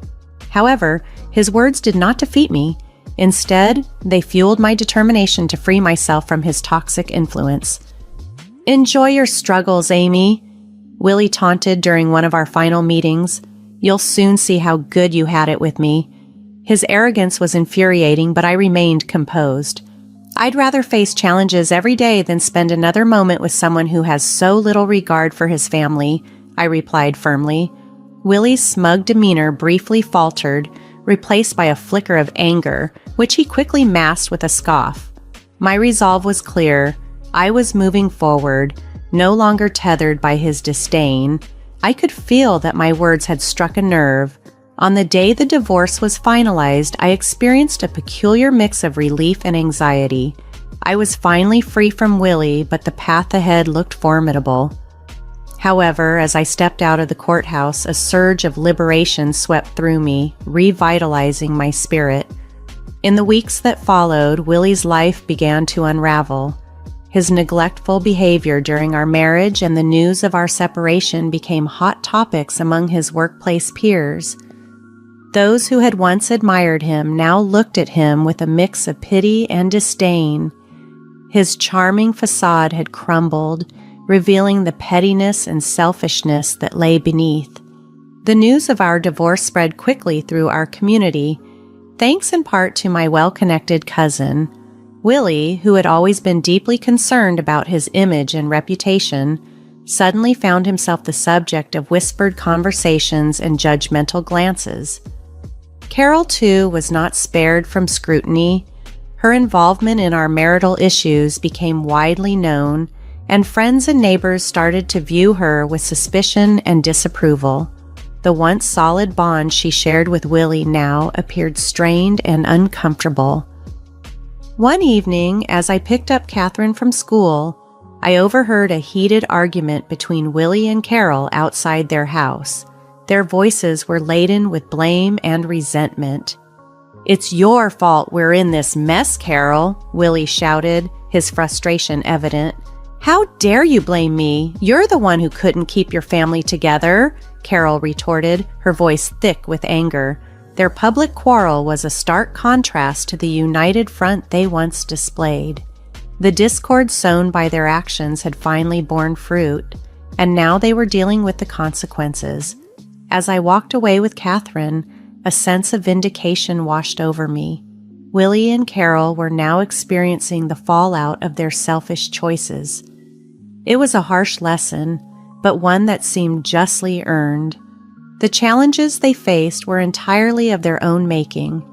However, his words did not defeat me. Instead, they fueled my determination to free myself from his toxic influence. "Enjoy your struggles, Amy," Willie taunted during one of our final meetings. "You'll soon see how good you had it with me." His arrogance was infuriating, but I remained composed. I'd rather face challenges every day than spend another moment with someone who has so little regard for his family, I replied firmly. Willie's smug demeanor briefly faltered, replaced by a flicker of anger, which he quickly masked with a scoff. My resolve was clear. I was moving forward, no longer tethered by his disdain. I could feel that my words had struck a nerve. On the day the divorce was finalized, I experienced a peculiar mix of relief and anxiety. I was finally free from Willie, but the path ahead looked formidable. However, as I stepped out of the courthouse, a surge of liberation swept through me, revitalizing my spirit. In the weeks that followed, Willie's life began to unravel. His neglectful behavior during our marriage and the news of our separation became hot topics among his workplace peers. Those who had once admired him now looked at him with a mix of pity and disdain. His charming facade had crumbled, revealing the pettiness and selfishness that lay beneath. The news of our divorce spread quickly through our community, thanks in part to my well-connected cousin. Willie, who had always been deeply concerned about his image and reputation, suddenly found himself the subject of whispered conversations and judgmental glances. Carol, too, was not spared from scrutiny. Her involvement in our marital issues became widely known, and friends and neighbors started to view her with suspicion and disapproval. The once solid bond she shared with Willie now appeared strained and uncomfortable. One evening, as I picked up Catherine from school, I overheard a heated argument between Willie and Carol outside their house. Their voices were laden with blame and resentment. "It's your fault we're in this mess, Carol," Willie shouted, his frustration evident. "How dare you blame me? You're the one who couldn't keep your family together," Carol retorted, her voice thick with anger. Their public quarrel was a stark contrast to the united front they once displayed. The discord sown by their actions had finally borne fruit, and now they were dealing with the consequences. As I walked away with Catherine, a sense of vindication washed over me. Willie and Carol were now experiencing the fallout of their selfish choices. It was a harsh lesson, but one that seemed justly earned. The challenges they faced were entirely of their own making.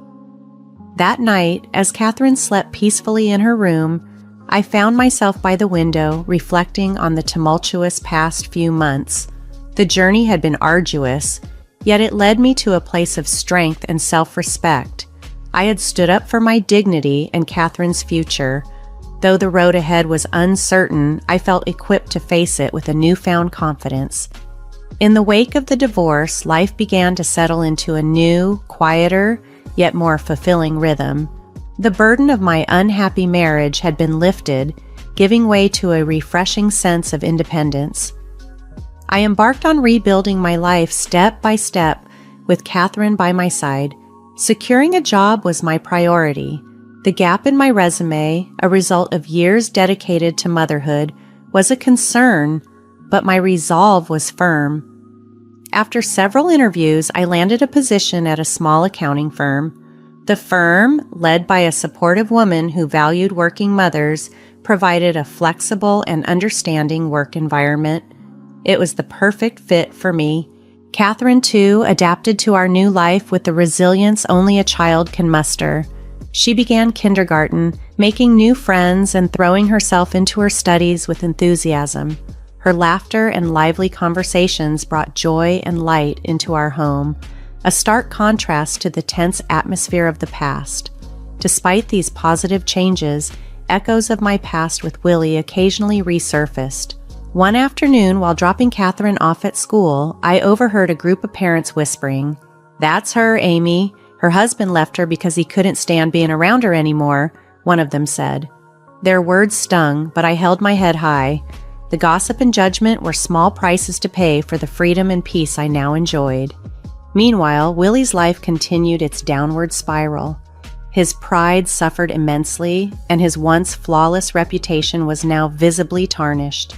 That night, as Catherine slept peacefully in her room, I found myself by the window, reflecting on the tumultuous past few months. The journey had been arduous, yet it led me to a place of strength and self-respect. I had stood up for my dignity and Catherine's future. Though the road ahead was uncertain, I felt equipped to face it with a newfound confidence. In the wake of the divorce, life began to settle into a new, quieter, yet more fulfilling rhythm. The burden of my unhappy marriage had been lifted, giving way to a refreshing sense of independence. I embarked on rebuilding my life step by step, with Catherine by my side. Securing a job was my priority. The gap in my resume, a result of years dedicated to motherhood, was a concern, but my resolve was firm. After several interviews, I landed a position at a small accounting firm. The firm, led by a supportive woman who valued working mothers, provided a flexible and understanding work environment. It was the perfect fit for me. Catherine, too, adapted to our new life with the resilience only a child can muster. She began kindergarten, making new friends and throwing herself into her studies with enthusiasm. Her laughter and lively conversations brought joy and light into our home, a stark contrast to the tense atmosphere of the past. Despite these positive changes, echoes of my past with Willie occasionally resurfaced. One afternoon, while dropping Catherine off at school, I overheard a group of parents whispering, "That's her, Amy. Her husband left her because he couldn't stand being around her anymore," one of them said. Their words stung, but I held my head high. The gossip and judgment were small prices to pay for the freedom and peace I now enjoyed. Meanwhile, Willie's life continued its downward spiral. His pride suffered immensely, and his once flawless reputation was now visibly tarnished.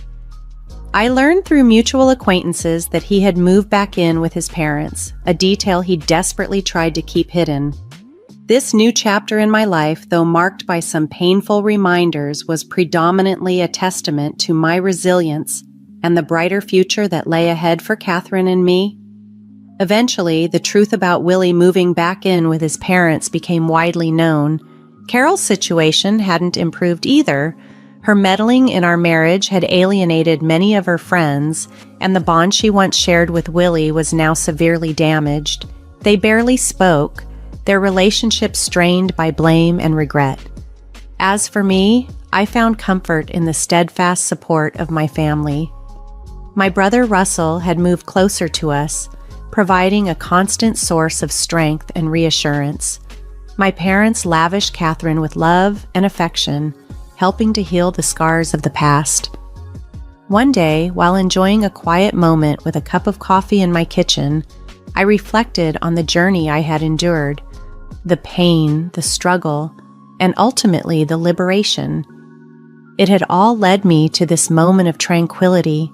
I learned through mutual acquaintances that he had moved back in with his parents, a detail he desperately tried to keep hidden. This new chapter in my life, though marked by some painful reminders, was predominantly a testament to my resilience and the brighter future that lay ahead for Catherine and me. Eventually, the truth about Willie moving back in with his parents became widely known. Carol's situation hadn't improved either. Her meddling in our marriage had alienated many of her friends, and the bond she once shared with Willie was now severely damaged. They barely spoke, their relationship strained by blame and regret. As for me, I found comfort in the steadfast support of my family. My brother Russell had moved closer to us, providing a constant source of strength and reassurance. My parents lavished Catherine with love and affection, helping to heal the scars of the past. One day, while enjoying a quiet moment with a cup of coffee in my kitchen, I reflected on the journey I had endured, the pain, the struggle, and ultimately the liberation. It had all led me to this moment of tranquility.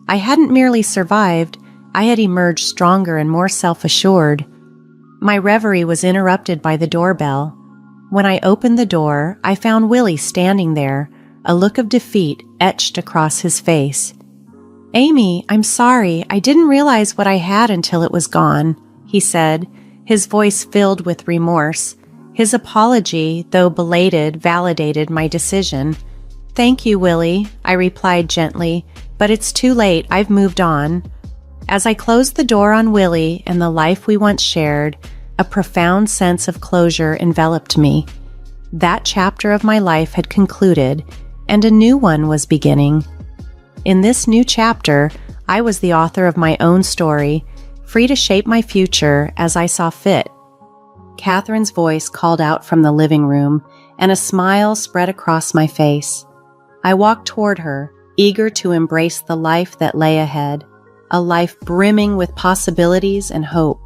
I hadn't merely survived, I had emerged stronger and more self-assured. My reverie was interrupted by the doorbell. When I opened the door, I found Willie standing there, a look of defeat etched across his face. "Amy, I'm sorry. I didn't realize what I had until it was gone," he said, his voice filled with remorse. His apology, though belated, validated my decision. "Thank you, Willie," I replied gently, "but it's too late. I've moved on." As I closed the door on Willie and the life we once shared, a profound sense of closure enveloped me. That chapter of my life had concluded, and a new one was beginning. In this new chapter, I was the author of my own story, free to shape my future as I saw fit. Catherine's voice called out from the living room, and a smile spread across my face. I walked toward her, eager to embrace the life that lay ahead, a life brimming with possibilities and hope.